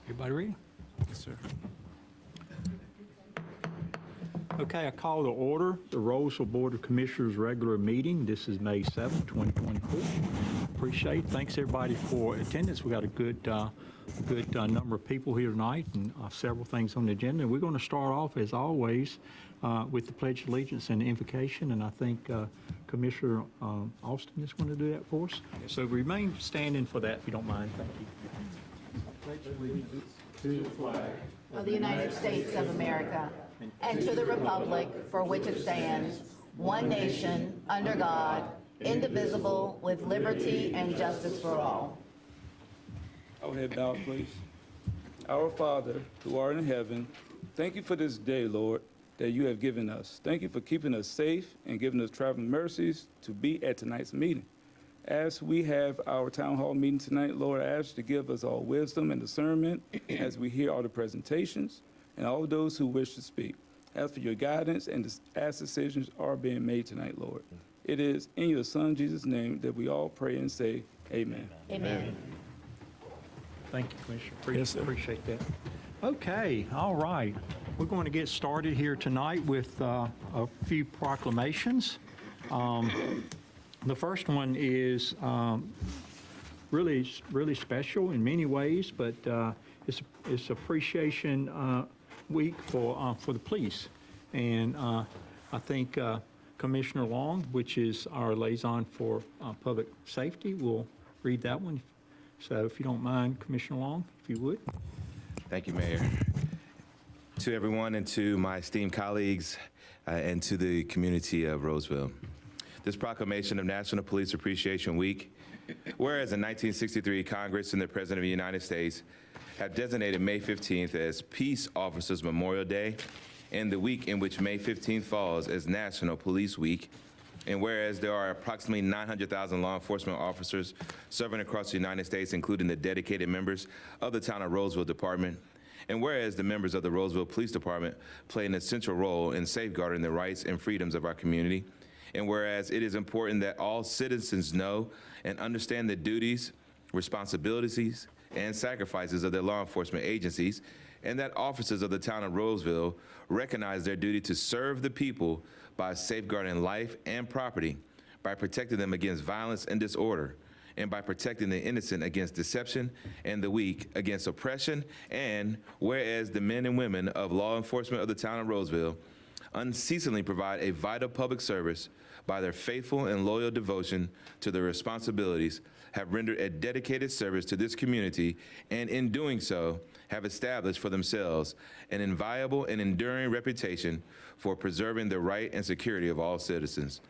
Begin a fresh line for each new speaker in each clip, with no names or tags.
Everybody ready?
Yes, sir.
Okay, I call to order the Rolesville Board of Commissioners regular meeting. This is May 7th, 2024. Appreciate it. Thanks everybody for attendance. We got a good number of people here tonight and several things on the agenda. We're going to start off, as always, with the Pledge of Allegiance and the invocation, and I think Commissioner Austin is going to do that for us. So remain standing for that, if you don't mind. Thank you. Pledge allegiance to the flag
of the United States of America and to the republic for which it stands, one nation, under God, indivisible, with liberty and justice for all.
Our head bowed, please. Our Father, who art in heaven, thank you for this day, Lord, that you have given us. Thank you for keeping us safe and giving us traveling mercies to be at tonight's meeting. As we have our town hall meeting tonight, Lord, I ask you to give us all wisdom and discernment as we hear all the presentations and all those who wish to speak. Ask for your guidance and as decisions are being made tonight, Lord. It is in your Son, Jesus' name, that we all pray and say, amen.
Amen.
Thank you, Commissioner. Appreciate that. Okay, all right. We're going to get started here tonight with a few proclamations. The first one is really special in many ways, but it's Appreciation Week for the police, and I think Commissioner Long, which is our liaison for public safety, will read that one. So if you don't mind, Commissioner Long, if you would.
Thank you, Mayor. To everyone and to my esteemed colleagues and to the community of Rolesville. This proclamation of National Police Appreciation Week, whereas in 1963, Congress and the President of the United States have designated May 15th as Peace Officers Memorial Day, and the week in which May 15th falls as National Police Week. And whereas there are approximately 900,000 law enforcement officers serving across the United States, including the dedicated members of the Town of Rolesville Department, and whereas the members of the Rolesville Police Department play an essential role in safeguarding the rights and freedoms of our community, and whereas it is important that all citizens know and understand the duties, responsibilities, and sacrifices of their law enforcement agencies, and that officers of the Town of Rolesville recognize their duty to serve the people by safeguarding life and property, by protecting them against violence and disorder, and by protecting the innocent against deception and the weak against oppression, and whereas the men and women of law enforcement of the Town of Rolesville unceasingly provide a vital public service by their faithful and loyal devotion to their responsibilities, have rendered a dedicated service to this community, and in doing so, have established for themselves an inviolable and enduring reputation for preserving the right and security of all citizens.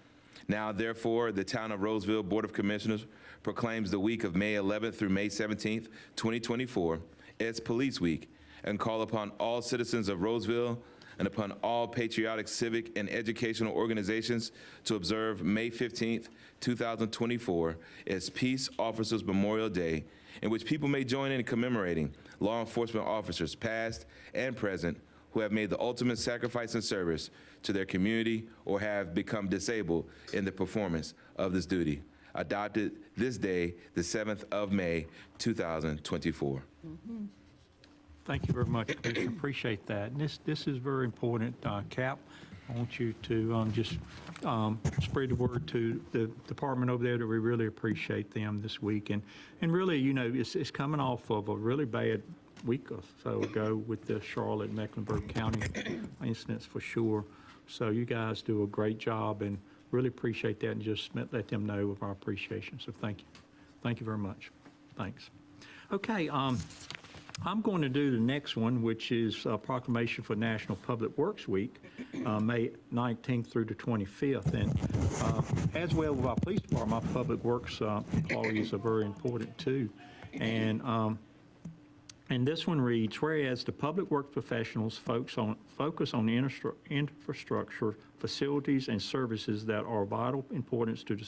Now, therefore, the Town of Rolesville Board of Commissioners proclaims the week of May 11th through May 17th, 2024 as Police Week, and call upon all citizens of Rolesville and upon all patriotic, civic, and educational organizations to observe May 15th, 2024 as Peace Officers Memorial Day, in which people may join in commemorating law enforcement officers past and present who have made the ultimate sacrifice and service to their community or have become disabled in the performance of this duty. Adopted this day, the 7th of May, 2024.
Mm-hmm. Thank you very much, Commissioner. Appreciate that. And this is very important. Cap, I want you to just spread the word to the department over there that we really appreciate them this week. And really, you know, it's coming off of a really bad week or so ago with the Charlotte Mecklenburg County incidents for sure. So you guys do a great job and really appreciate that, and just let them know of our appreciation. So thank you. Thank you very much. Thanks. Okay. I'm going to do the next one, which is a proclamation for National Public Works Week, May 19th through the 25th. And as well with our police department, our public works employees are very important too. And this one reads, whereas the public works professionals focus on infrastructure, facilities, and services that are of vital importance to the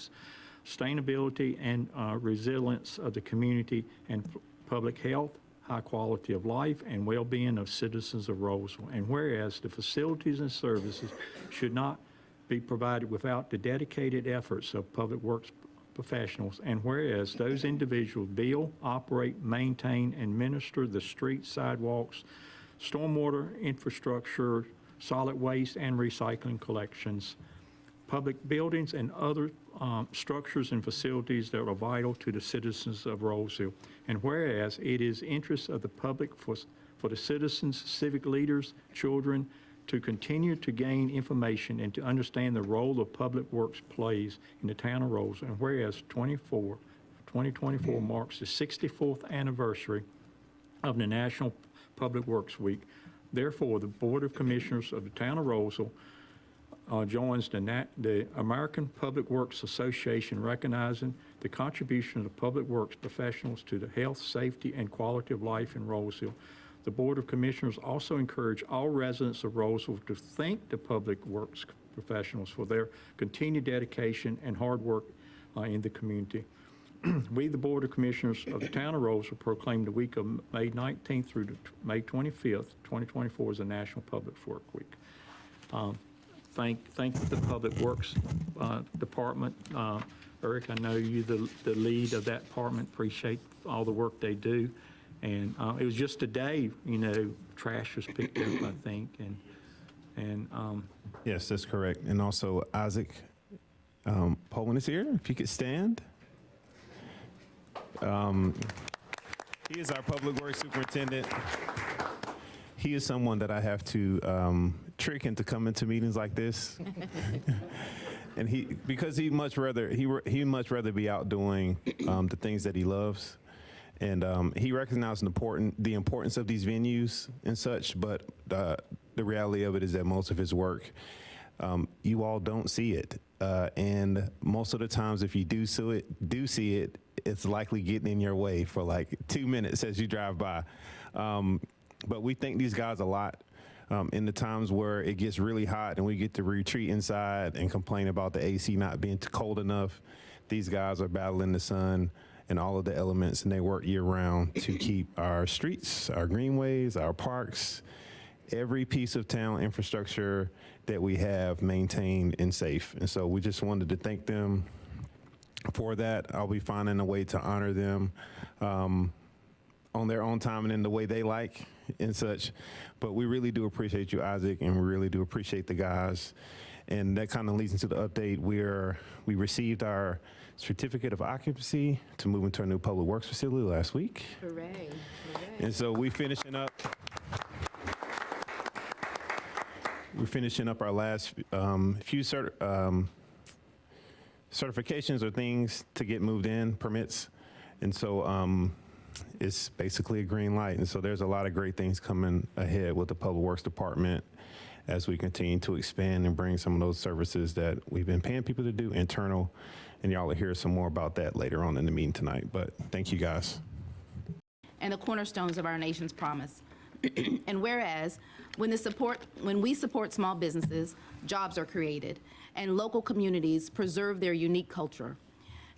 sustainability and resilience of the community and public health, high quality of life, and well-being of citizens of Rolesville. And whereas the facilities and services should not be provided without the dedicated efforts of public works professionals, and whereas those individuals build, operate, maintain, and administer the streets, sidewalks, stormwater infrastructure, solid waste and recycling collections, public buildings, and other structures and facilities that are vital to the citizens of Rolesville. And whereas it is interest of the public for the citizens, civic leaders, children, to continue to gain information and to understand the role the public works plays in the town of Rolesville. And whereas 2024 marks the 64th anniversary of the National Public Works Week. Therefore, the Board of Commissioners of the town of Rolesville joins the American Public Works Association, recognizing the contribution of the public works professionals to the health, safety, and quality of life in Rolesville. The Board of Commissioners also encourage all residents of Rolesville to thank the public works professionals for their continued dedication and hard work in the community. We, the Board of Commissioners of the town of Rolesville, proclaim the week of May 19th through May 25th, 2024 as the National Public Works Week. Thank the Public Works Department. Eric, I know you the lead of that department. Appreciate all the work they do. And it was just today, trash was picked up, I think, and
Yes, that's correct. And also Isaac Poland is here. If you could stand. He is our public works superintendent. He is someone that I have to trick into coming to meetings like this. And because he'd much rather be out doing the things that he loves. And he recognized the importance of these venues and such, but the reality of it is that most of his work, you all don't see it. And most of the times, if you do see it, it's likely getting in your way for like 2 minutes as you drive by. But we thank these guys a lot. In the times where it gets really hot and we get to retreat inside and complain about the AC not being cold enough, these guys are battling the sun and all of the elements, and they work year-round to keep our streets, our greenways, our parks, every piece of town infrastructure that we have maintained and safe. And so we just wanted to thank them for that. I'll be finding a way to honor them on their own time and in the way they like and such. But we really do appreciate you, Isaac, and we really do appreciate the guys. And that kind of leads into the update where we received our certificate of occupancy to move into our new public works facility last week.
Hooray.
And so we're finishing up our last few certifications or things to get moved in, permits. And so it's basically a green light. And so there's a lot of great things coming ahead with the Public Works Department as we continue to expand and bring some of those services that we've been paying people to do internal. And y'all will hear some more about that later on in the meeting tonight. But thank you, guys.
And the cornerstones of our nation's promise. And whereas, when we support small businesses, jobs are created, and local communities preserve their unique culture.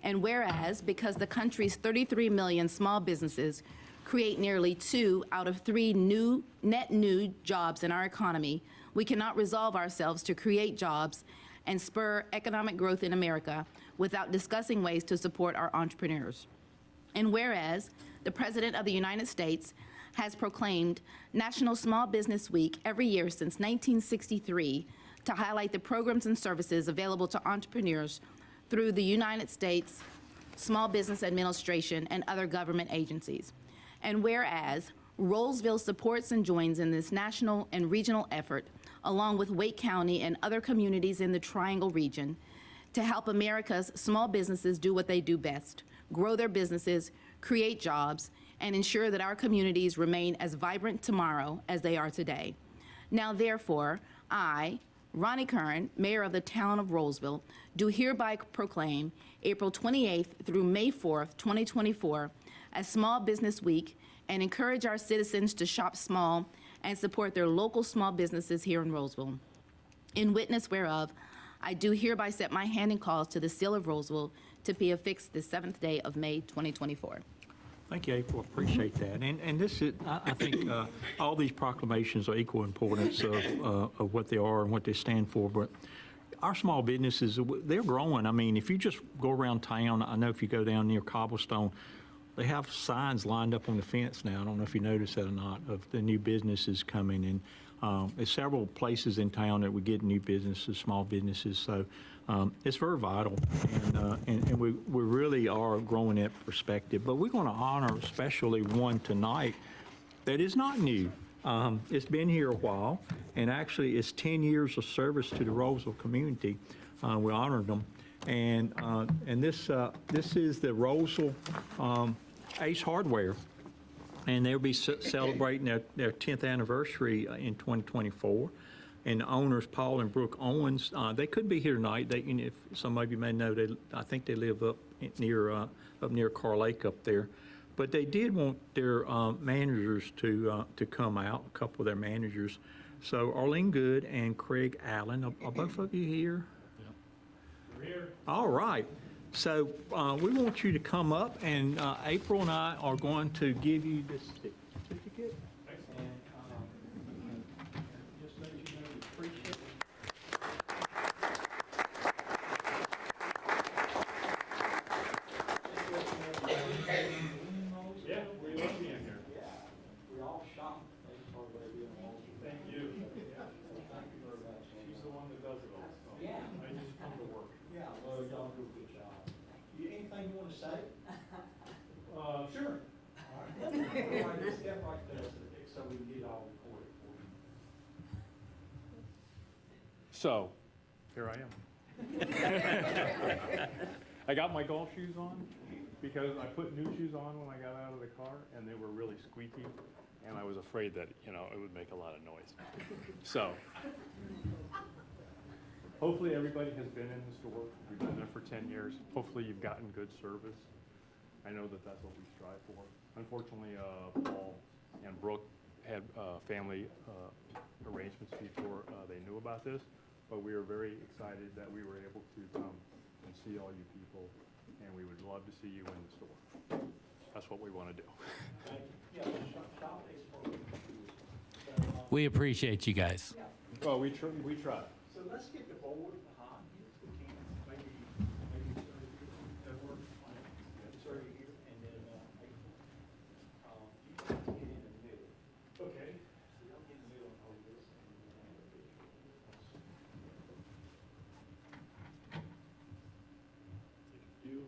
And whereas, because the country's 33 million small businesses create nearly 2 out of 3 net new jobs in our economy, we cannot resolve ourselves to create jobs and spur economic growth in America without discussing ways to support our entrepreneurs. And whereas, the President of the United States has proclaimed National Small Business Week every year since 1963 to highlight the programs and services available to entrepreneurs through the United States Small Business Administration and other government agencies. And whereas, Rolesville supports and joins in this national and regional effort, along with Wake County and other communities in the Triangle region, to help America's small businesses do what they do best: grow their businesses, create jobs, and ensure that our communities remain as vibrant tomorrow as they are today. Now, therefore, I, Ronnie Curran, Mayor of the town of Rolesville, do hereby proclaim April 28th through May 4th, 2024 as Small Business Week, and encourage our citizens to shop small and support their local small businesses here in Rolesville. In witness whereof, I do hereby set my hand in cause to the seal of Rolesville to be affixed the 7th day of May 2024.
thank you, April. Appreciate that. And this is, I think, all these proclamations are equal importance of what they are and what they stand for. But our small businesses, they're growing. I mean, if you just go around town, I know if you go down near Cobblestone, they have signs lined up on the fence now. I don't know if you noticed that or not, of the new businesses coming. And there's several places in town that we get new businesses, small businesses. So it's very vital. And we really are growing that perspective. But we're going to honor especially one tonight that is not new. It's been here a while, and actually it's 10 years of service to the Rolesville community. We honored them. And this is the Rolesville Ace Hardware, and they'll be celebrating their 10th anniversary in 2024. And the owners, Paul and Brooke Owens, they could be here tonight. If some of you may know, I think they live up near Car Lake up there. But they did want their managers to come out, a couple of their managers. So Arlene Good and Craig Allen, are both of you here? We're here. All right. So we want you to come up, and April and I are going to give you this certificate. And just let you know we appreciate it. Yeah, we love being here. Yeah, we all shop. Thank you. Yeah. Thank you very much. She's the one that does it all. So yeah. I just come to work. Yeah, well, y'all do a good job. Anything you want to say? Sure. All right. Step like this so we can get all recorded for you. So, here I am. I got my golf shoes on because I put new shoes on when I got out of the car, and they were really squeaky, and I was afraid that, it would make a lot of noise. So, hopefully everybody has been in the store. We've been there for 10 years. Hopefully you've gotten good service. I know that that's what we strive for. Unfortunately, Paul and Brooke had family arrangements before they knew about this, but we are very excited that we were able to come and see all you people, and we would love to see you in the store. That's what we want to do.
We appreciate you guys.
Well, we try.
So let's get the board behind you if we can. Maybe that work. Sir, you're here, and then you have to get in the middle.
Okay.
So y'all get in the middle and hold this.
You.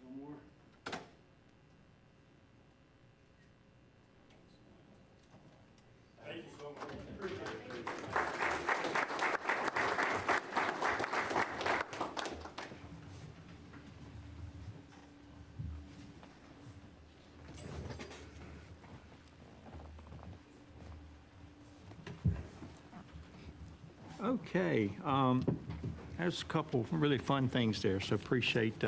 One more.
Thank you so much. Appreciate it. Okay, there's a couple really fun things there, so appreciate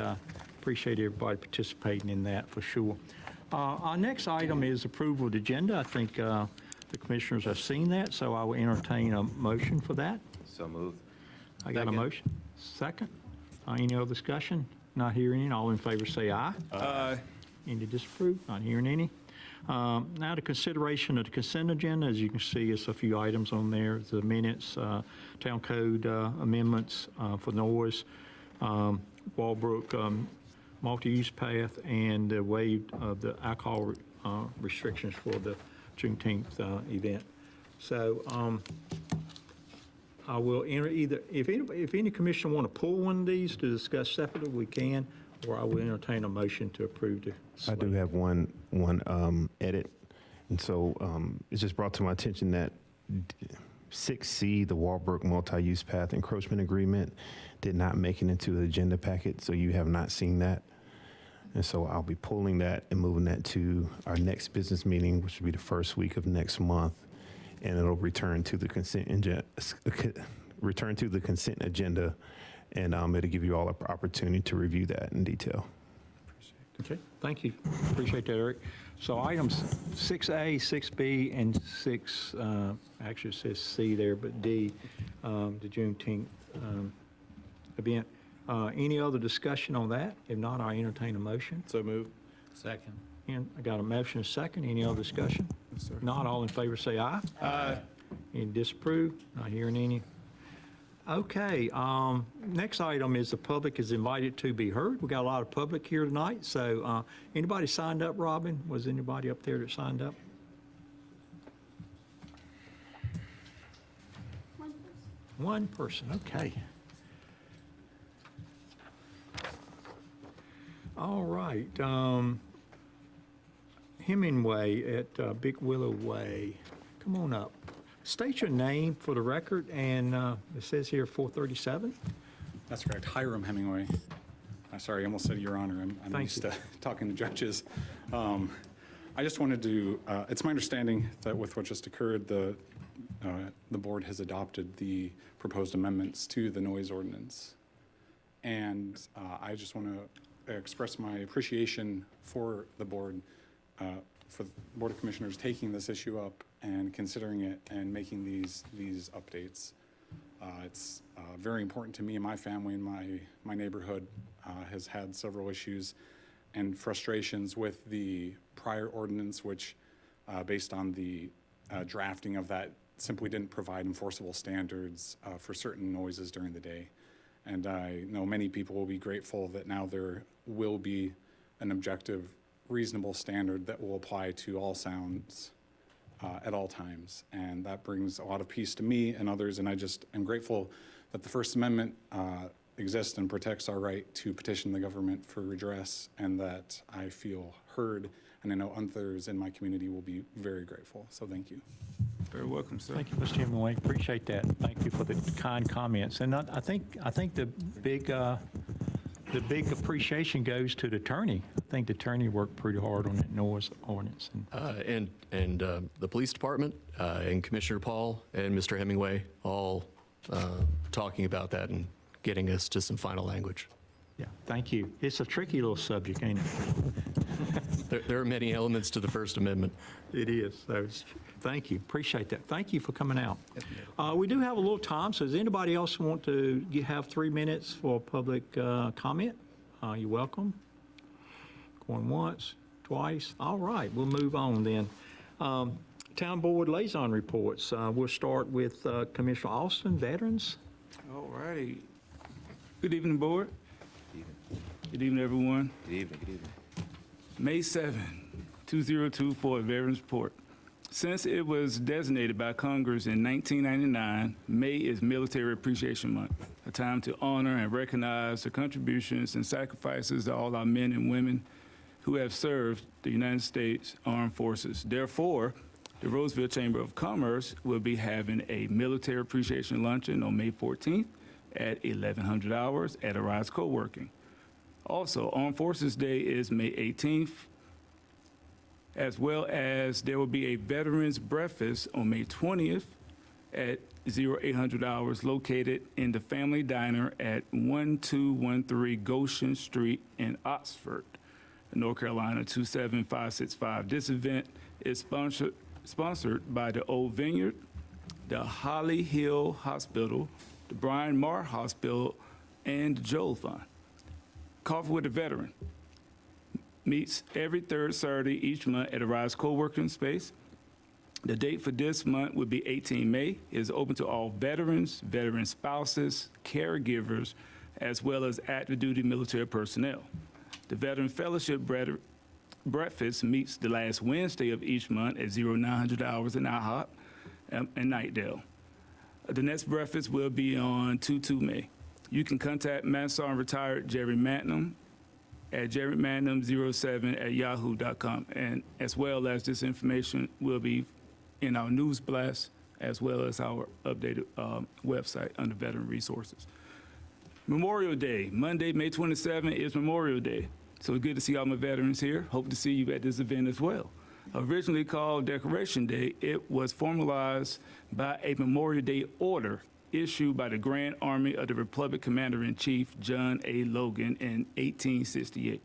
everybody participating in that for sure. Our next item is approval of the agenda. I think the commissioners have seen that, so I will entertain a motion for that.
So moved.
I got a motion. Second. Any other discussion? Not hearing any. All in favor say aye.
Aye.
Any disapprove? Not hearing any. Now the consideration of the consent agenda. As you can see, it's a few items on there. The minutes, town code amendments for noise, Walbrook multi-use path, and the waive of the alcohol restrictions for the Juneteenth event. So I will enter either, if any commission want to pull one of these to discuss separately, we can, or I will entertain a motion to approve the
I do have one edit, and so it's just brought to my attention that 6C, the Walbrook multi-use path encroachment agreement, did not make it into the agenda packet, so you have not seen that. And so I'll be pulling that and moving that to our next business meeting, which will be the first week of next month, and it'll return to the consent agenda, and it'll give you all an opportunity to review that in detail.
Okay, thank you. Appreciate that, Eric. So items 6A, 6B, and 6, actually it says C there, but D, the Juneteenth event. Any other discussion on that? If not, I entertain a motion.
So move.
Second.
And I got a motion, a second. Any other discussion? Not all in favor, say aye. Aye. Any disapprove? Not hearing any. Okay, next item is the public is invited to be heard. We got a lot of public here tonight, so anybody signed up, Robin? Was anybody up there that signed up? One person, okay. All right, Hemingway at Big Willow Way. Come on up. State your name for the record, and it says here 437.
That's correct. Hiram Hemingway. Sorry, I almost said Your Honor. I'm
Thank
used
you.
to talking to judges. I just wanted to, it's my understanding that with what just occurred, the board has adopted the proposed amendments to the noise ordinance. And I just want to express my appreciation for the board, for the Board of Commissioners taking this issue up and considering it and making these updates. It's very important to me and my family, and my neighborhood has had several issues and frustrations with the prior ordinance, which based on the drafting of that simply didn't provide enforceable standards for certain noises during the day. And I know many people will be grateful that now there will be an objective, reasonable standard that will apply to all sounds at all times. And that brings a lot of peace to me and others, and I just am grateful that the First Amendment exists and protects our right to petition the government for redress, and that I feel heard, and I know others in my community will be very grateful. So thank you.
Very welcome, sir.
Thank you, Mr. Hemingway. Appreciate that. Thank you for the kind comments. And I think the big appreciation goes to the attorney. I think the attorney worked pretty hard on that noise ordinance.
And the police department and Commissioner Paul and Mr. Hemingway all talking about that and getting us to some final language.
Yeah, thank you. It's a tricky little subject, ain't it?
There are many elements to the First Amendment.
It is. So thank you. Appreciate that. Thank you for coming out. We do have a little time, so does anybody else want to have 3 minutes for public comment? You're welcome. Going once, twice. All right, we'll move on then. Town Board Liaison Reports. We'll start with Commissioner Austin, Veterans.
All righty. Good evening, board. Good evening, everyone.
Good evening, good evening.
May 7, 2024, Veterans Report. Since it was designated by Congress in 1999, May is Military Appreciation Month, a time to honor and recognize the contributions and sacrifices of all our men and women who have served the United States Armed Forces. Therefore, the Rolesville Chamber of Commerce will be having a Military Appreciation Luncheon on May 14th at 1100 hours at Arise Co-working. Also, Armed Forces Day is May 18th, as well as there will be a Veterans Breakfast on May 20th at 0800 hours located in the Family Diner at 1213 Goshen Street in Oxford, North Carolina 27565. This event is sponsored by the Old Vineyard, the Holly Hill Hospital, the Brian Marr Hospital, and the Joel Fund. Coffee with a Veteran meets every third Saturday each month at Arise Co-working Space. The date for this month would be 18 May. It is open to all veterans, veteran spouses, caregivers, as well as active duty military personnel. The Veteran Fellowship Breakfast meets the last Wednesday of each month at 0900 hours in IHOP and Nightdale. The next breakfast will be on 2 May. You can contact Master and Retired Jerry Mantnum at jerrymantnum07@yahoo.com, and as well as this information will be in our news blast as well as our updated website under Veteran Resources. Memorial Day, Monday, May 27 is Memorial Day. So it's good to see all my veterans here. Hope to see you at this event as well. Originally called Decoration Day, it was formalized by a Memorial Day order issued by the Grand Army of the Republic Commander-in-Chief John A. Logan in 1868.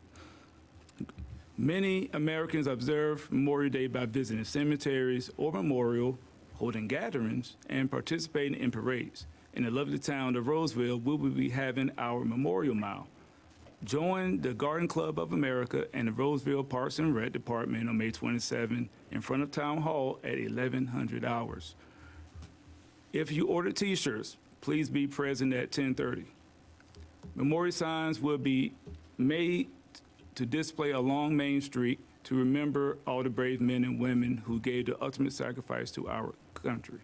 Many Americans observe Memorial Day by visiting cemeteries or memorial, holding gatherings, and participating in parades. In the lovely town of Rolesville, we will be having our Memorial Mile. Join the Garden Club of America and the Rolesville Parks and Rec Department on May 27 in front of Town Hall at 1100 hours. If you order T-shirts, please be present at 10:30. Memorial signs will be made to display along Main Street to remember all the brave men and women who gave the ultimate sacrifice to our country.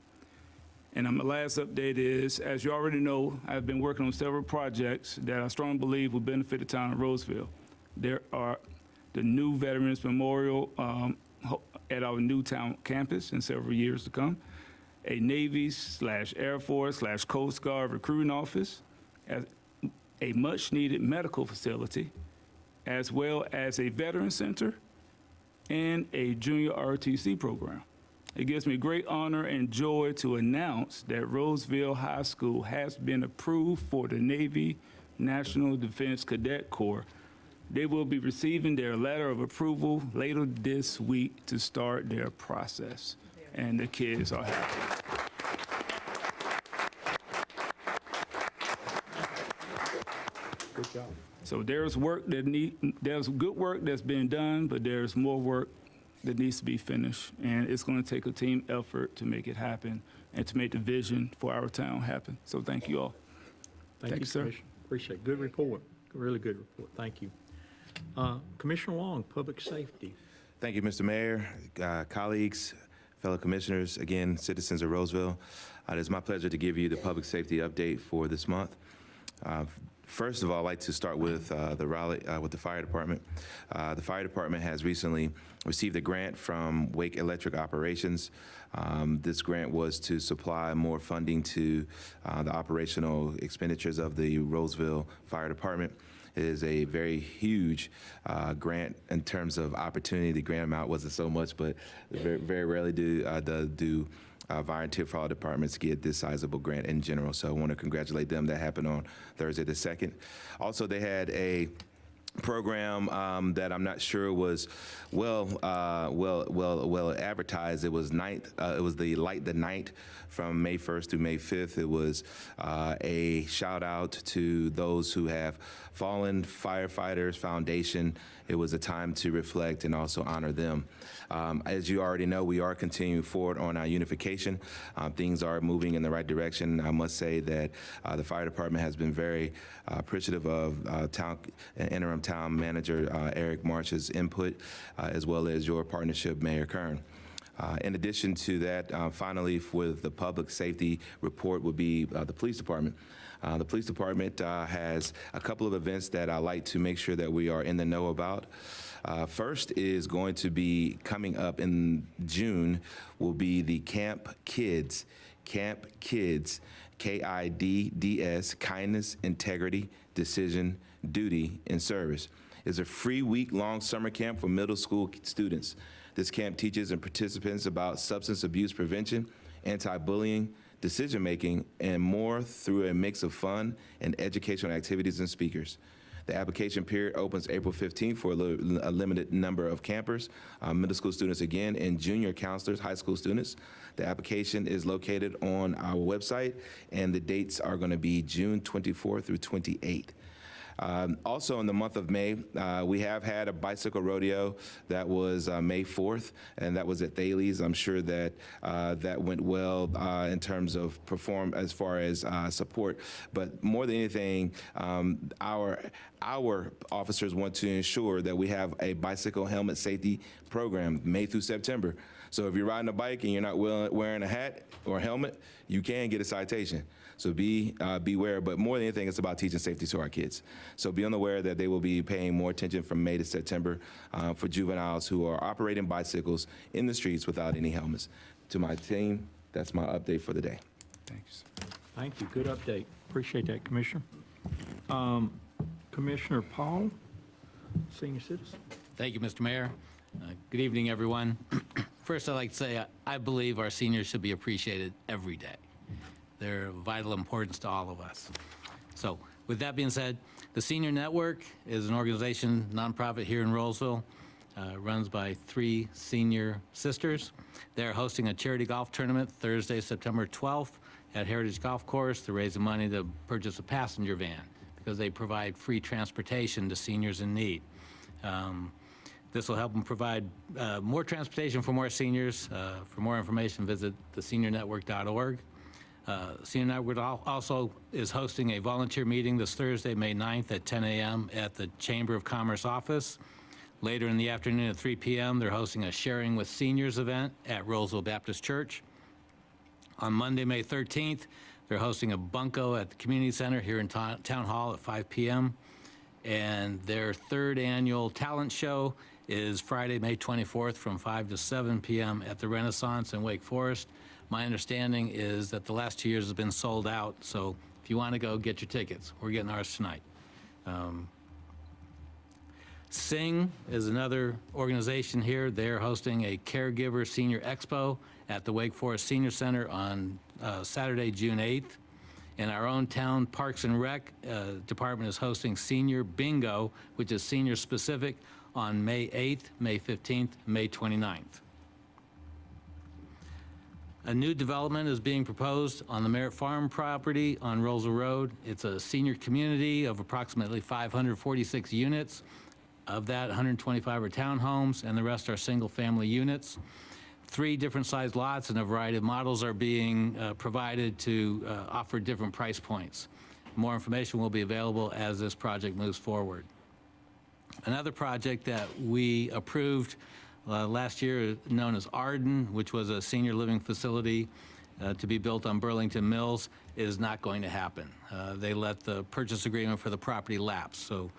And my last update is, as you already know, I've been working on several projects that I strongly believe will benefit the town of Rolesville. There are the new Veterans Memorial at our new town campus in several years to come, a Navy/Air Force/Coast Guard recruiting office, a much-needed medical facility, as well as a veteran center and a junior ROTC program. It gives me great honor and joy to announce that Rolesville High School has been approved for the Navy National Defense Cadet Corps. They will be receiving their letter of approval later this week to start their process, and the kids are happy.
Good job.
So there's good work that's been done, but there's more work that needs to be finished, and it's going to take a team effort to make it happen and to make the vision for our town happen. So thank you all. Thank you, sir.
Commissioner. Appreciate it. Good report. Really good report. Thank you. Commissioner Long, Public Safety.
Thank you, Mr. Mayor, colleagues, fellow commissioners, again, citizens of Rolesville. It is my pleasure to give you the public safety update for this month. First of all, I'd like to start with the fire department. The fire department has recently received a grant from Wake Electric Operations. This grant was to supply more funding to the operational expenditures of the Rolesville Fire Department. It is a very huge grant in terms of opportunity. The grant amount wasn't so much, but very rarely do volunteer fire departments get this sizable grant in general. So I want to congratulate them. That happened on Thursday the 2nd. Also, they had a program that I'm not sure was well advertised. It was the Light the Night from May 1st through May 5th. It was a shout out to those who have fallen firefighters foundation. It was a time to reflect and also honor them. As you already know, we are continuing forward on our unification. Things are moving in the right direction. I must say that the fire department has been very appreciative of interim town manager Eric March's input, as well as your partnership, Mayor Kern. In addition to that, finally, with the public safety report would be the police department. The police department has a couple of events that I like to make sure that we are in the know about. First is going to be coming up in June will be the Camp Kids, KIDS, Kindness, Integrity, Decision, Duty, and Service. It's a free week-long summer camp for middle school students. This camp teaches and participants about substance abuse prevention, anti-bullying, decision-making, and more through a mix of fun and educational activities and speakers. The application period opens April 15th for a limited number of campers, middle school students again, and junior counselors, high school students. The application is located on our website, and the dates are going to be June 24th through 28th. Also in the month of May, we have had a bicycle rodeo that was May 4th, and that was at Thales. I'm sure that that went well in terms of as far as support. But more than anything, our officers want to ensure that we have a bicycle helmet safety program May through September. So if you're riding a bike and you're not wearing a hat or a helmet, you can get a citation. So beware, but more than anything, it's about teaching safety to our kids. So be unaware that they will be paying more attention from May to September for juveniles who are operating bicycles in the streets without any helmets. To my team, that's my update for the day.
Thank you, sir.
Thank you. Good update. Appreciate that, Commissioner. Commissioner Paul, Senior Citizen.
Thank you, Mr. Mayor. Good evening, everyone. First, I'd like to say I believe our seniors should be appreciated every day. They're of vital importance to all of us. So with that being said, the Senior Network is an organization, nonprofit here in Rolesville, runs by 3 senior sisters. They're hosting a charity golf tournament Thursday, September 12th at Heritage Golf Course to raise the money to purchase a passenger van, because they provide free transportation to seniors in need. This will help them provide more transportation for more seniors. For more information, visit theseniornetwork.org. Senior Network also is hosting a volunteer meeting this Thursday, May 9th at 10 a.m. at the Chamber of Commerce office. Later in the afternoon at 3 p.m., they're hosting a Sharing with Seniors event at Rolesville Baptist Church. On Monday, May 13th, they're hosting a bunco at the Community Center here in Town Hall at 5 p.m. And their third annual talent show is Friday, May 24th from 5 to 7 p.m. at the Renaissance in Wake Forest. My understanding is that the last 2 years has been sold out, so if you want to go, get your tickets. We're getting ours tonight. Sing is another organization here. They're hosting a Caregiver Senior Expo at the Wake Forest Senior Center on Saturday, June 8th. And our own town Parks and Rec department is hosting Senior Bingo, which is senior specific, on May 8th, May 15th, May 29th. A new development is being proposed on the Merritt Farm property on Rolesville Road. It's a senior community of approximately 546 units. Of that, 125 are townhomes, and the rest are single-family units. 3 different sized lots and a variety of models are being provided to offer different price points. More information will be available as this project moves forward. Another project that we approved last year, known as Arden, which was a senior living facility to be built on Burlington Mills, is not going to happen. They let the purchase agreement for the property lapse. So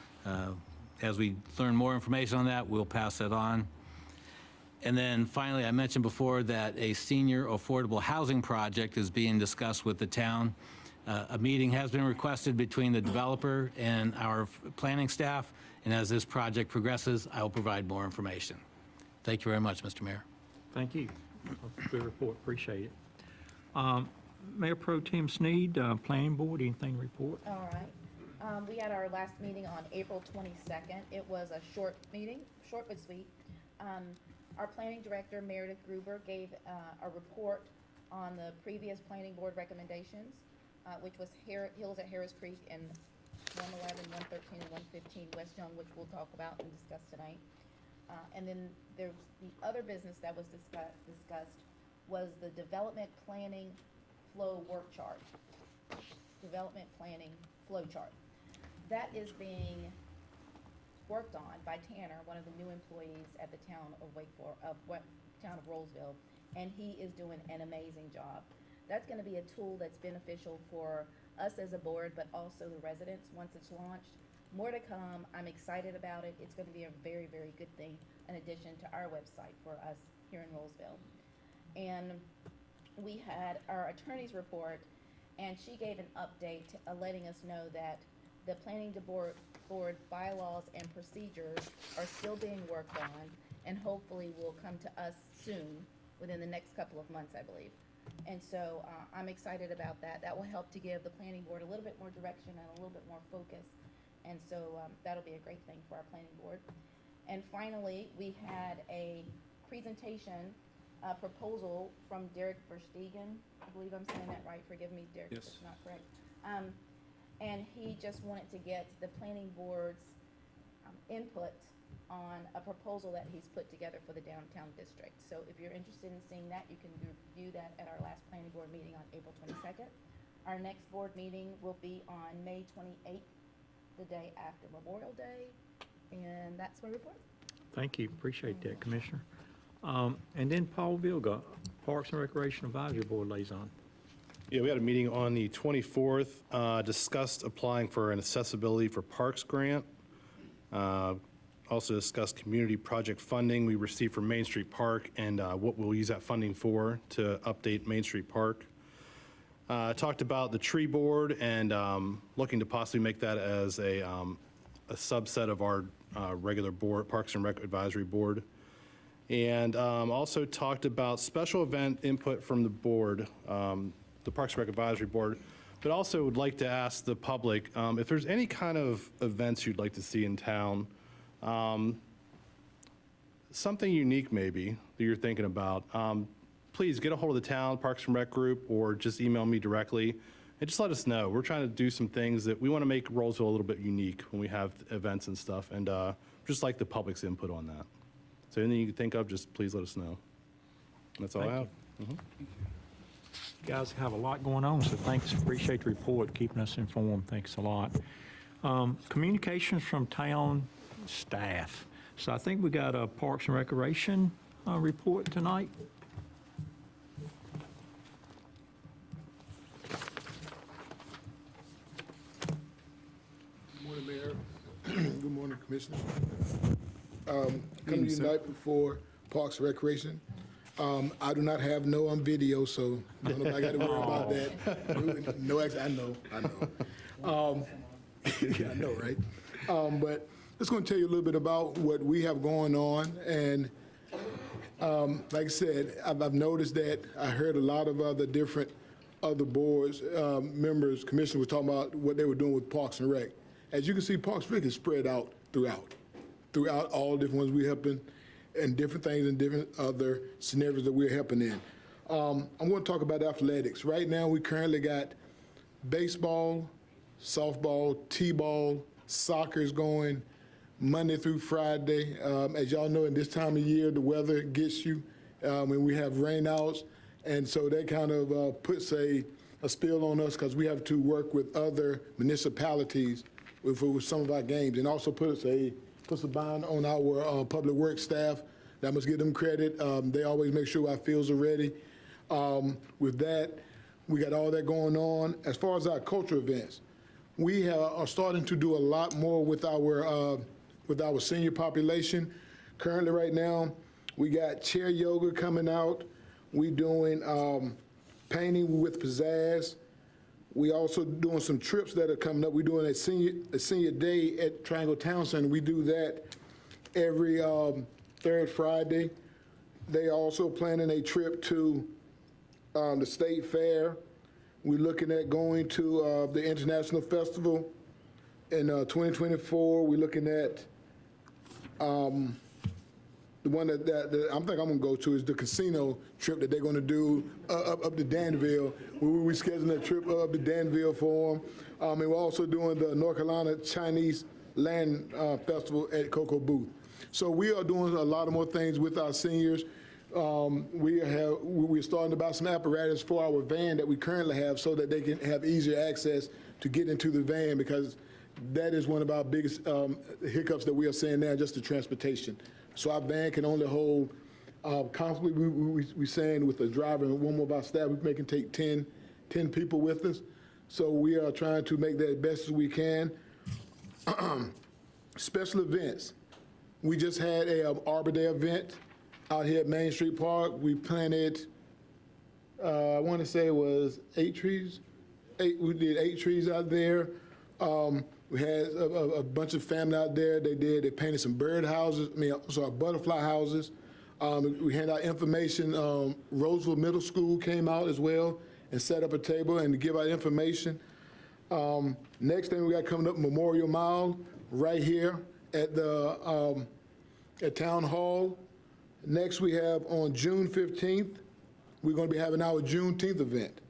as we learn more information on that, we'll pass that on. And then finally, I mentioned before that a senior affordable housing project is being discussed with the town. A meeting has been requested between the developer and our planning staff, and as this project progresses, I will provide more information. Thank you very much, Mr. Mayor.
Thank you. Good report, appreciate it. Mayor Pro Tem Sneed, Planning Board, anything to report?
All right. We had our last meeting on April 22nd. It was a short meeting, short but sweet. Our planning director, Meredith Gruber, gave a report on the previous planning board recommendations, which was Hills at Harris Creek and 111, 113, and 115 West Young, which we'll talk about and discuss tonight. And then there's the other business that was discussed was the development planning flow work chart. Development planning flow chart. That is being worked on by Tanner, one of the new employees at the town of town of Rolesville, and he is doing an amazing job. That's going to be a tool that's beneficial for us as a board, but also the residents once it's launched. More to come. I'm excited about it. It's going to be a very, very good thing in addition to our website for us here in Rolesville. And we had our attorney's report, and she gave an update letting us know that the planning board bylaws and procedures are still being worked on, and hopefully will come to us soon, within the next couple of months, I believe. And so I'm excited about that. That will help to give the planning board a little bit more direction and a little bit more focus. And so that'll be a great thing for our planning board. And finally, we had a presentation proposal from Derek Verstegen. I believe I'm saying that right. Forgive me, Derek, if it's not correct. And he just wanted to get the planning board's input on a proposal that he's put together for the downtown district. So if you're interested in seeing that, you can view that at our last planning board meeting on April 22nd. Our next board meeting will be on May 28th, the day after Memorial Day. And that's my report.
Thank you, appreciate that, Commissioner. And then Paul Vilga, Parks and Recreation Advisory Board liaison.
Yeah, we had a meeting on the 24th, discussed applying for an accessibility for parks grant. Also discussed community project funding we received from Main Street Park and what we'll use that funding for to update Main Street Park. Talked about the tree board and looking to possibly make that as a subset of our regular board, Parks and Rec Advisory Board. And also talked about special event input from the board, the Parks and Rec Advisory Board, but also would like to ask the public if there's any kind of events you'd like to see in town, something unique maybe that you're thinking about. Please get a hold of the town Parks and Rec group or just email me directly And just let us know. We're trying to do some things that we want to make Rolesville a little bit unique when we have events and stuff, and just like the public's input on that. So anything you can think of, just please let us know. That's all I have.
You guys have a lot going on, so thanks. Appreciate the report, keeping us informed. Thanks a lot. Communications from town staff. So I think we got a Parks and Recreation report tonight.
Good morning, Mayor. Good morning, Commissioner. Come to you tonight before Parks and Recreation. I do not have no on video, so don't know if I got to worry about that. No, I know. Yeah, I know, right? But just going to tell you a little bit about what we have going on. And like I said, I've noticed that I heard a lot of other different other boards, members, commissioners were talking about what they were doing with Parks and Rec. As you can see, Parks and Rec is spread out throughout all different ones we're helping and different things and different other scenarios that we're helping in. I'm going to talk about athletics. Right now, we currently got baseball, softball, t-ball, soccer's going Monday through Friday. As y'all know, in this time of year, the weather gets you, and we have rainouts, and so that kind of puts a spill on us because we have to work with other municipalities with some of our games, and also puts a bind on our public works staff. I must give them credit. They always make sure our fields are ready. With that, we got all that going on. As far as our cultural events, we are starting to do a lot more with our senior population. Currently, right now, we got chair yoga coming out. We doing painting with pizzazz. We also doing some trips that are coming up. We're doing a senior day at Triangle Town Center. We do that every third Friday. They also planning a trip to the State Fair. We're looking at going to the International Festival in 2024. We're looking at the one that I think I'm going to go to is the casino trip that they're going to do up to Danville. We're scheduling a trip up to Danville for them. And we're also doing the North Carolina Chinese Land Festival at Cocoa Booth. So we are doing a lot of more things with our seniors. We're starting to buy some apparatus for our van that we currently have so that they can have easier access to get into the van, because that is one of our biggest hiccups that we are seeing now, just the transportation. So our van can only hold, comfortably, we're saying with a driver and one more of our staff, we can take 10 people with us. So we are trying to make that as best as we can. Special events. We just had a Arbor Day event out here at Main Street Park. We planted, I want to say it was 8 trees. We did 8 trees out there. We had a bunch of family out there. They painted some bird houses, butterfly houses. We handed out information. Rolesville Middle School came out as well and set up a table and to give out information. Next thing we got coming up, Memorial Mile, right here at the at Town Hall. Next we have on June 15th, we're going to be having our Juneteenth event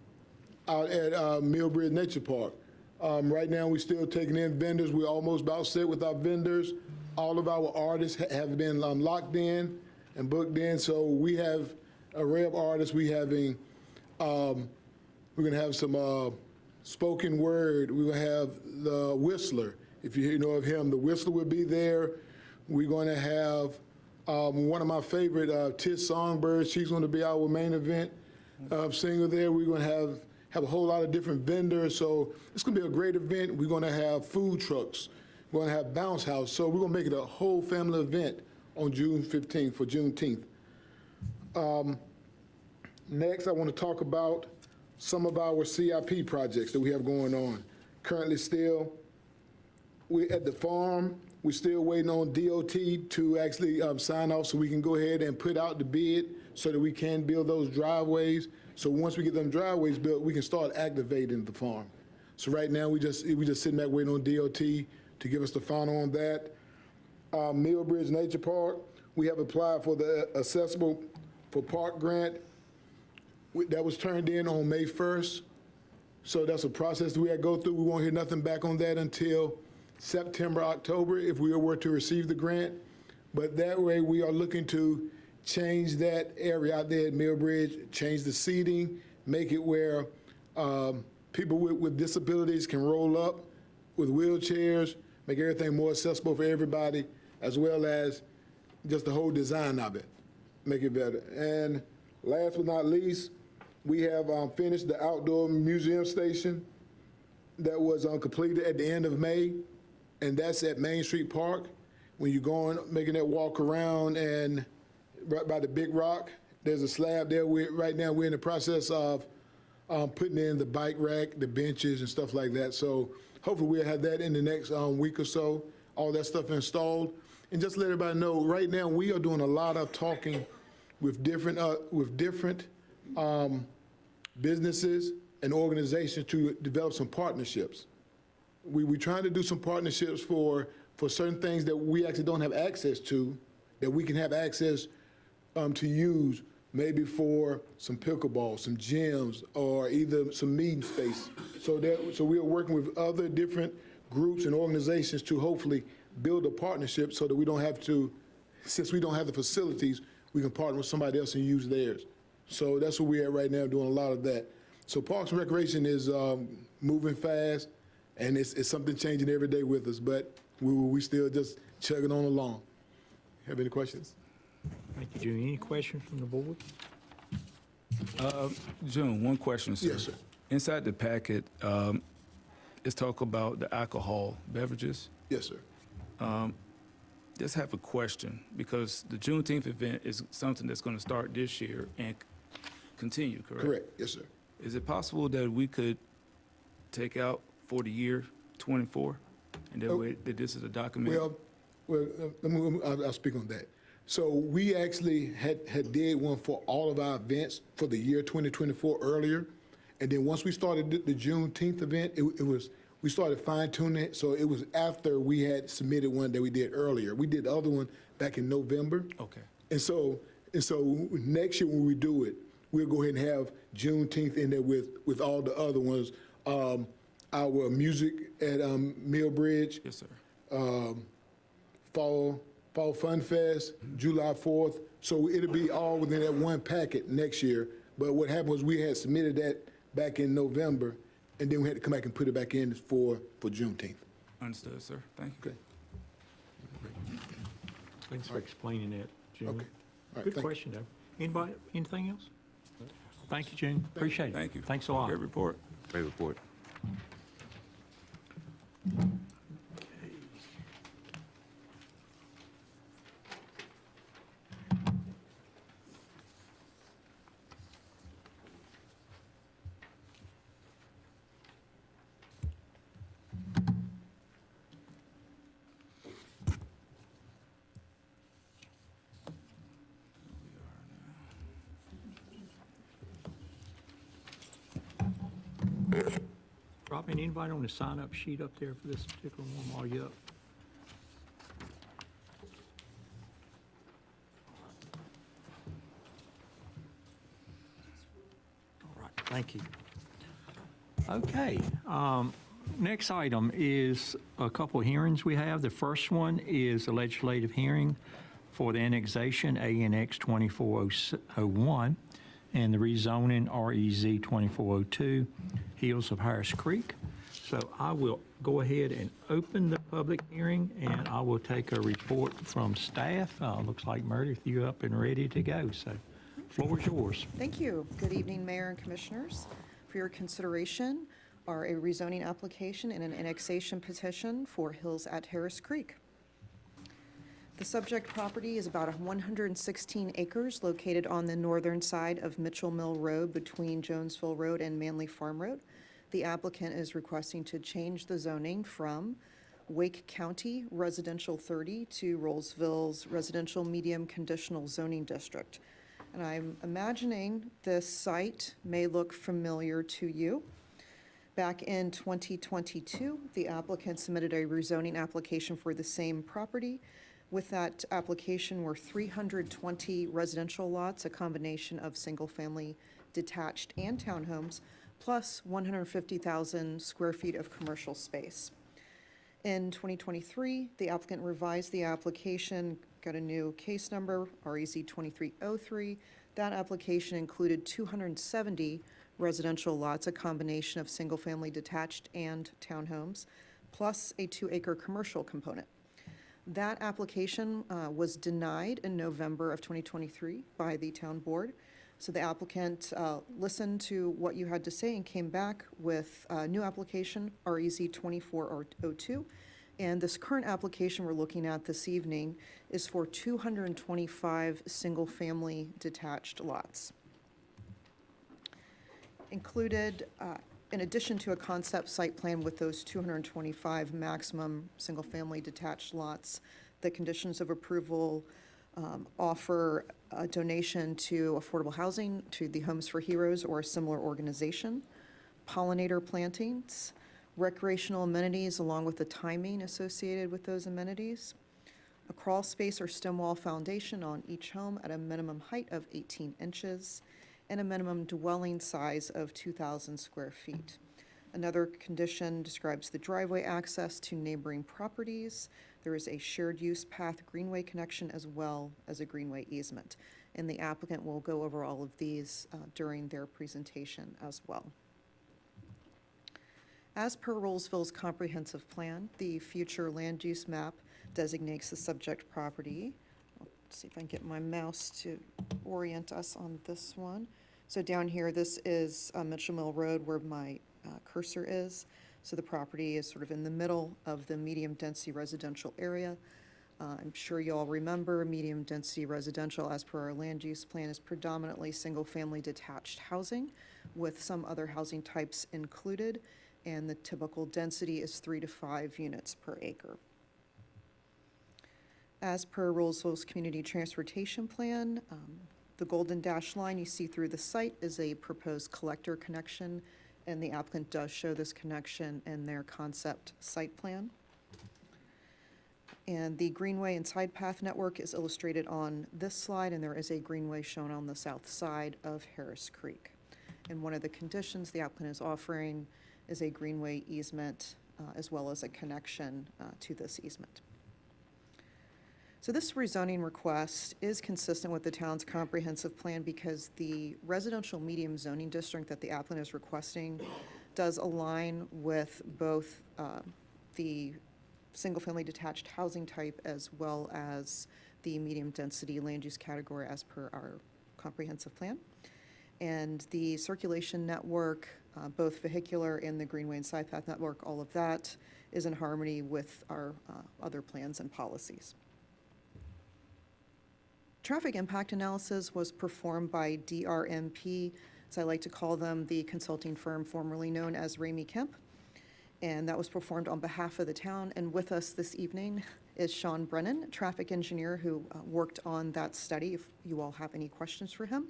out at Millbridge Nature Park. Right now, we're still taking in vendors. We're almost about set with our vendors. All of our artists have been locked in and booked in. So we have an array of artists. We're going to have some spoken word. We're going to have the Whistler. If you know of him, the Whistler will be there. We're going to have one of my favorite, Tish Songbird. She's going to be our main event singer there. We're going to have a whole lot of different vendors. So it's going to be a great event. We're going to have food trucks. We're going to have bounce house. So we're going to make it a whole family event on June 15th for Juneteenth. Next, I want to talk about some of our CIP projects that we have going on. Currently still, we're at the farm. We're still waiting on DOT to actually sign off so we can go ahead and put out the bid so that we can build those driveways. So once we get them driveways built, we can start activating the farm. So right now, we just sitting back waiting on DOT to give us the final on that. Millbridge Nature Park, we have applied for the Accessible for Park grant. That was turned in on May 1st. So that's a process that we had to go through. We won't hear nothing back on that until September, October, if we were to receive the grant. But that way, we are looking to change that area out there at Millbridge, change the seating, make it where people with disabilities can roll up with wheelchairs, make everything more accessible for everybody, as well as just the whole design of it, make it better. And last but not least, we have finished the outdoor museum station that was completed at the end of May, and that's at Main Street Park. When you're going, making that walk around and right by the big rock, there's a slab there. Right now, we're in the process of putting in the bike rack, the benches and stuff like that. So hopefully we'll have that in the next week or so, all that stuff installed. And just let everybody know, right now, we are doing a lot of talking with different businesses and organizations to develop some partnerships. We're trying to do some partnerships for certain things that we actually don't have access to, that we can have access to use, maybe for some pickleball, some gyms, or either some meeting space. So we are working with other different groups and organizations to hopefully build a partnership so that we don't have to, since we don't have the facilities, we can partner with somebody else and use theirs. So that's where we're at right now, doing a lot of that. So Parks and Recreation is moving fast, and it's something changing every day with us, but we still just chugging on along. Have any questions?
Thank you, June. Any questions from the board?
June, one question, sir.
Yes, sir.
Inside the packet, it's talk about the alcohol beverages.
Yes, sir.
Just have a question, because the Juneteenth event is something that's going to start this year and continue, correct?
Correct. Yes, sir.
Is it possible that we could take out for the year '24, and that way that this is a document?
I'll speak on that. So we actually had did one for all of our events for the year 2024 earlier, and then once we started the Juneteenth event, we started fine tuning it. So it was after we had submitted one that we did earlier. We did the other one back in November.
Okay.
And so next year when we do it, we'll go ahead and have Juneteenth in there with all the other ones. Our music at Millbridge.
Yes, sir.
Fall Fun Fest, July 4th. So it'll be all within that one packet next year. But what happened was we had submitted that back in November, and then we had to come back and put it back in for Juneteenth.
Understood, sir. Thank you.
Okay.
Thanks for explaining that, June.
Okay. All right,
Good
thank you.
question, though. Anybody, anything else? Thank you, June. Appreciate it.
Thank you.
Thanks a lot.
Great report.
Great report.
Robin, anybody on the sign-up sheet up there for this particular one while you're up? All right, thank you. Okay, next item is a couple of hearings we have. The first one is a legislative hearing for the annexation, ANX 2401, and the rezoning, REZ 2402, Hills of Harris Creek. So I will go ahead and open the public hearing, and I will take a report from staff. Looks like Meredith, you're up and ready to go, so floor is yours.
Thank you. Good evening, Mayor and Commissioners. For your consideration are a rezoning application and an annexation petition for Hills at Harris Creek. The subject property is about 116 acres located on the northern side of Mitchell Mill Road between Jonesville Road and Manley Farm Road. The applicant is requesting to change the zoning from Wake County Residential 30 to Rolesville's Residential Medium Conditional Zoning District. And I'm imagining this site may look familiar to you. Back in 2022, the applicant submitted a rezoning application for the same property. With that application were 320 residential lots, a combination of single-family detached and townhomes, plus 150,000 square feet of commercial space. In 2023, the applicant revised the application, got a new case number, REZ 2303. That application included 270 residential lots, a combination of single-family detached and townhomes, plus a 2-acre commercial component. That application was denied in November of 2023 by the town board. So the applicant listened to what you had to say and came back with a new application, REZ 2402. And this current application we're looking at this evening is for 225 single-family detached lots. Included, in addition to a concept site plan with those 225 maximum single-family detached lots, the conditions of approval offer a donation to affordable housing, to the Homes for Heroes or a similar organization, pollinator plantings, recreational amenities along with the timing associated with those amenities, a crawl space or stone wall foundation on each home at a minimum height of 18 inches, and a minimum dwelling size of 2,000 square feet. Another condition describes the driveway access to neighboring properties. There is a shared use path greenway connection as well as a greenway easement. And the applicant will go over all of these during their presentation as well. As per Rolesville's comprehensive plan, the future land use map designates the subject property. Let's see if I can get my mouse to orient us on this one. So down here, this is Mitchell Mill Road where my cursor is. So the property is sort of in the middle of the medium-density residential area. I'm sure you all remember medium-density residential, as per our land use plan, is predominantly single-family detached housing with some other housing types included, and the typical density is 3 to 5 units per acre. As per Rolesville's community transportation plan, the golden dash line you see through the site is a proposed collector connection, and the applicant does show this connection in their concept site plan. And the greenway and side path network is illustrated on this slide, and there is a greenway shown on the south side of Harris Creek. And one of the conditions the applicant is offering is a greenway easement as well as a connection to this easement. So this rezoning request is consistent with the town's comprehensive plan because the residential medium zoning district that the applicant is requesting does align with both the single-family detached housing type as well as the medium-density land use category as per our comprehensive plan. And the circulation network, both vehicular and the greenway and side path network, all of that is in harmony with our other plans and policies. Traffic impact analysis was performed by DRMP, as I like to call them, the consulting firm formerly known as Ramey Kemp. And that was performed on behalf of the town. And with us this evening is Sean Brennan, traffic engineer who worked on that study, if you all have any questions for him.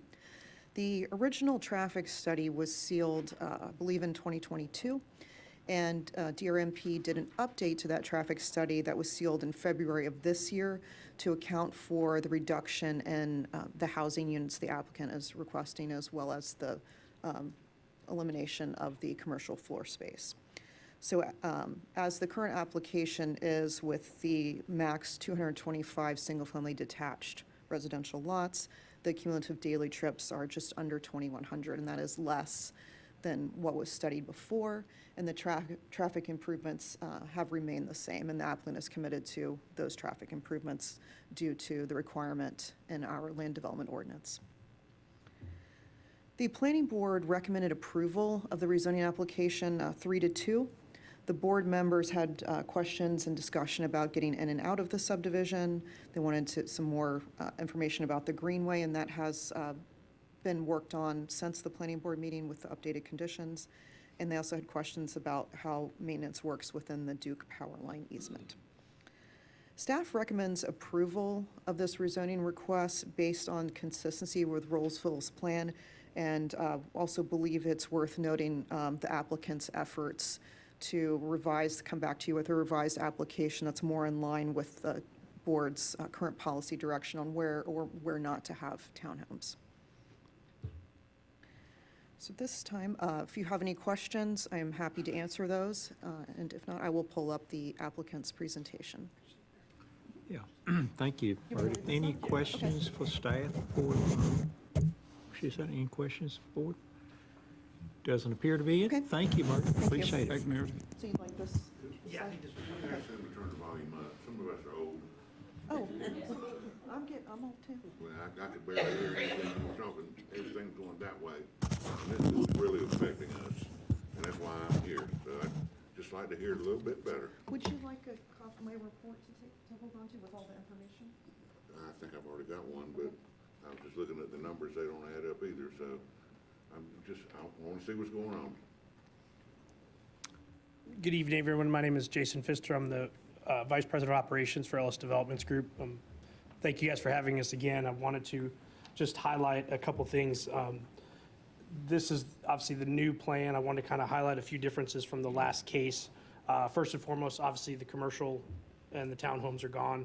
The original traffic study was sealed, I believe, in 2022. And DRMP did an update to that traffic study that was sealed in February of this year to account for the reduction in the housing units the applicant is requesting, as well as the elimination of the commercial floor space. So as the current application is with the max 225 single-family detached residential lots, the cumulative daily trips are just under 2,100, and that is less than what was studied before, and the traffic improvements have remained the same, and the applicant is committed to those traffic improvements due to the requirement in our land development ordinance. The planning board recommended approval of the rezoning application 3-2. The board members had questions and discussion about getting in and out of the subdivision. They wanted some more information about the greenway, and that has been worked on since the planning board meeting with the updated conditions. And they also had questions about how maintenance works within the Duke power line easement. Staff recommends approval of this rezoning request based on consistency with Rolesville's plan, and also believe it's worth noting the applicant's efforts to come back to you with a revised application that's more in line with the board's current policy direction on where or where not to have townhomes. So this time, if you have any questions, I am happy to answer those, and if not, I will pull up the applicant's presentation.
Yeah, thank you, Meredith. Any questions for staff before, she said, any questions, board? Doesn't appear to be it.
Okay.
Thank you, Meredith.
you.
Appreciate it.
Thank you, Meredith.
So you'd like this?
Yeah, I think this
Ask them to turn the volume up. Some of us are old.
Oh, I'm old too.
Well, I could barely hear anything you were talking. Everything's going that way. And this is really affecting us. And that's why I'm here. So I'd just like to hear it a little bit better.
Would you like a copy of my report to hold on to with all the information?
I think I've already got one, but I was just looking at the numbers. They don't add up either. So I want to see what's going on.
Good evening, everyone. My name is Jason Pfister. I'm the Vice President of Operations for Ellis Developments Group. Thank you guys for having us again. I wanted to just highlight a couple things. This is obviously the new plan. I wanted to kind of highlight a few differences from the last case. First and foremost, obviously the commercial and the townhomes are gone.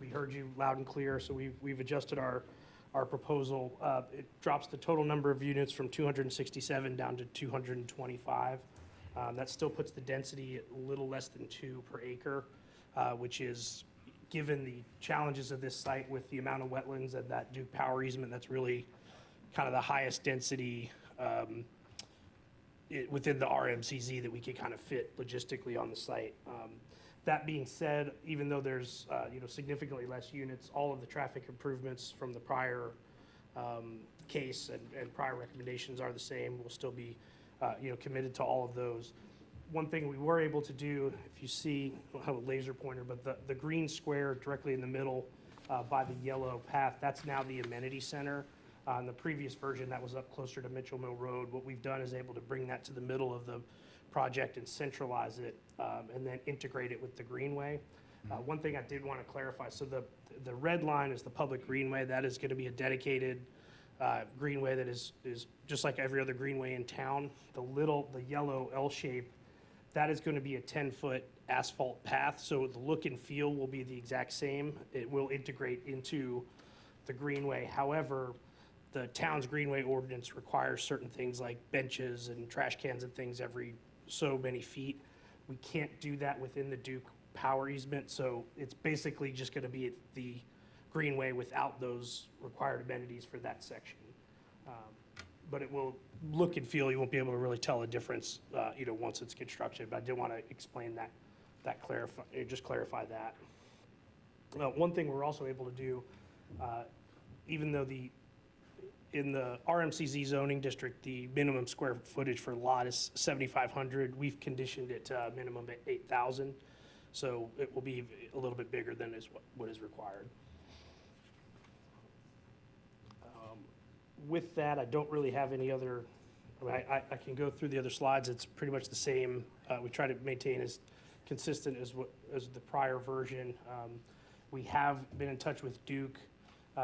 We heard you loud and clear, so we've adjusted our proposal. It drops the total number of units from 267 down to 225. That still puts the density at a little less than 2 per acre, which is, given the challenges of this site with the amount of wetlands and that Duke Power easement, that's really kind of the highest density within the RMCZ that we could kind of fit logistically on the site. That being said, even though there's significantly less units, all of the traffic improvements from the prior case and prior recommendations are the same. We'll still be committed to all of those. One thing we were able to do, if you see, I don't have a laser pointer, but the green square directly in the middle by the yellow path, that's now the amenity center. In the previous version, that was up closer to Mitchell Mill Road. What we've done is able to bring that to the middle of the project and centralize it, and then integrate it with the greenway. One thing I did want to clarify, so the red line is the public greenway. That is going to be a dedicated greenway that is just like every other greenway in town. The yellow L shape, that is going to be a 10-foot asphalt path, so the look and feel will be the exact same. It will integrate into the greenway. However, the town's greenway ordinance requires certain things like benches and trash cans and things every so many feet. We can't do that within the Duke Power easement, so it's basically just going to be the greenway without those required amenities for that section. But it will look and feel, you won't be able to really tell a difference, once it's constructed. But I did want to explain clarify that. One thing we're also able to do, even though in the RMCZ zoning district, the minimum square footage for a lot is 7,500. We've conditioned it to a minimum at 8,000. So it will be a little bit bigger than what is required. With that, I don't really have any other, I can go through the other slides. It's pretty much the same. We try to maintain as consistent as the prior version. We have been in touch with Duke.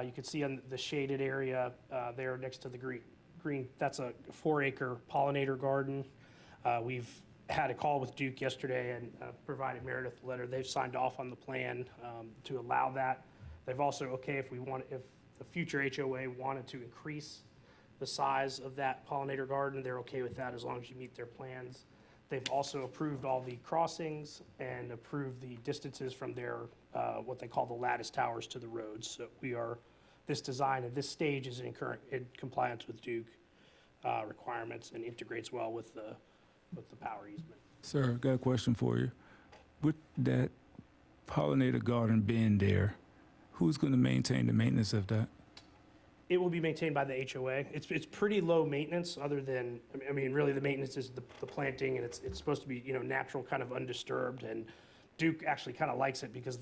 You can see on the shaded area there next to the green, that's a 4-acre pollinator garden. We've had a call with Duke yesterday and provided Meredith a letter. They've signed off on the plan to allow that. They've also, if the future HOA wanted to increase the size of that pollinator garden, they're okay with that as long as you meet their plans. They've also approved all the crossings and approved the distances from their, what they call the lattice towers to the roads. So this design at this stage is in compliance with Duke requirements and integrates well with the power easement.
Sir, got a question for you. With that pollinator garden being there, who's going to maintain the maintenance of that?
It will be maintained by the HOA. It's pretty low maintenance, other than, really the maintenance is the planting, and it's supposed to be, natural, kind of undisturbed. And Duke actually kind of likes it because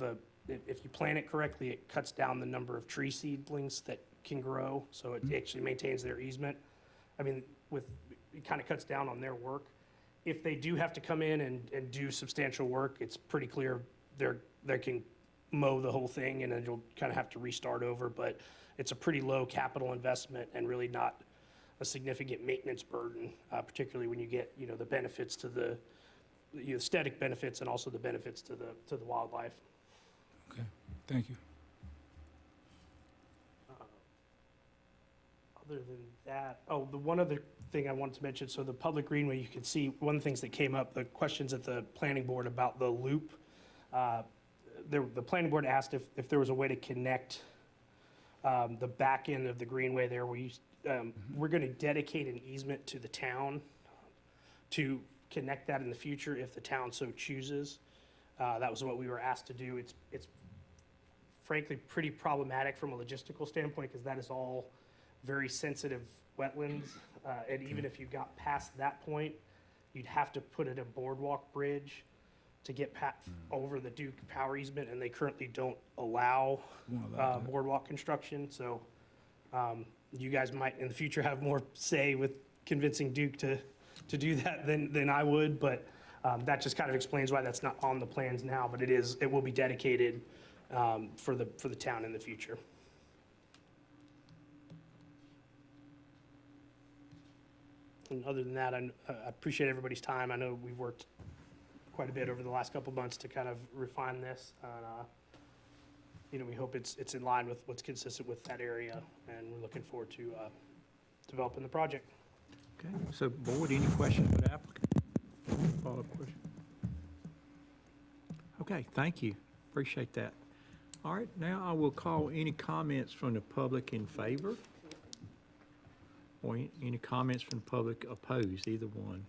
if you plant it correctly, it cuts down the number of tree seedlings that can grow. So it actually maintains their easement. It kind of cuts down on their work. If they do have to come in and do substantial work, it's pretty clear they can mow the whole thing, and then you'll kind of have to restart over. But it's a pretty low capital investment and really not a significant maintenance burden, particularly when you get the benefits to the aesthetic benefits and also the benefits to the wildlife.
Okay, thank you.
Other than that, oh, the one other thing I wanted to mention, so the public greenway, you can see, one of the things that came up, the questions at the planning board about the loop. The planning board asked if there was a way to connect the back end of the greenway there. We're going to dedicate an easement to the town to connect that in the future if the town so chooses. That was what we were asked to do. It's frankly pretty problematic from a logistical standpoint because that is all very sensitive wetlands. And even if you got past that point, you'd have to put in a boardwalk bridge to get over the Duke power easement, and they currently don't allow boardwalk construction. So you guys might in the future have more say with convincing Duke to do that than I would, but that just kind of explains why that's not on the plans now, but it will be dedicated for the town in the future. And other than that, I appreciate everybody's time. I know we've worked quite a bit over the last couple months to kind of refine this. And, we hope it's in line with what's consistent with that area, and we're looking forward to developing the project.
Okay, so board, any questions for the applicant? Follow-up question? Okay, thank you. Appreciate that. All right, now I will call any comments from the public in favor or any comments from the public opposed, either one.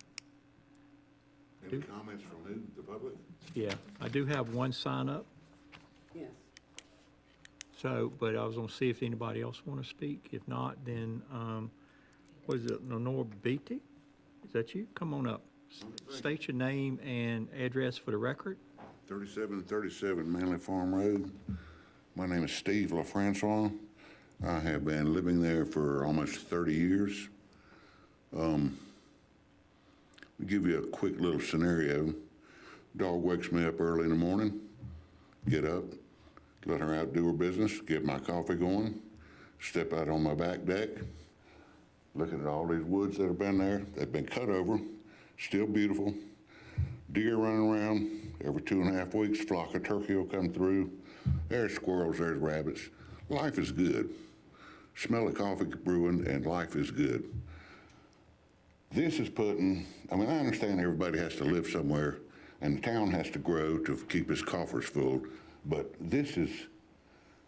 Any comments from who, the public?
Yeah, I do have one sign up.
Yes.
So, but I was gonna see if anybody else want to speak. If not, then, what is it, Lenore Beatty? Is that you? Come on up. State your name and address for the record.
3737 Manley Farm Road. My name is Steve LaFrancois. I have been living there for almost 30 years. I'll give you a quick little scenario. Dog wakes me up early in the morning, get up, let her out do her business, get my coffee going, step out on my back deck, looking at all these woods that have been there. They've been cut over, still beautiful. Deer running around. Every 2.5 weeks, flock of turkey will come through. There's squirrels, there's rabbits. Life is good. Smell of coffee brewing, and life is good. This is putting, I understand everybody has to live somewhere, and the town has to grow to keep its coffers full, but this is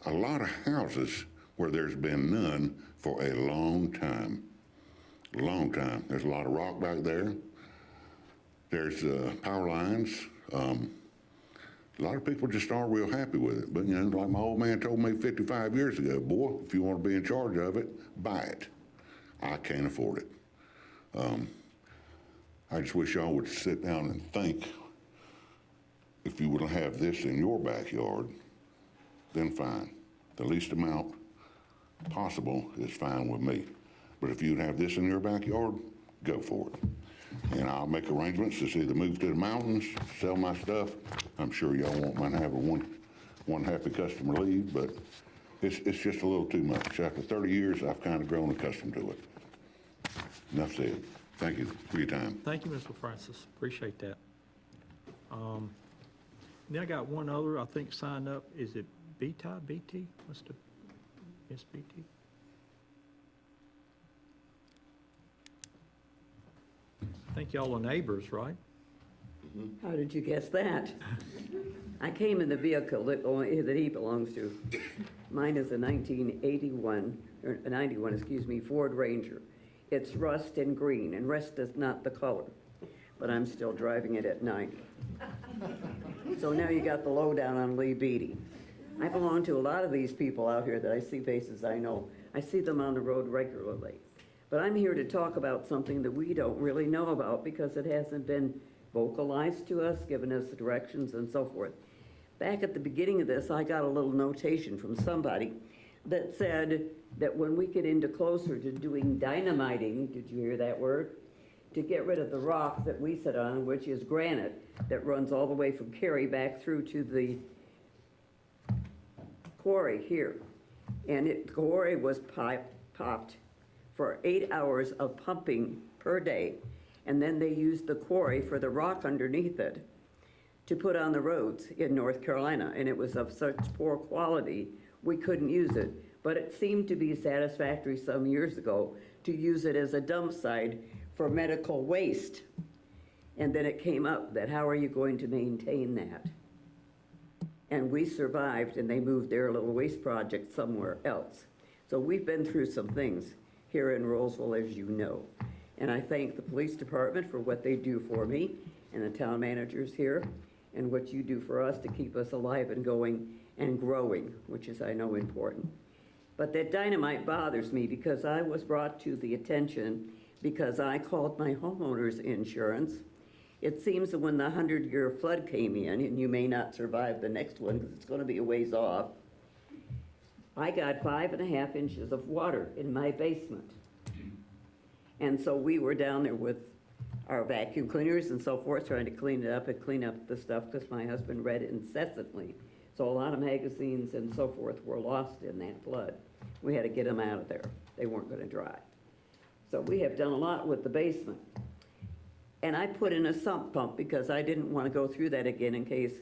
a lot of houses where there's been none for a long time. Long time. There's a lot of rock back there. There's power lines. A lot of people just aren't real happy with it. But, like my old man told me 55 years ago, boy, if you want to be in charge of it, buy it. I can't afford it. I just wish y'all would sit down and think, if you would have this in your backyard, then fine. The least amount possible is fine with me. But if you'd have this in your backyard, go for it. And I'll make arrangements to either move to the mountains, sell my stuff. I'm sure y'all won't mind having one happy customer leave, but it's just a little too much. After 30 years, I've kind of grown accustomed to it. Enough said. Thank you for your time.
Thank you, Mr. Francis. Appreciate that. Then I got one other, I think, signed up. Is it BT? What's the, yes, BT? I think y'all are neighbors, right?
How did you guess that? I came in the vehicle that he belongs to. Mine is a 1981, or 91, excuse me, Ford Ranger. It's rust and green, and rust is not the color, but I'm still driving it at 90. So now you got the lowdown on Lee Beatty. I belong to a lot of these people out here that I see faces I know. I see them on the road regularly. But I'm here to talk about something that we don't really know about because it hasn't been vocalized to us, given us the directions and so forth. Back at the beginning of this, I got a little notation from somebody that said that when we get into closer to doing dynamiting, did you hear that word? To get rid of the rock that we sit on, which is granite, that runs all the way from Cary back through to the quarry here. And the quarry was popped for 8 hours of pumping per day. And then they used the quarry for the rock underneath it to put on the roads in North Carolina. And it was of such poor quality, we couldn't use it. but it seemed to be satisfactory some years ago to use it as a dump site for medical waste. And then it came up that how are you going to maintain that? And we survived, and they moved their little waste project somewhere else. So we've been through some things here in Rolesville, as you know. And I thank the police department for what they do for me, and the town managers here, and what you do for us to keep us alive and going and growing, which is, I know, important. But that dynamite bothers me because I was brought to the attention because I called my homeowner's insurance. It seems that when the 100-year flood came in, and you may not survive the next one because it's going to be a ways off, I got 5.5 inches of water in my basement. And so we were down there with our vacuum cleaners and so forth, trying to clean it up and clean up the stuff because my husband read it incessantly. So a lot of magazines and so forth were lost in that flood. We had to get them out of there. They weren't going to dry. So we have done a lot with the basement. And I put in a sump pump because I didn't want to go through that again in case,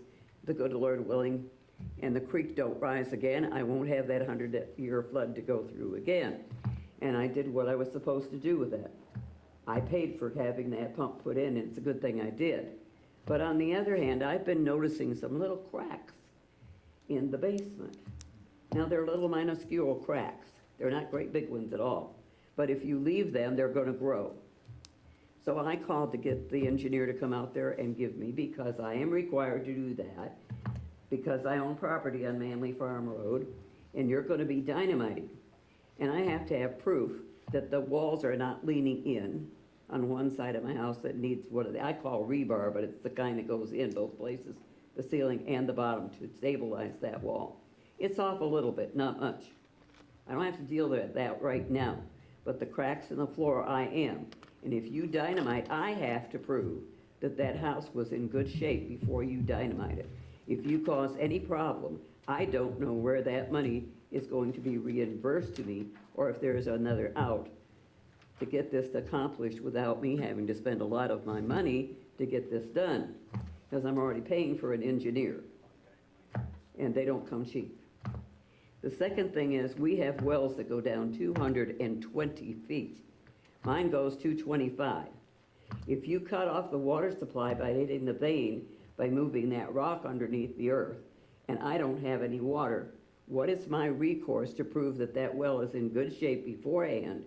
the good Lord willing, and the creek don't rise again. I won't have that 100-year flood to go through again. And I did what I was supposed to do with that. I paid for having that pump put in, and it's a good thing I did. But on the other hand, I've been noticing some little cracks in the basement. Now, they're little minuscule cracks. They're not great big ones at all. But if you leave them, they're going to grow. So I called to get the engineer to come out there and give me, because I am required to do that, because I own property on Manley Farm Road, and you're going to be dynamiting. And I have to have proof that the walls are not leaning in on one side of my house that needs what I call rebar, but it's the kind that goes in both places, the ceiling and the bottom, to stabilize that wall. It's off a little bit, not much. I don't have to deal with that right now, but the cracks in the floor I am. And if you dynamite, I have to prove that that house was in good shape before you dynamite it. If you cause any problem, I don't know where that money is going to be reimbursed to me, or if there's another out to get this accomplished without me having to spend a lot of my money to get this done, because I'm already paying for an engineer, and they don't come cheap. The second thing is we have wells that go down 220 feet. Mine goes 225. If you cut off the water supply by hitting the vein, by moving that rock underneath the earth, and I don't have any water, what is my recourse to prove that that well is in good shape beforehand?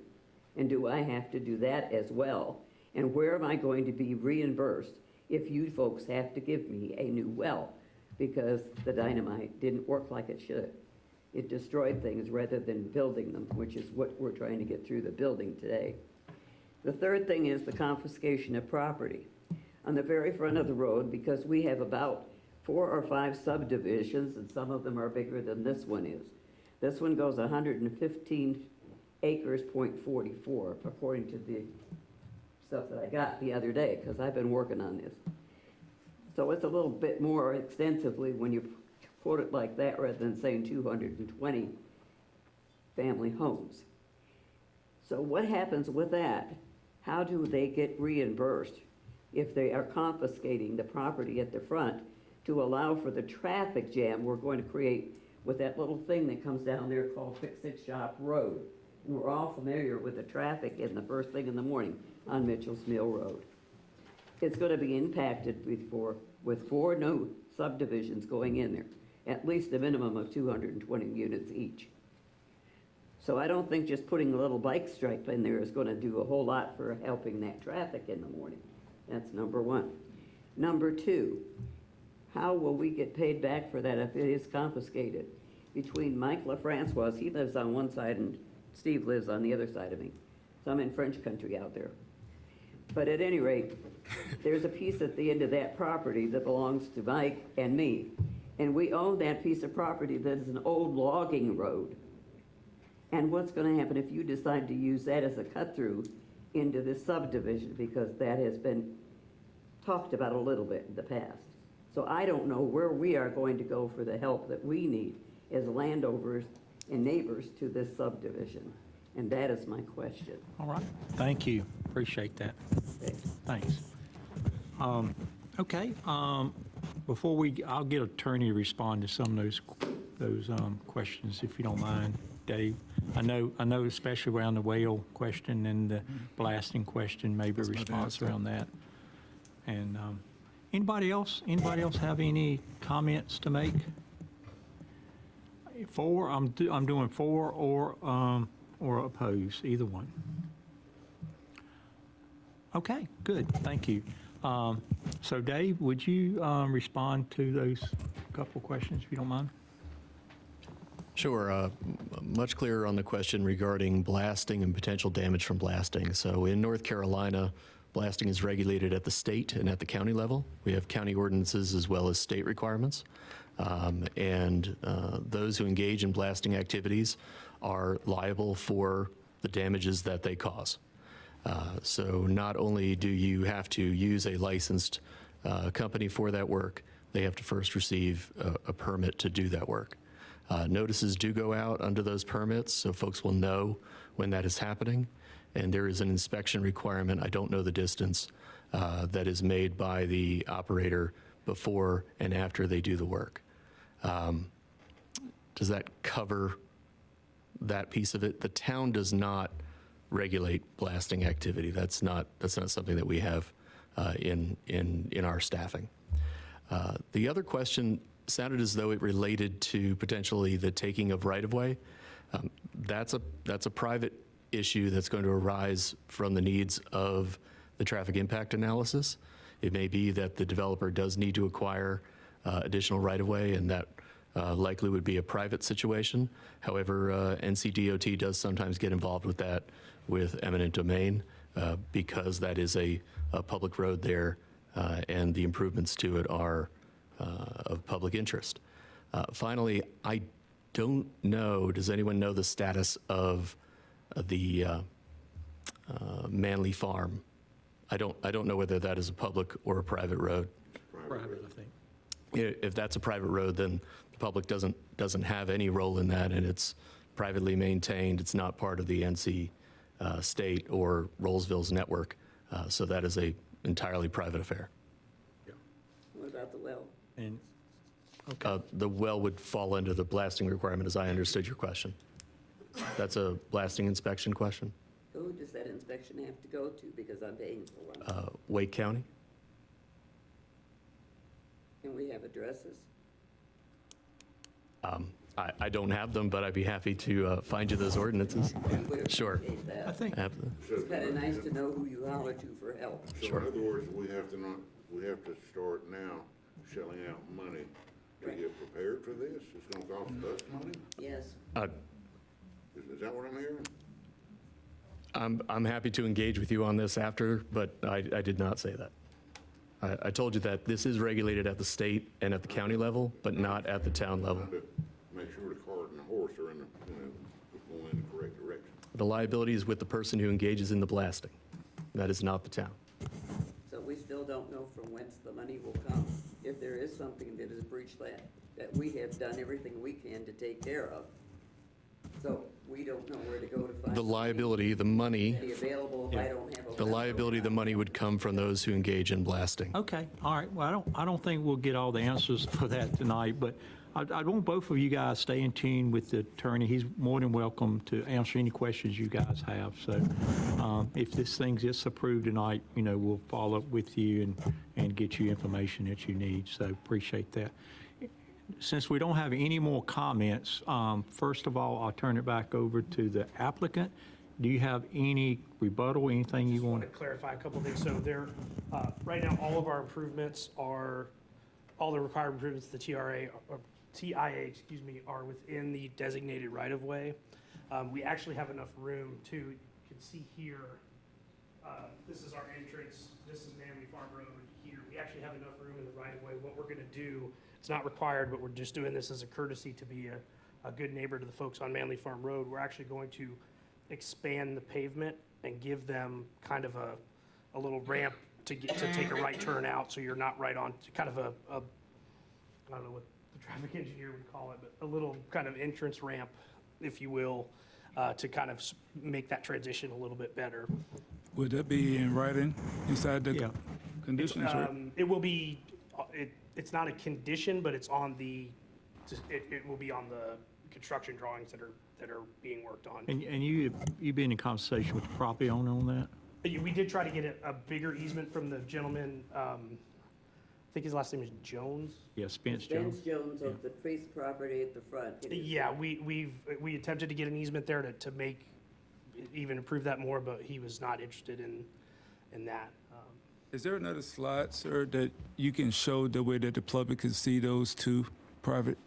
And do I have to do that as well? And where am I going to be reimbursed if you folks have to give me a new well? Because the dynamite didn't work like it should. It destroyed things rather than building them, which is what we're trying to get through the building today. The third thing is the confiscation of property. On the very front of the road, because we have about 4 or 5 subdivisions, and some of them are bigger than this one is. This one goes 115 acres, .44, according to the stuff that I got the other day, because I've been working on this. So it's a little bit more extensively when you put it like that rather than saying 220 family homes. So what happens with that? How do they get reimbursed if they are confiscating the property at the front to allow for the traffic jam we're going to create with that little thing that comes down there called Fix-It Shop Road? And we're all familiar with the traffic in the first thing in the morning on Mitchell's Mill Road. It's going to be impacted with 4 new subdivisions going in there, at least a minimum of 220 units each. So I don't think just putting a little bike stripe in there is going to do a whole lot for helping that traffic in the morning. That's number one. Number two, how will we get paid back for that if it is confiscated? Between Mike LaFrancois, he lives on one side and Steve lives on the other side of me. So I'm in French country out there. But at any rate, there's a piece at the end of that property that belongs to Mike and me. And we own that piece of property that is an old logging road. And what's going to happen if you decide to use that as a cut-through into this subdivision, because that has been talked about a little bit in the past. So I don't know where we are going to go for the help that we need as landowners and neighbors to this subdivision. And that is my question.
All right, thank you, appreciate that. Thanks. Okay, before I'll get attorney to respond to some of those questions, if you don't mind. Dave. I know especially around the well question and the blasting question, maybe a response around that. And anybody else have any comments to make? For, I'm doing for or oppose, either one. Okay, good, thank you. So Dave, would you respond to those couple questions, if you don't mind?
Sure. Much clearer on the question regarding blasting and potential damage from blasting. So in North Carolina, blasting is regulated at the state and at the county level. We have county ordinances as well as state requirements. Those who engage in blasting activities are liable for the damages that they cause. So not only do you have to use a licensed company for that work, they have to first receive a permit to do that work. Notices do go out under those permits, so folks will know when that is happening. And there is an inspection requirement, I don't know the distance, that is made by the operator before and after they do the work. Does that cover that piece of it? The town does not regulate blasting activity. That's not something that we have in our staffing. The other question sounded as though it related to potentially the taking of right-of-way. That's a private issue that's going to arise from the needs of the traffic impact analysis. It may be that the developer does need to acquire additional right-of-way, and that likely would be a private situation. However, NCDOT does sometimes get involved with that with eminent domain because that is a public road there, and the improvements to it are of public interest. Finally, I don't know, does anyone know the status of the Manley Farm? I don't know whether that is a public or a private road.
Private, I think.
If that's a private road, then the public doesn't have any role in that, and it's privately maintained. It's not part of the NC State or Rolesville's network, so that is a entirely private affair.
What about the well?
And
The well would fall under the blasting requirement, as I understood your question. That's a blasting inspection question?
Who does that inspection have to go to, because I'm paying for one?
Wake County?
Can we have addresses?
I don't have them, but I'd be happy to find you those ordinances.
We
Sure.
appreciate that.
I think,
Have them.
It's kind of nice to know who you holler to for help.
So in other words, we have to start now shelling out money to get prepared for this? It's gonna cost us money?
Yes.
Is that what I'm hearing?
I'm happy to engage with you on this after, but I did not say that. I told you that this is regulated at the state and at the county level, but not at the town level.
Trying to make sure the cart and the horse are in going in the correct direction.
The liability is with the person who engages in the blasting. That is not the town.
So we still don't know from whence the money will come. If there is something that has breached that we have done everything we can to take care of. So we don't know where to go to find.
The liability, the money,
Money available if I don't have a.
the liability, the money would come from those who engage in blasting.
okay, all right, well, I don't think we'll get all the answers for that tonight, but I want both of you guys stay in tune with the attorney. He's more than welcome to answer any questions you guys have. So if this thing gets approved tonight, we'll follow up with you and get you information that you need. So appreciate that. Since we don't have any more comments, first of all, I'll turn it back over to the applicant. Do you have any rebuttal, anything you
I want
want?
to clarify a couple of things. So there, right now, all of our improvements are, all the required improvements, the TIA, are within the designated right-of-way. We actually have enough room to, you can see here, this is our entrance, this is Manley Farm Road here. We actually have enough room in the right-of-way. What we're going to do, it's not required, but we're just doing this as a courtesy to be a good neighbor to the folks on Manley Farm Road. We're actually going to expand the pavement and give them kind of a little ramp to take a right turn out, so you're not right on kind of a I don't know what the traffic engineer would call it, but a little kind of entrance ramp, if you will, to kind of make that transition a little bit better.
Would that be in writing inside the
Yeah.
conditions, right?
It will be, it's not a condition, but it's on the, it will be on the construction drawings that are that are being worked on.
And you've been in conversation with the property owner on that?
We did try to get a bigger easement from the gentleman, I think his last name is Jones.
Yeah, Spence Jones.
Spence Jones of the Priest property at the front.
Yeah, we attempted to get an easement there to make, even improve that more, but he was not interested in that.
Is there another slide, sir, that you can show the way that the public can see those two private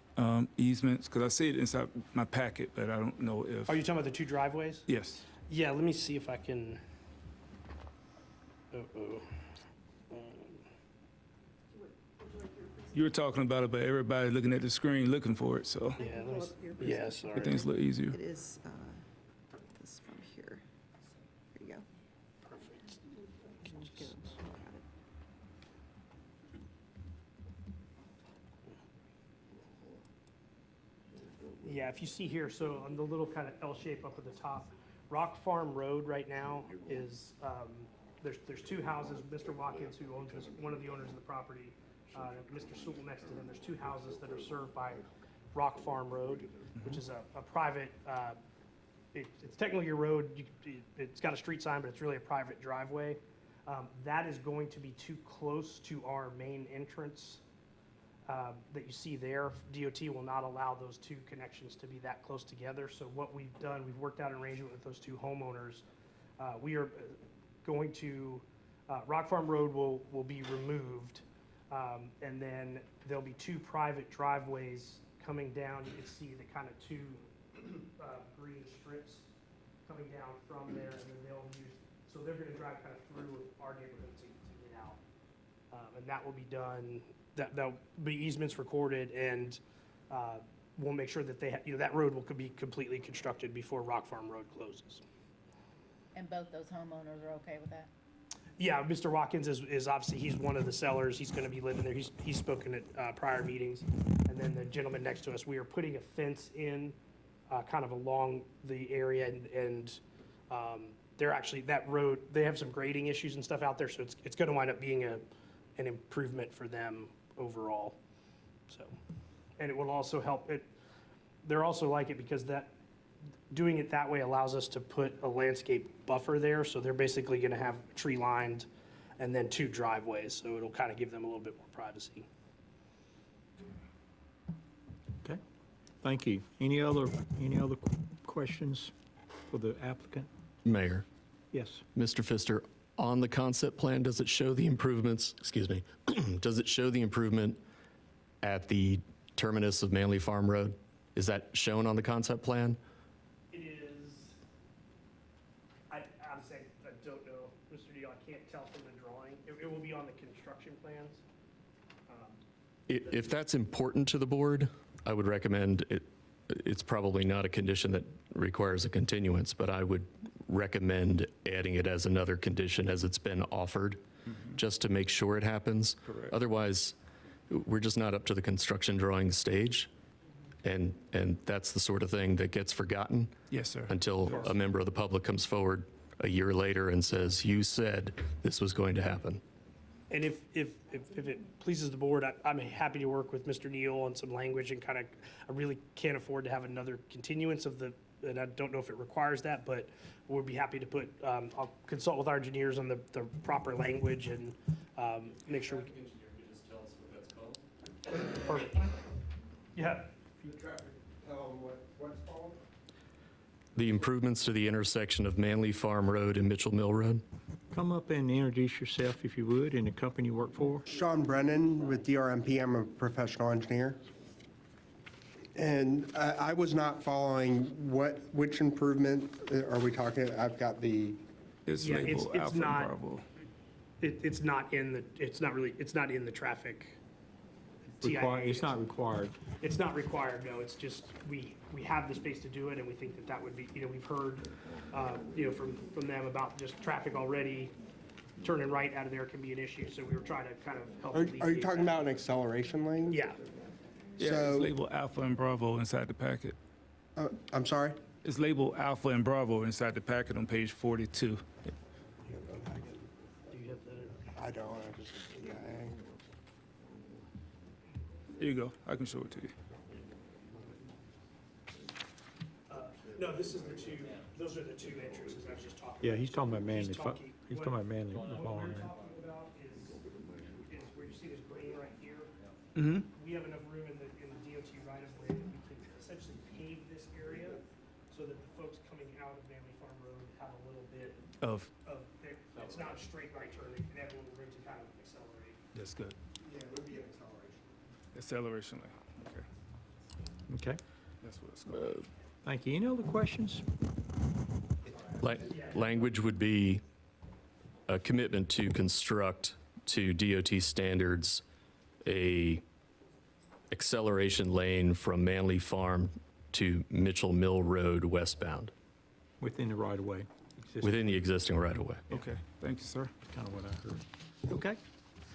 easements? Because I see it inside my packet, but I don't know if.
Are you talking about the two driveways?
Yes.
Yeah, let me see if I can.
You were talking about it, but everybody looking at the screen looking for it, so
Yeah, let me, yeah, sorry.
everything's a little easier.
It is this from here. Here you go.
Perfect. Yeah, if you see here, so on the little kind of L shape up at the top, Rock Farm Road right now is, there's two houses. Mr. Watkins, who owns this, one of the owners of the property, Mr. Sewell next to him, there's two houses that are served by Rock Farm Road, which is a private, it's technically a road, it's got a street sign, but it's really a private driveway. That is going to be too close to our main entrance that you see there. DOT will not allow those two connections to be that close together. So what we've done, we've worked out an arrangement with those two homeowners. We are going to, Rock Farm Road will be removed, and then there'll be two private driveways coming down. You can see the kind of two green strips coming down from there, and then they'll use, so they're gonna drive kind of through our neighborhood to get out. And that will be done, that'll be easements recorded, and we'll make sure that they, that road will be completely constructed before Rock Farm Road closes.
And both those homeowners are okay with that?
Yeah, Mr. Watkins is obviously, he's one of the sellers. He's going to be living there. He's spoken at prior meetings. And then the gentleman next to us, we are putting a fence in kind of along the area, and they're actually, that road, they have some grading issues and stuff out there, so it's going to wind up being an improvement for them overall. So, and it will also help it. They're also like it because doing it that way allows us to put a landscape buffer there, so they're basically going to have tree lined and then two driveways, so it'll kind of give them a little bit more privacy.
Okay, thank you. Any other questions for the applicant?
Mayor,
Yes.
Mr. Pfister, on the concept plan, does it show the improvements, excuse me, does it show the improvement at the terminus of Manley Farm Road? Is that shown on the concept plan?
It is, I honestly, I don't know, Mr. Deal, I can't tell from the drawing. It will be on the construction plans.
If that's important to the board, I would recommend it. It's probably not a condition that requires a continuance, but I would recommend adding it as another condition as it's been offered, just to make sure it happens.
Correct.
Otherwise, we're just not up to the construction drawing stage. And that's the sort of thing that gets forgotten
Yes, sir.
until a member of the public comes forward a year later and says, you said this was going to happen.
And if it pleases the board, I'm happy to work with Mr. Neal on some language and kind of, I really can't afford to have another continuance of and I don't know if it requires that, but we'd be happy to put, I'll consult with our engineers on the proper language and make sure. Perfect. Yeah.
The improvements to the intersection of Manley Farm Road and Mitchell Mill Road.
Come up and introduce yourself, if you would, and the company you work for.
Sean Brennan with DRMP. I'm a professional engineer. And I was not following which improvement are we talking? I've got the.
It's
Yeah,
labeled
it's
Alpha and
not-
Bravo.
It's not in the traffic.
It's not required.
It's not required, no, it's just, we have the space to do it, and we think that would be, we've heard, from them about just traffic already, turning right out of there can be an issue, so we were trying to kind of help
Are
alleviate
you talking
that.
about an acceleration lane?
Yeah,
Yeah,
So-
it's labeled Alpha and Bravo inside the packet.
I'm sorry?
It's labeled Alpha and Bravo inside the packet on page 42.
do you have the?
I don't. I just, yeah,
Here you go. I can show it to you.
No, this is the two, those are the two entrances I was just talking about.
Yeah, he's talking about Manley, he's
what-
talking about Manley
What
Barn.
we're talking about is where you see this green right here.
Mm-hmm.
We have enough room in the DOT right of way that we can essentially pave this area so that the folks coming out of Manley Farm Road have a little bit
Of,
it's not a straight right turn, they can have a little room to kind of accelerate.
that's good.
Yeah, it would be an acceleration.
Acceleration lane, okay.
Okay,
That's what it's called.
thank you. Any other questions?
Language would be a commitment to construct to DOT standards a acceleration lane from Manley Farm to Mitchell Mill Road westbound
Within the right of way.
within the existing right-of-way.
Okay, thank you, sir.
Kind of what I heard. Okay.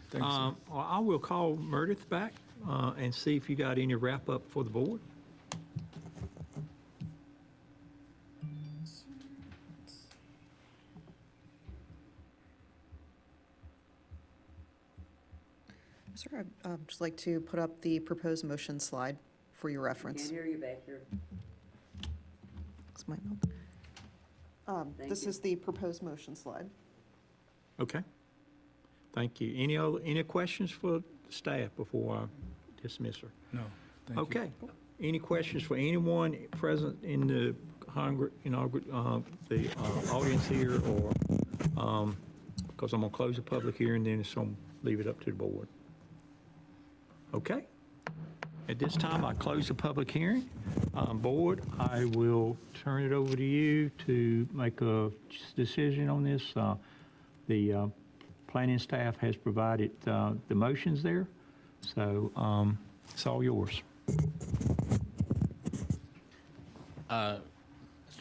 Thank you, sir.
Well, I will call Meredith back and see if you got any wrap-up for the board.
Sir, I'd just like to put up the proposed motion slide for your reference.
Can't hear you back here.
It's my
Thank
This
you.
is the proposed motion slide.
Okay. Thank you. Any questions for staff before I dismiss her?
No, thank you.
Okay. Any questions for anyone present in the the audience here, or, because I'm going to close the public hearing, then it's going to leave it up to the board. Okay. At this time, I close the public hearing. Board, I will turn it over to you to make a decision on this. The planning staff has provided the motions there, so it's all yours.
Mr.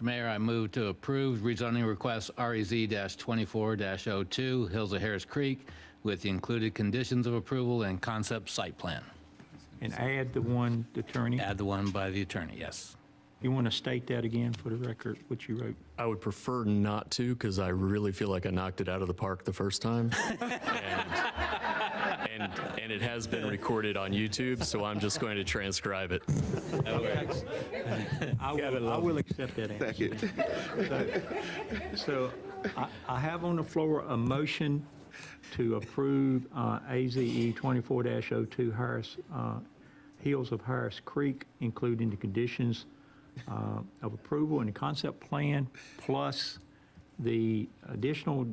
Mayor, I move to approve rezoning request REZ-24-02, Hills of Harris Creek, with the included conditions of approval and concept site plan.
And add the one, attorney.
Add the one by the attorney, yes.
You want to state that again for the record, what you wrote?
I would prefer not to, because I really feel like I knocked it out of the park the first time. And it has been recorded on YouTube, so I'm just going to transcribe it.
I will accept that answer.
Thank you.
So I have on the floor a motion to approve AZE 24-02 Harris, Hills of Harris Creek, including the conditions of approval and the concept plan, plus the additional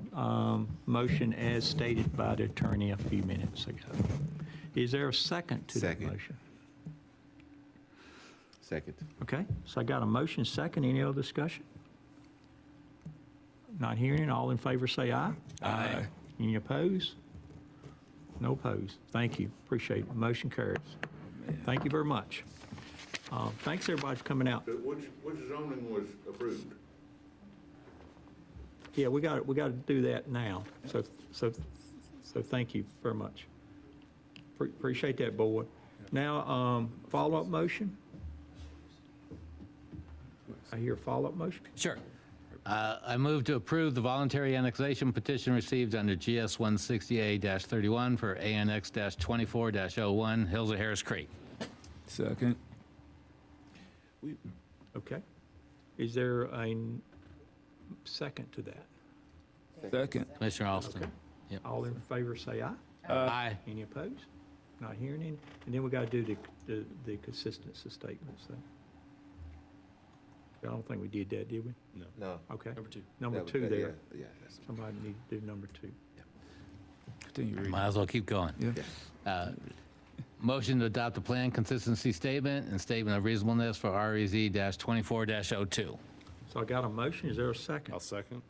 motion as stated by the attorney a few minutes ago. Is there a second to that
Second.
motion?
Second.
Okay, so I got a motion second. Any other discussion? Not hearing it. All in favor say aye.
Aye.
Any opposed? No opposed. Thank you. Appreciate it. Motion carries. Thank you very much. Thanks, everybody, for coming out.
Which zoning was approved?
Yeah, we got to do that now. So thank you very much. Appreciate that, board. Now, follow-up motion? I hear a follow-up motion?
Sure. I move to approve the voluntary annexation petition received under GS 160A-31 for ANX-24-01 Hills of Harris Creek.
Second.
Okay. Is there a second to that?
Second.
Commissioner Alston. Yep.
All in favor say aye.
Aye.
Any opposed? Not hearing any? And then we got to do the consistency statements. So. I don't think we did that, did we?
No.
Okay.
Number two.
Number two
Yeah,
there.
yeah, that's-
Somebody need to do number two.
Continue reading.
Might as well keep going.
Yeah.
Motion to adopt the plan consistency statement and statement of reasonableness for REZ-24-02.
So I got a motion. Is there a second?
I'll second.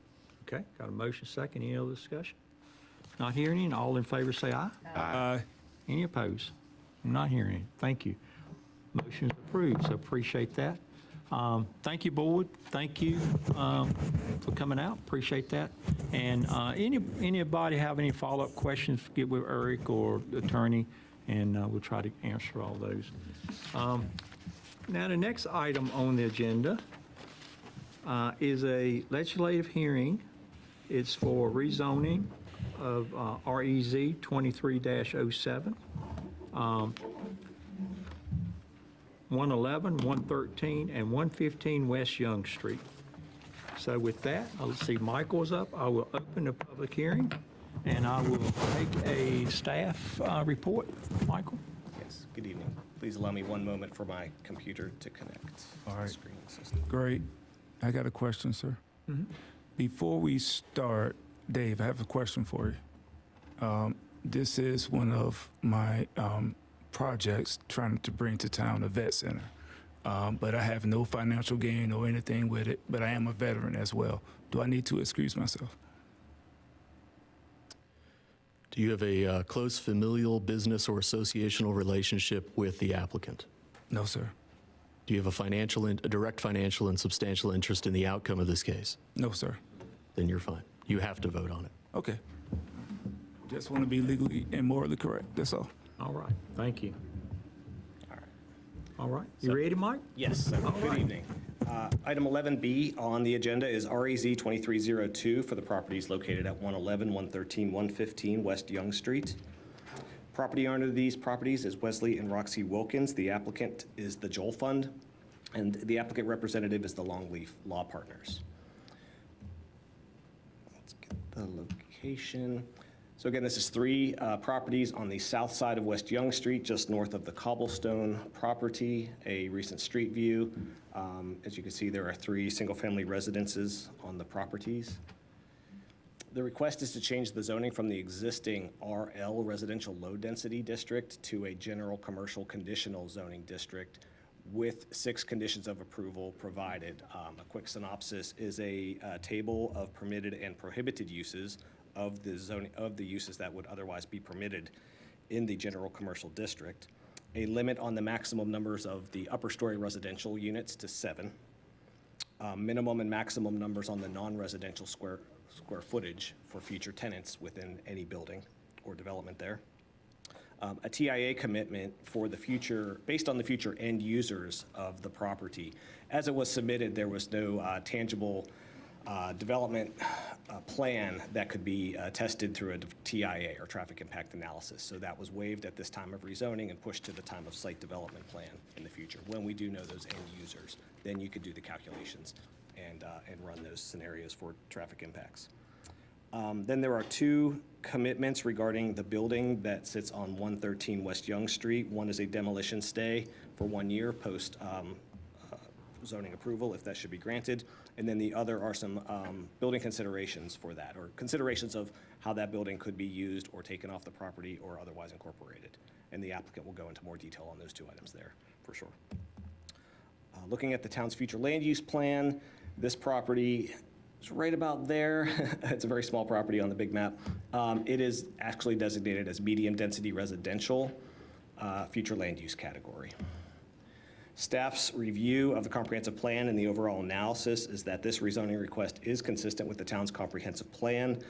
Okay, got a motion second. Any other discussion? Not hearing any. All in favor say aye.
Aye.
Any opposed? I'm not hearing any. Thank you. Motion is approved, so appreciate that. Thank you, board. Thank you for coming out. Appreciate that. And anybody have any follow-up questions, get with Eric or the attorney, and we'll try to answer all those. Now, the next item on the agenda is a legislative hearing. It's for rezoning of REZ 23-07. 111, 113, and 115 West Young Street. So with that, I'll see Michael's up. I will open the public hearing, and I will take a staff report. Michael?
Yes, good evening. Please allow me one moment for my computer to connect.
All right.
Screen system.
Great. I got a question, sir. Before we start, Dave, I have a question for you. This is one of my projects trying to bring to town a vet center. But I have no financial gain or anything with it, but I am a veteran as well. Do I need to excuse myself?
Do you have a close familial, business, or associational relationship with the applicant?
No, sir.
Do you have a direct financial and substantial interest in the outcome of this case?
No, sir.
Then you're fine. You have to vote on it.
Okay. Just want to be legally and morally correct. That's all.
All right, thank you.
All right.
All right, you ready, Mike?
Yes, good evening. Item 11B on the agenda is REZ 2302 for the properties located at 111, 113, 115 West Young Street. Property owner of these properties is Wesley and Roxy Wilkins. The applicant is the Joel Fund, and the applicant representative is the Longleaf Law Partners. Let's get the location. So again, this is 3 properties on the south side of West Young Street, just north of the Cobblestone property, a recent street view. As you can see, there are 3 single-family residences on the properties. The request is to change the zoning from the existing RL residential low density district to a general commercial conditional zoning district with 6 conditions of approval provided. A quick synopsis is a table of permitted and prohibited uses of the zoning of the uses that would otherwise be permitted in the general commercial district, a limit on the maximum numbers of the upper story residential units to 7, minimum and maximum numbers on the non-residential square footage for future tenants within any building or development there. A TIA commitment for the future, based on the future end users of the property. As it was submitted, there was no tangible development plan that could be tested through a TIA or traffic impact analysis. So that was waived at this time of rezoning and pushed to the time of site development plan in the future. When we do know those end users, then you could do the calculations and run those scenarios for traffic impacts. Then there are 2 commitments regarding the building that sits on 113 West Young Street. One is a demolition stay for 1 year post zoning approval, if that should be granted. And then the other are some building considerations for that, or considerations of how that building could be used or taken off the property or otherwise incorporated. And the applicant will go into more detail on those 2 items there, for sure. Looking at the town's future land use plan, this property is right about there. It's a very small property on the big map. It is actually designated as medium density residential, future land use category. Staff's review of the comprehensive plan and the overall analysis is that this rezoning request is consistent with the town's comprehensive plan,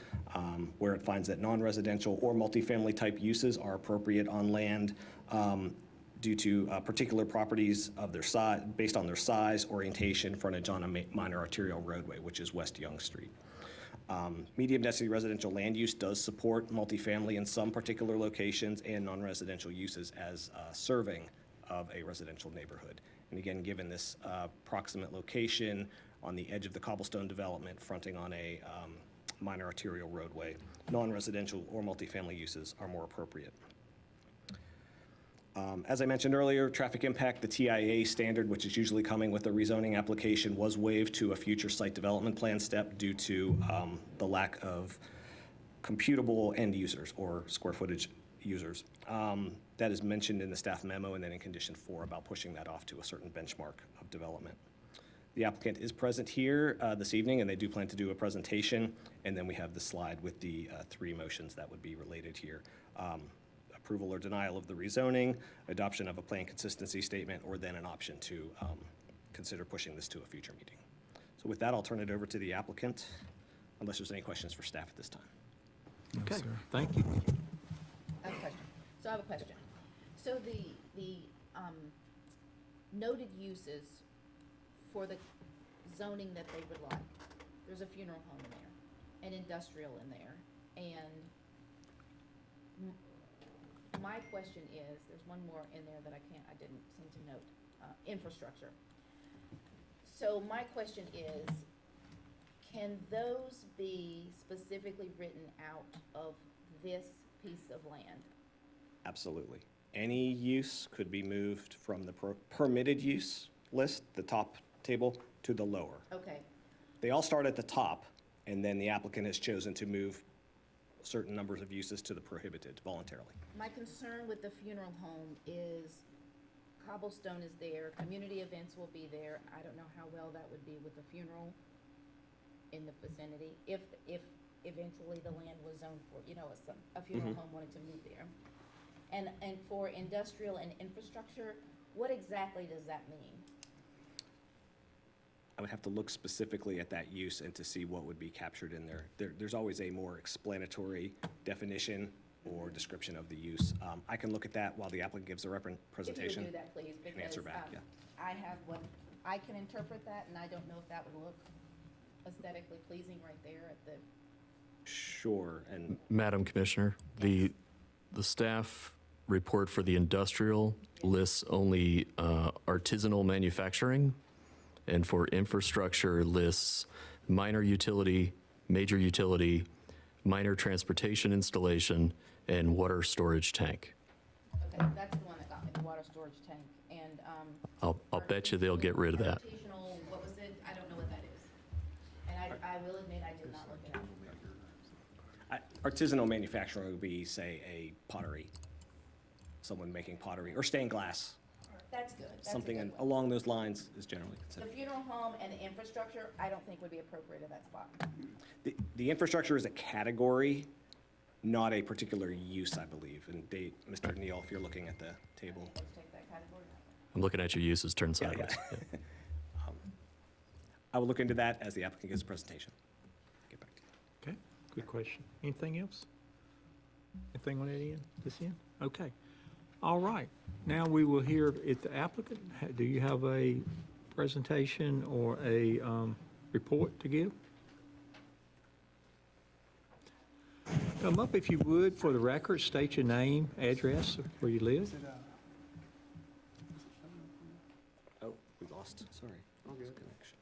where it finds that non-residential or multifamily type uses are appropriate on land due to particular properties of their size, based on their size, orientation, frontage on a minor arterial roadway, which is West Young Street. Medium density residential land use does support multifamily in some particular locations and non-residential uses as serving of a residential neighborhood. And again, given this proximate location on the edge of the Cobblestone development fronting on a minor arterial roadway, non-residential or multifamily uses are more appropriate. As I mentioned earlier, traffic impact, the TIA standard, which is usually coming with a rezoning application, was waived to a future site development plan step due to the lack of computable end users or square footage users. That is mentioned in the staff memo and then in condition 4 about pushing that off to a certain benchmark of development. The applicant is present here this evening, and they do plan to do a presentation. And then we have the slide with the 3 motions that would be related here. Approval or denial of the rezoning, adoption of a plan consistency statement, or then an option to consider pushing this to a future meeting. So with that, I'll turn it over to the applicant, unless there's any questions for staff at this time.
Okay, thank you.
I have a question. So I have a question. So the noted uses for the zoning that they would like, there's a funeral home in there, an industrial in there, and my question is, there's one more in there that I didn't seem to note, infrastructure. So my question is, can those be specifically written out of this piece of land?
Absolutely. Any use could be moved from the permitted use list, the top table, to the lower.
Okay,
They all start at the top, and then the applicant has chosen to move certain numbers of uses to the prohibited voluntarily.
my concern with the funeral home is cobblestone is there, community events will be there. I don't know how well that would be with the funeral in the vicinity, if eventually the land was zoned for, a funeral home wanted to move there. And for industrial and infrastructure, what exactly does that mean?
I would have to look specifically at that use and to see what would be captured in there. There's always a more explanatory definition or description of the use. I can look at that while the applicant gives a presentation.
If you would do that, please,
And
because
answer back, yeah.
I have what, I can interpret that, and I don't know if that would look aesthetically pleasing right there at the,
Sure, and
Madam Commissioner, the staff report for the industrial lists only artisanal manufacturing, and for infrastructure lists minor utility, major utility, minor transportation installation, and water storage tank.
okay, that's the one that got me, the water storage tank, and,
I'll bet you they'll get rid of that.
artisanal, what was it? I don't know what that is. And I will admit, I did not look it up.
artisanal manufacturing would be, say, a pottery, someone making pottery, or stained glass.
That's good, that's a
Something
good one.
along those lines is generally
The
considered.
funeral home and the infrastructure, I don't think would be appropriate at that spot.
The infrastructure is a category, not a particular use, I believe. And Mr. Neal, if you're looking at the table.
Let's take that category.
I'm looking at your uses, turn sideways. Yeah.
I will look into that as the applicant gives a presentation. Get back to you.
Okay, good question. Anything else? Anything on that end, this end? Okay. All right. Now we will hear if the applicant, do you have a presentation or a report to give? Come up if you would, for the record, state your name, address, where you live.
Oh, we lost, sorry. Lost connection.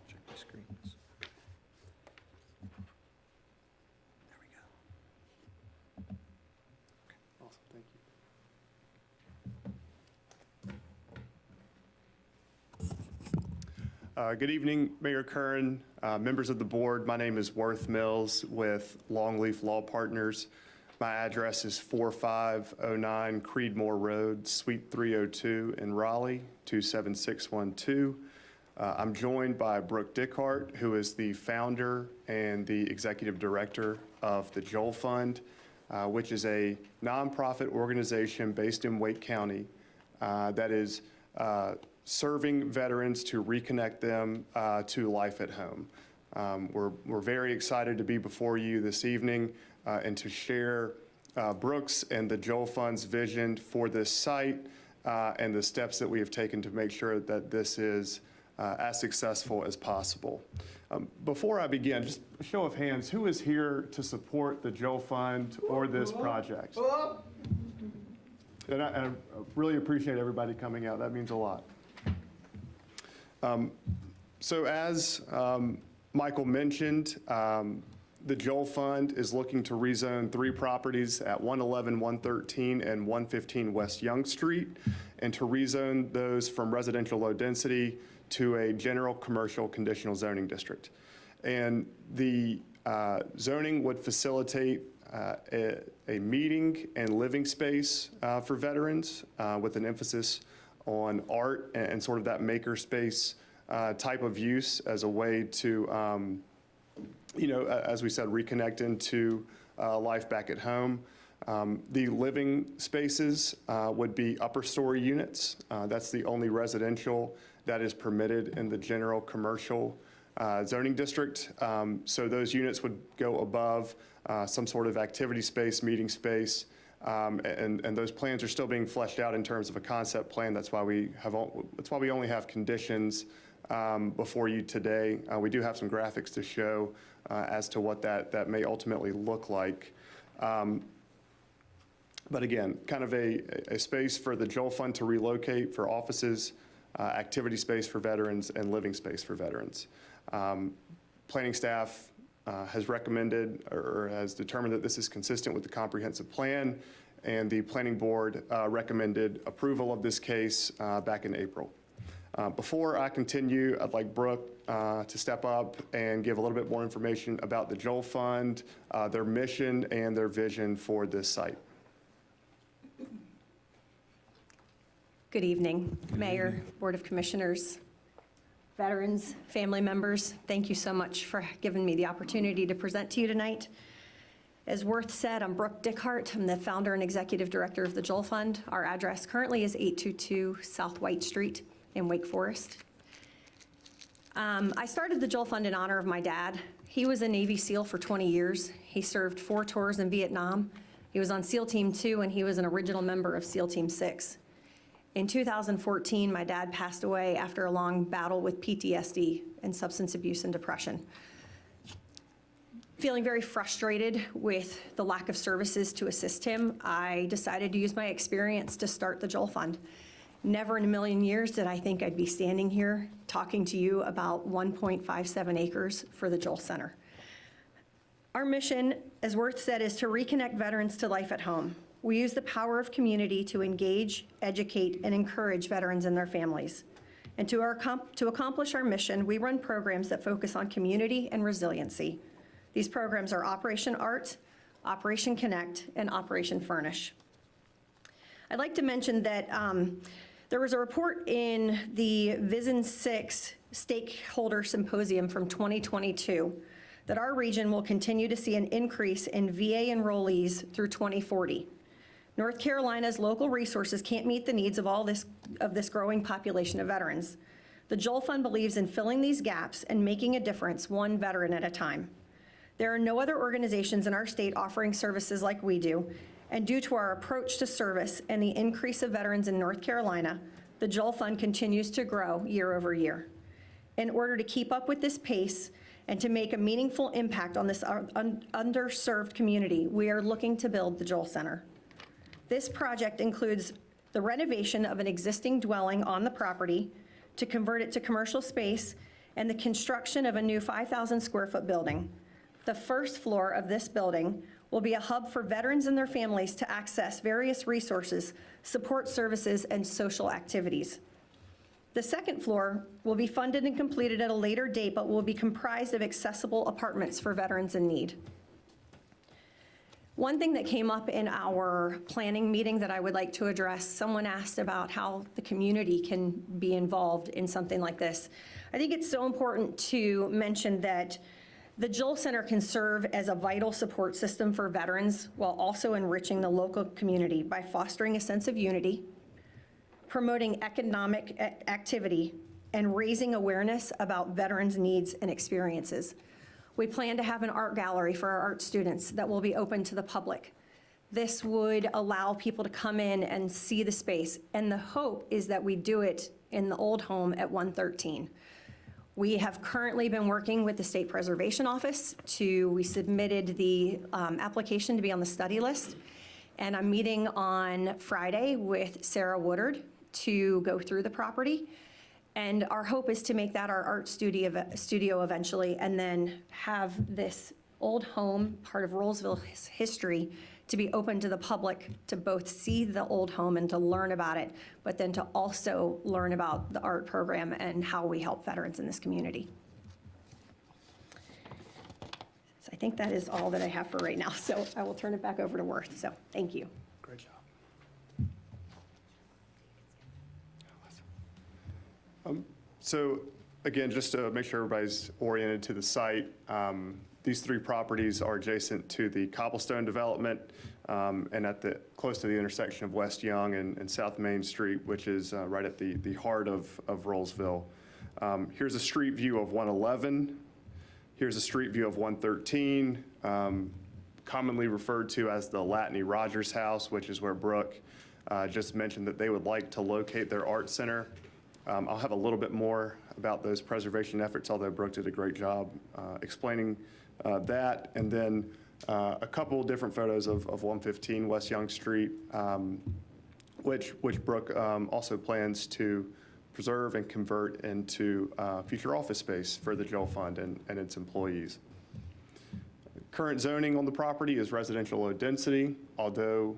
Check my screens. There we go.
Awesome, thank you. Good evening, Mayor Curran, members of the board. My name is Worth Mills with Longleaf Law Partners. My address is 4509 Creedmoor Road, Suite 302 in Raleigh, 27612. I'm joined by Brooke Dickhart, who is the founder and the executive director of the Joel Fund, which is a nonprofit organization based in Wake County that is serving veterans to reconnect them to life at home. We're very excited to be before you this evening and to share Brooks and the Joel Fund's vision for this site and the steps that we have taken to make sure that this is as successful as possible. Before I begin, just a show of hands, who is here to support the Joel Fund or this project? And I really appreciate everybody coming out. That means a lot. So as Michael mentioned, the Joel Fund is looking to rezone 3 properties at 111, 113, and 115 West Young Street, and to rezone those from residential low density to a general commercial conditional zoning district. And the zoning would facilitate a meeting and living space for veterans with an emphasis on art and sort of that maker space type of use as a way to, as we said, reconnect into life back at home. The living spaces would be upper story units. That's the only residential that is permitted in the general commercial zoning district. So those units would go above some sort of activity space, meeting space, and those plans are still being fleshed out in terms of a concept plan. That's why we only have conditions before you today. We do have some graphics to show as to what that may ultimately look like. But again, kind of a space for the Joel Fund to relocate for offices, activity space for veterans, and living space for veterans. Planning staff has recommended or has determined that this is consistent with the comprehensive plan, and the planning board recommended approval of this case back in April. Before I continue, I'd like Brooke to step up and give a little bit more information about the Joel Fund, their mission, and their vision for this site.
Good evening, Mayor, Board of Commissioners, veterans, family members. Thank you so much for giving me the opportunity to present to you tonight. As Worth said, I'm Brooke Dickhart. I'm the founder and executive director of the Joel Fund. Our address currently is 822 South White Street in Wake Forest. I started the Joel Fund in honor of my dad. He was a Navy SEAL for 20 years. He served 4 tours in Vietnam. He was on SEAL Team 2, and he was an original member of SEAL Team 6. In 2014, my dad passed away after a long battle with PTSD and substance abuse and depression. Feeling very frustrated with the lack of services to assist him, I decided to use my experience to start the Joel Fund. Never in a million years did I think I'd be standing here talking to you about 1.57 acres for the Joel Center. Our mission, as Worth said, is to reconnect veterans to life at home. We use the power of community to engage, educate, and encourage veterans and their families. And to accomplish our mission, we run programs that focus on community and resiliency. These programs are Operation Art, Operation Connect, and Operation Furnish. I'd like to mention that there was a report in the Vision 6 Stakeholder Symposium from 2022 that our region will continue to see an increase in VA enrollees through 2040. North Carolina's local resources can't meet the needs of this growing population of veterans. The Joel Fund believes in filling these gaps and making a difference one veteran at a time. There are no other organizations in our state offering services like we do, and due to our approach to service and the increase of veterans in North Carolina, the Joel Fund continues to grow year over year. In order to keep up with this pace and to make a meaningful impact on this underserved community, we are looking to build the Joel Center. This project includes the renovation of an existing dwelling on the property to convert it to commercial space and the construction of a new 5,000 square foot building. The first floor of this building will be a hub for veterans and their families to access various resources, support services, and social activities. The second floor will be funded and completed at a later date, but will be comprised of accessible apartments for veterans in need. One thing that came up in our planning meeting that I would like to address, someone asked about how the community can be involved in something like this. I think it's so important to mention that the Joel Center can serve as a vital support system for veterans while also enriching the local community by fostering a sense of unity, promoting economic activity, and raising awareness about veterans' needs and experiences. We plan to have an art gallery for our art students that will be open to the public. This would allow people to come in and see the space, and the hope is that we do it in the old home at 113. We have currently been working with the State Preservation Office we submitted the application to be on the study list, and I'm meeting on Friday with Sarah Woodard to go through the property. And our hope is to make that our art studio eventually, and then have this old home, part of Rolesville history, to be open to the public to both see the old home and to learn about it, but then to also learn about the art program and how we help veterans in this community. So I think that is all that I have for right now. So I will turn it back over to Worth. So thank you.
Great job.
So again, just to make sure everybody's oriented to the site, these 3 properties are adjacent to the cobblestone development and close to the intersection of West Young and South Main Street, which is right at the heart of Rolesville. Here's a street view of 111. Here's a street view of 113, commonly referred to as the Latney Rogers House, which is where Brooke just mentioned that they would like to locate their art center. I'll have a little bit more about those preservation efforts, although Brooke did a great job explaining that. And then a couple different photos of 115 West Young Street, which Brooke also plans to preserve and convert into future office space for the Joel Fund and its employees. Current zoning on the property is residential low density, although,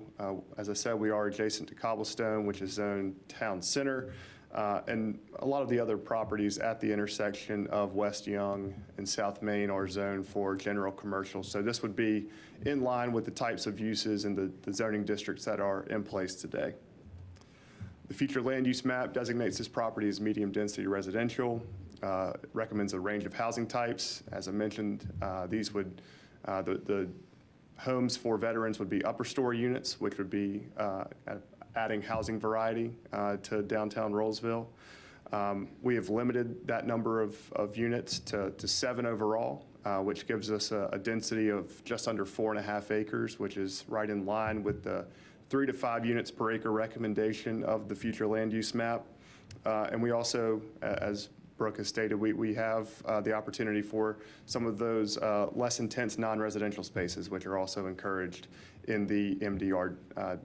as I said, we are adjacent to Cobblestone, which is zoned town center, and a lot of the other properties at the intersection of West Young and South Main are zoned for general commercial. So this would be in line with the types of uses in the zoning districts that are in place today. The future land use map designates this property as medium density residential, recommends a range of housing types. As I mentioned, these would the homes for veterans would be upper story units, which would be adding housing variety to downtown Rolesville. We have limited that number of units to 7 overall, which gives us a density of just under 4.5 acres, which is right in line with the 3 to 5 units per acre recommendation of the future land use map. And we also, as Brooke has stated, we have the opportunity for some of those less intense non-residential spaces, which are also encouraged in the MDR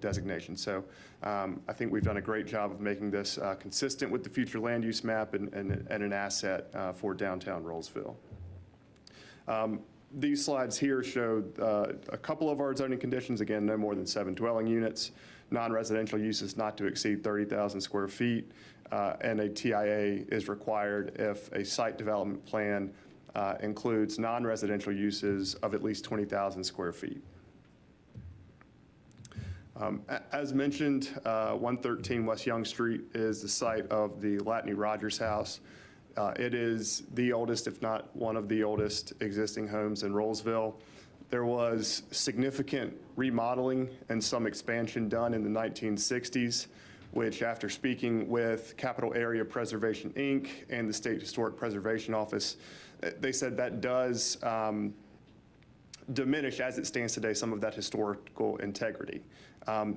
designation. So I think we've done a great job of making this consistent with the future land use map and an asset for downtown Rolesville. These slides here show a couple of our zoning conditions. Again, no more than 7 dwelling units, non-residential uses not to exceed 30,000 square feet, and a TIA is required if a site development plan includes non-residential uses of at least 20,000 square feet. As mentioned, 113 West Young Street is the site of the Latney Rogers House. It is the oldest, if not one of the oldest, existing homes in Rolesville. There was significant remodeling and some expansion done in the 1960s, which, after speaking with Capital Area Preservation, Inc. and the State Historic Preservation Office, they said that does diminish, as it stands today, some of that historical integrity.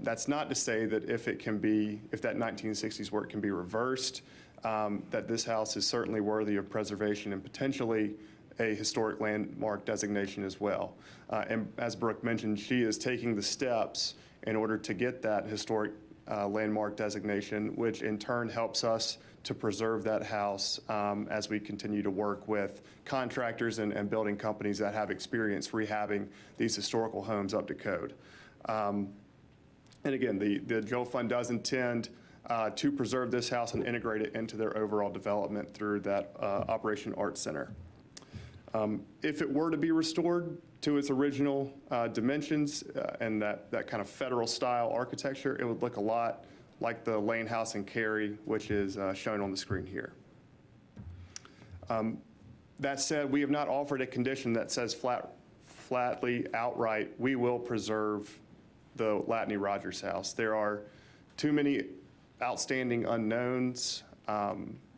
That's not to say that if that 1960s work can be reversed, that this house is certainly worthy of preservation and potentially a historic landmark designation as well. And as Brooke mentioned, she is taking the steps in order to get that historic landmark designation, which in turn helps us to preserve that house as we continue to work with contractors and building companies that have experience rehabbing these historical homes up to code. And again, the Joel Fund does intend to preserve this house and integrate it into their overall development through that Operation Art Center. If it were to be restored to its original dimensions and that kind of federal style architecture, it would look a lot like the Lane House in Cary, which is shown on the screen here. That said, we have not offered a condition that says flatly outright, we will preserve the Latney Rogers House. There are too many outstanding unknowns.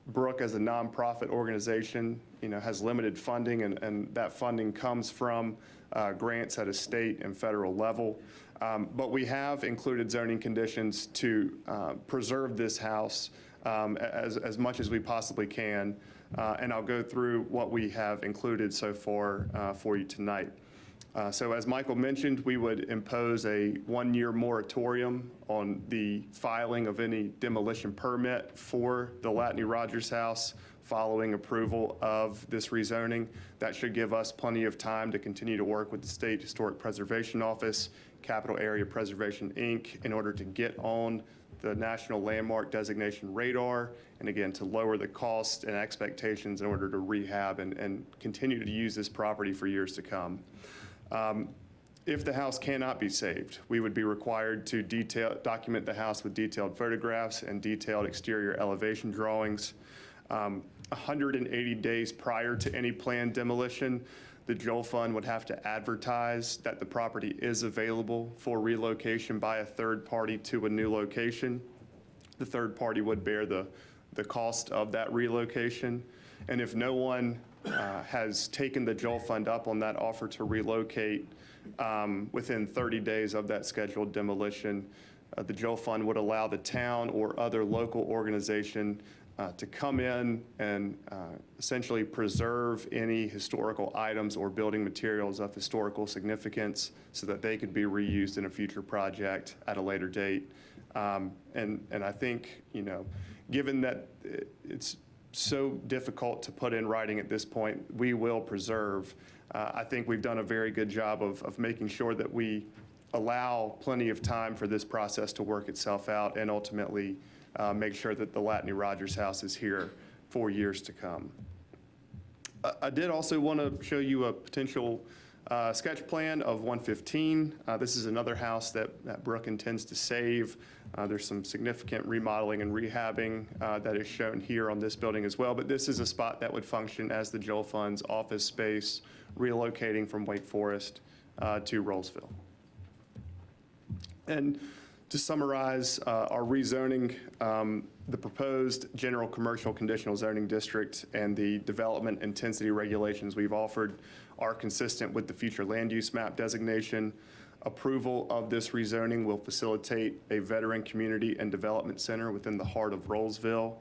Brooke, as a nonprofit organization, has limited funding, and that funding comes from grants at a state and federal level. But we have included zoning conditions to preserve this house as much as we possibly can. And I'll go through what we have included so far for you tonight. So as Michael mentioned, we would impose a 1-year moratorium on the filing of any demolition permit for the Latney Rogers House following approval of this rezoning. That should give us plenty of time to continue to work with the State Historic Preservation Office, Capital Area Preservation, Inc., in order to get on the National Landmark Designation radar, and again, to lower the cost and expectations in order to rehab and continue to use this property for years to come. If the house cannot be saved, we would be required to document the house with detailed photographs and detailed exterior elevation drawings. 180 days prior to any planned demolition, the Joel Fund would have to advertise that the property is available for relocation by a third party to a new location. The third party would bear the cost of that relocation. And if no one has taken the Joel Fund up on that offer to relocate within 30 days of that scheduled demolition, the Joel Fund would allow the town or other local organization to come in and essentially preserve any historical items or building materials of historical significance so that they could be reused in a future project at a later date. And I think, given that it's so difficult to put in writing at this point, we will preserve. I think we've done a very good job of making sure that we allow plenty of time for this process to work itself out and ultimately make sure that the Latney Rogers House is here for years to come. I did also want to show you a potential sketch plan of 115. This is another house that Brooke intends to save. There's some significant remodeling and rehabbing that is shown here on this building as well, but this is a spot that would function as the Joel Fund's office space, relocating from Wake Forest to Rolesville. And to summarize our rezoning, the proposed general commercial conditional zoning district and the development intensity regulations we've offered are consistent with the future land use map designation. Approval of this rezoning will facilitate a veteran community and development center within the heart of Rolesville.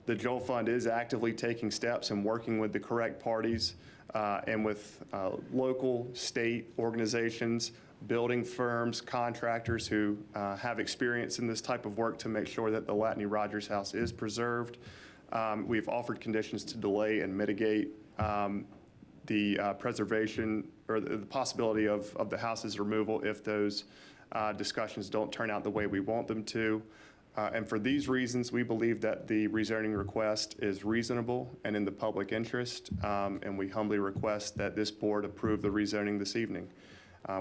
The Joel Fund is actively taking steps and working with the correct parties and with local, state organizations, building firms, contractors who have experience in this type of work to make sure that the Latney Rogers House is preserved. We've offered conditions to delay and mitigate the preservation or the possibility of the house's removal if those discussions don't turn out the way we want them to. And for these reasons, we believe that the rezoning request is reasonable and in the public interest, and we humbly request that this board approve the rezoning this evening.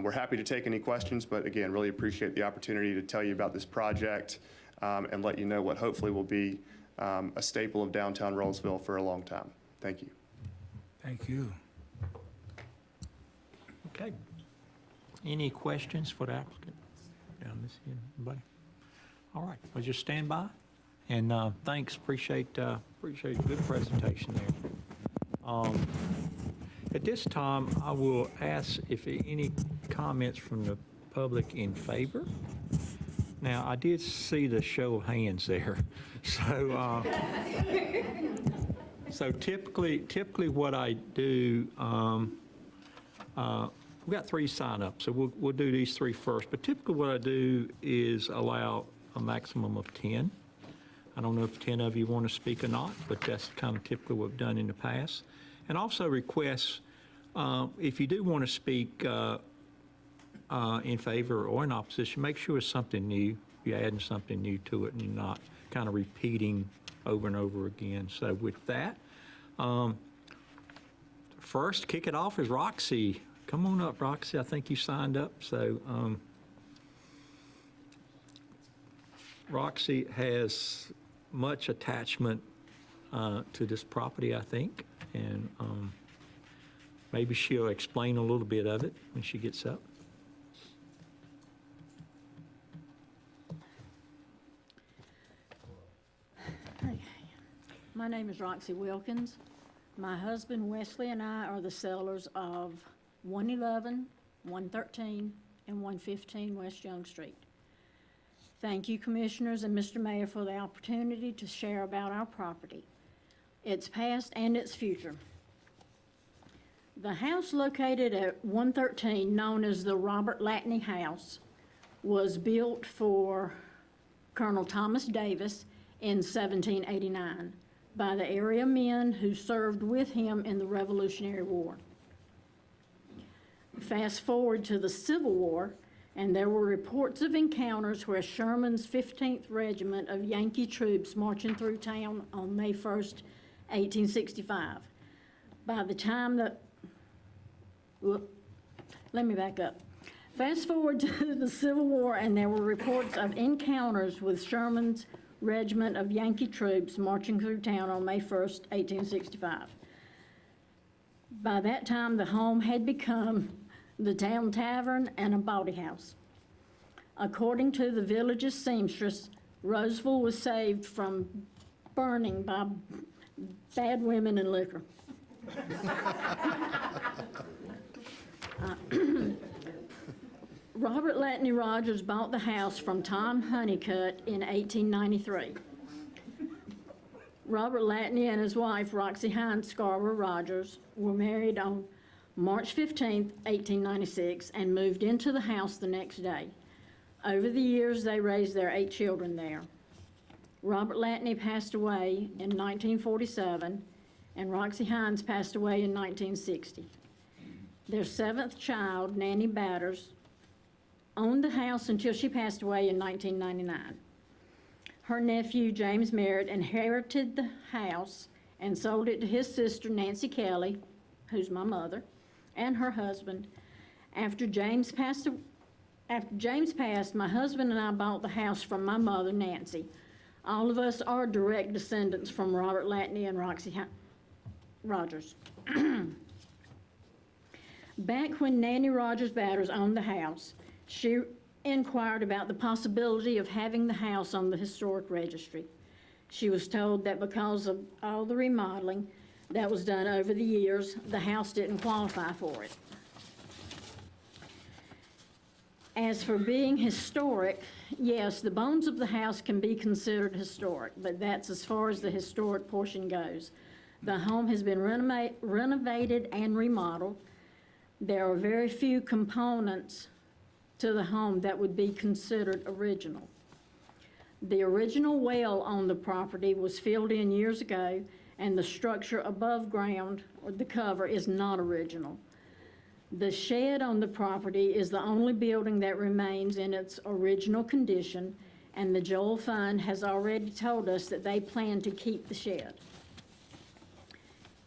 We're happy to take any questions, but again, really appreciate the opportunity to tell you about this project and let you know what hopefully will be a staple of downtown Rolesville for a long time. Thank you.
Thank you.
Okay. Any questions for the applicant? Down this end, anybody? All right, well, just stand by. And thanks, appreciate a good presentation there. At this time, I will ask if any comments from the public in favor. Now, I did see the show of hands there. So typically what I do, we've got 3 sign-ups, so we'll do these 3 first. But typically what I do is allow a maximum of 10. I don't know if 10 of you want to speak or not, but that's kind of typically what we've done in the past. And also requests, if you do want to speak in favor or in opposition, make sure it's something new. You're adding something new to it and you're not kind of repeating over and over again. So with that, first, kick it off is Roxy. Come on up, Roxy. I think you signed up. So Roxy has much attachment to this property, I think, and maybe she'll explain a little bit of it when she gets up.
My name is Roxy Wilkins. My husband Wesley and I are the sellers of 111, 113, and 115 West Young Street. Thank you, Commissioners and Mr. Mayor, for the opportunity to share about our property, its past and its future. The house located at 113, known as the Robert Latney House, was built for Colonel Thomas Davis in 1789 by the area men who served with him in the Revolutionary War. Fast forward to the Civil War, and there were reports of encounters where Sherman's 15th Regiment of Yankee troops marching through town on May 1st, 1865. By the time that, let me back up. Fast forward to the Civil War, and there were reports of encounters with Sherman's regiment of Yankee troops marching through town on May 1st, 1865. By that time, the home had become the town tavern and a bawdy house. According to the village's seamstress, Rolesville was saved from burning by bad women and liquor. Robert Latney Rogers bought the house from Tom Honeycutt in 1893. Robert Latney and his wife, Roxy Hines Scarborough Rogers, were married on March 15, 1896, and moved into the house the next day. Over the years, they raised their 8 children there. Robert Latney passed away in 1947, and Roxy Hines passed away in 1960. Their 7th child, Nanny Batters, owned the house until she passed away in 1999. Her nephew, James Merritt, inherited the house and sold it to his sister, Nancy Kelly, who's my mother, and her husband. After James passed, my husband and I bought the house from my mother, Nancy. All of us are direct descendants from Robert Latney and Roxy Rogers. Back when Nanny Rogers Batters owned the house, she inquired about the possibility of having the house on the historic registry. She was told that because of all the remodeling that was done over the years, the house didn't qualify for it. As for being historic, yes, the bones of the house can be considered historic, but that's as far as the historic portion goes. The home has been renovated and remodeled. There are very few components to the home that would be considered original. The original well on the property was filled in years ago, and the structure above ground, or the cover, is not original. The shed on the property is the only building that remains in its original condition, and the Joel Fund has already told us that they plan to keep the shed.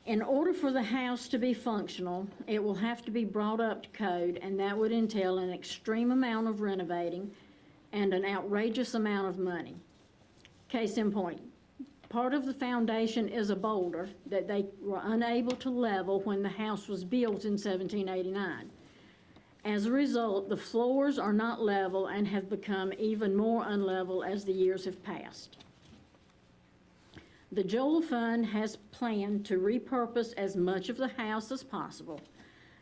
In order for the house to be functional, it will have to be brought up to code, and that would entail an extreme amount of renovating and an outrageous amount of money. Case in point, part of the foundation is a boulder that they were unable to level when the house was built in 1789. As a result, the floors are not level and have become even more unlevel as the years have passed. The Joel Fund has planned to repurpose as much of the house as possible.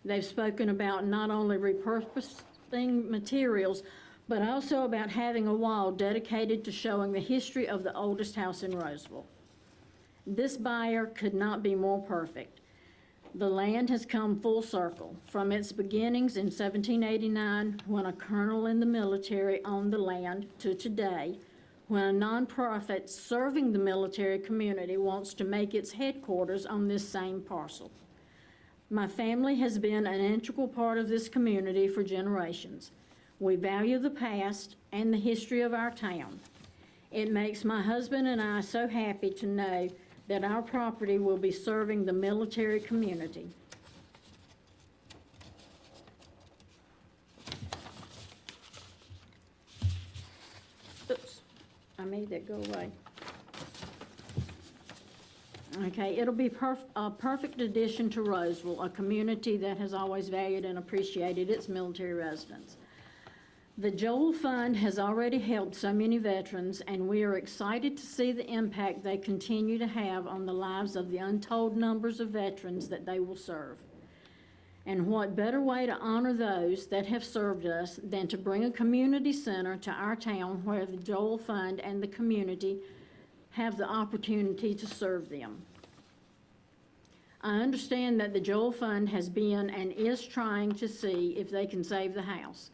They've spoken about not only repurposing materials, but also about having a wall dedicated to showing the history of the oldest house in Rolesville. This buyer could not be more perfect. The land has come full circle, from its beginnings in 1789, when a colonel in the military owned the land, to today, when a nonprofit serving the military community wants to make its headquarters on this same parcel. My family has been an integral part of this community for generations. We value the past and the history of our town. It makes my husband and I so happy to know that our property will be serving the military community. Oops, I made that go away. Okay, it'll be a perfect addition to Rolesville, a community that has always valued and appreciated its military residents. The Joel Fund has already helped so many veterans, and we are excited to see the impact they continue to have on the lives of the untold numbers of veterans that they will serve. And what better way to honor those that have served us than to bring a community center to our town where the Joel Fund and the community have the opportunity to serve them. I understand that the Joel Fund has been and is trying to see if they can save the house.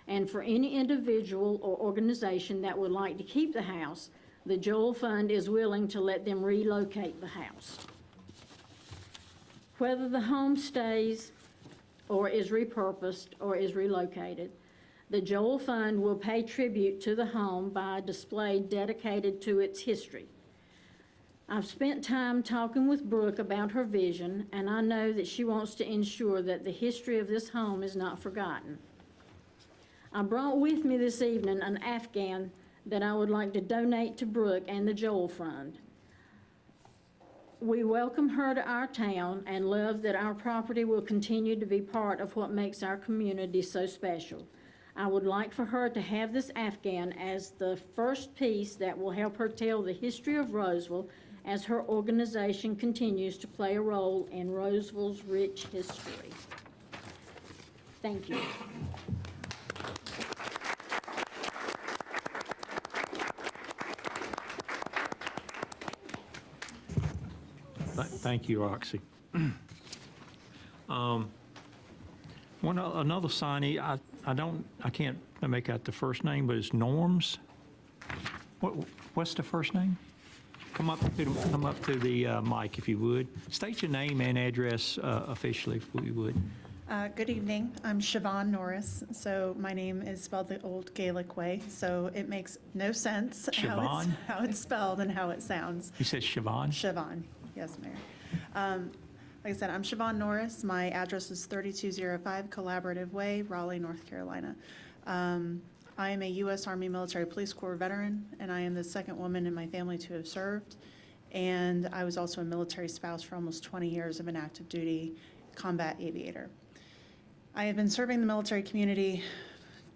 And for any individual or organization that would like to keep the house, the Joel Fund is willing to let them relocate the house. Whether the home stays or is repurposed or is relocated, the Joel Fund will pay tribute to the home by a display dedicated to its history. I've spent time talking with Brooke about her vision, and I know that she wants to ensure that the history of this home is not forgotten. I brought with me this evening an Afghan that I would like to donate to Brooke and the Joel Fund. We welcome her to our town and love that our property will continue to be part of what makes our community so special. I would like for her to have this Afghan as the first piece that will help her tell the history of Rolesville as her organization continues to play a role in Rolesville's rich history. Thank you.
Thank you, Roxy. Another signee, I can't make out the first name, but it's Norms. What's the first name? Come up to the mic if you would. State your name and address officially if you would.
Good evening. I'm Siobhan Norris. So my name is spelled the old Gaelic way, so it makes no sense how it's spelled and how it sounds.
You said Siobhan?
Siobhan, yes, Mayor. Like I said, I'm Siobhan Norris. My address is 3205 Collaborative Way, Raleigh, North Carolina. I am a U.S. Army Military Police Corps veteran, and I am the second woman in my family to have served. And I was also a military spouse for almost 20 years of an active duty combat aviator. I have been serving the military community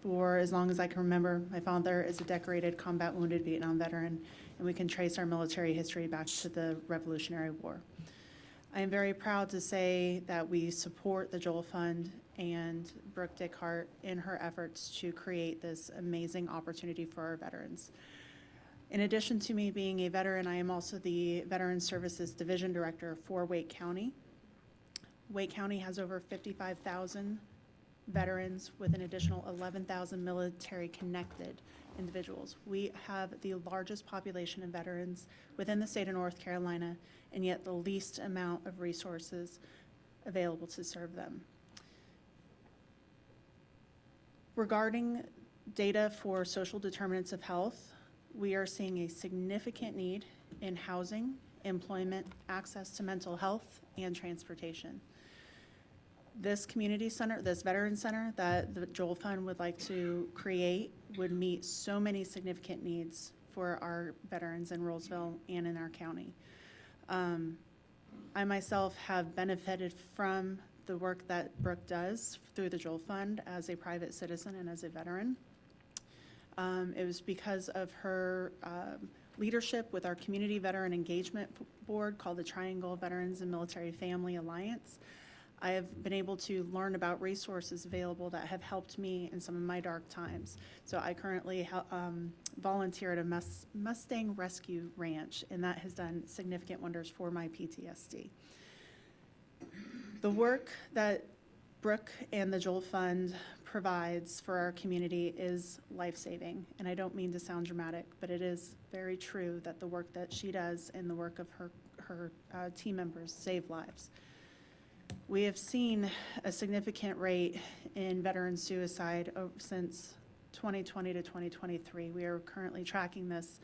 for as long as I can remember. My father is a decorated combat wounded Vietnam veteran, and we can trace our military history back to the Revolutionary War. I am very proud to say that we support the Joel Fund and Brooke Dickhart in her efforts to create this amazing opportunity for our veterans. In addition to me being a veteran, I am also the Veteran Services Division Director for Wake County. Wake County has over 55,000 veterans with an additional 11,000 military-connected individuals. We have the largest population of veterans within the state of North Carolina, and yet the least amount of resources available to serve them. Regarding data for social determinants of health, we are seeing a significant need in housing, employment, access to mental health, and transportation. This community center, this veteran center that the Joel Fund would like to create would meet so many significant needs for our veterans in Rolesville and in our county. I myself have benefited from the work that Brooke does through the Joel Fund as a private citizen and as a veteran. It was because of her leadership with our Community Veteran Engagement Board called the Triangle Veterans and Military Family Alliance. I have been able to learn about resources available that have helped me in some of my dark times. So I currently volunteer at a Mustang Rescue Ranch, and that has done significant wonders for my PTSD. The work that Brooke and the Joel Fund provides for our community is life-saving, and I don't mean to sound dramatic, but it is very true that the work that she does and the work of her team members save lives. We have seen a significant rate in veteran suicide since 2020 to 2023. We are currently tracking this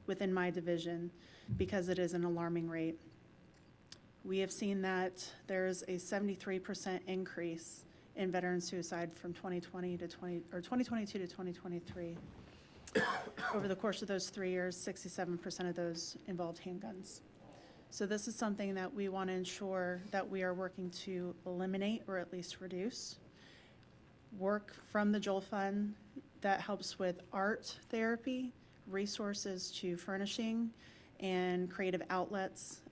within my division because it is an alarming rate. We have seen that there's a 73% increase in veteran suicide from 2022 to 2023. Over the course of those 3 years, 67% of those involved handguns. So this is something that we want to ensure that we are working to eliminate or at least reduce. Work from the Joel Fund that helps with art therapy, resources to furnishing and creative outlets,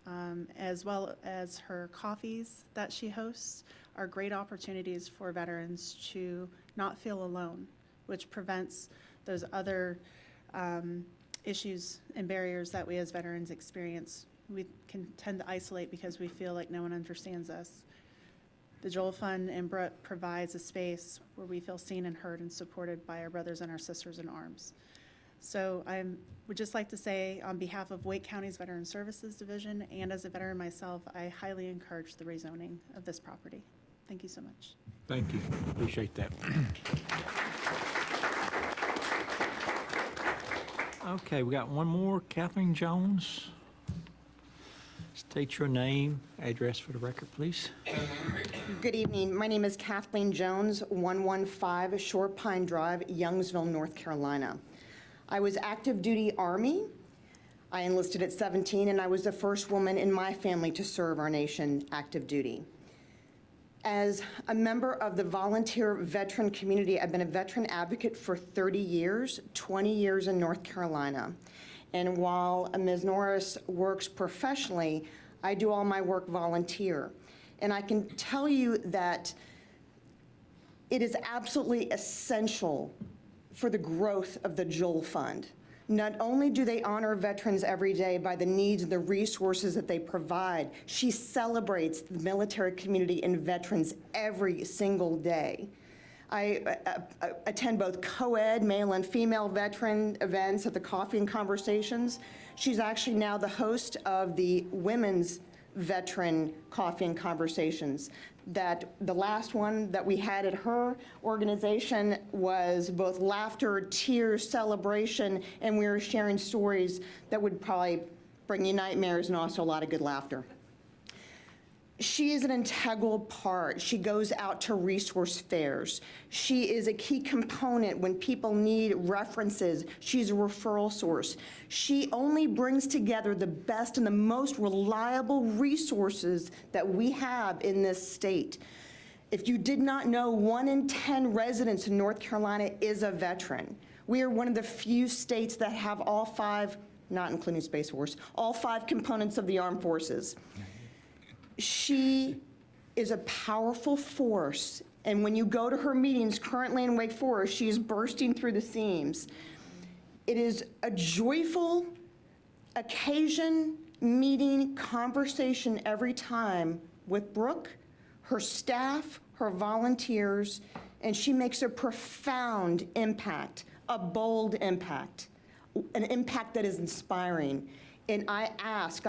as well as her coffees that she hosts, are great opportunities for veterans to not feel alone, which prevents those other issues and barriers that we as veterans experience. We can tend to isolate because we feel like no one understands us. The Joel Fund and Brooke provides a space where we feel seen and heard and supported by our brothers and our sisters in arms. So I would just like to say, on behalf of Wake County's Veteran Services Division and as a veteran myself, I highly encourage the rezoning of this property. Thank you so much.
Thank you. Appreciate that. Okay, we got one more. Kathleen Jones. State your name, address for the record, please.
Good evening. My name is Kathleen Jones, 115 Shore Pine Drive, Youngsville, North Carolina. I was active duty Army. I enlisted at 17, and I was the first woman in my family to serve our nation active duty. As a member of the volunteer veteran community, I've been a veteran advocate for 30 years, 20 years in North Carolina. And while Ms. Norris works professionally, I do all my work volunteer. And I can tell you that it is absolutely essential for the growth of the Joel Fund Not only do they honor veterans every day by the needs and the resources that they provide, she celebrates the military community and veterans every single day. I attend both co-ed, male and female veteran events at the Coffee and Conversations. She's actually now the host of the Women's Veteran Coffee and Conversations. That the last one that we had at her organization was both laughter, tears, celebration, and we were sharing stories that would probably bring you nightmares and also a lot of good laughter. She is an integral part. She goes out to resource fairs. She is a key component when people need references. She's a referral source. She only brings together the best and the most reliable resources that we have in this state. If you did not know, 1 in 10 residents in North Carolina is a veteran. We are one of the few states that have all 5, not including Space Force, all 5 components of the armed forces. She is a powerful force, and when you go to her meetings currently in Wake Forest, she is bursting through the seams. It is a joyful occasion, meeting, conversation every time with Brooke, her staff, her volunteers, and she makes a profound impact, a bold impact, an impact that is inspiring. And I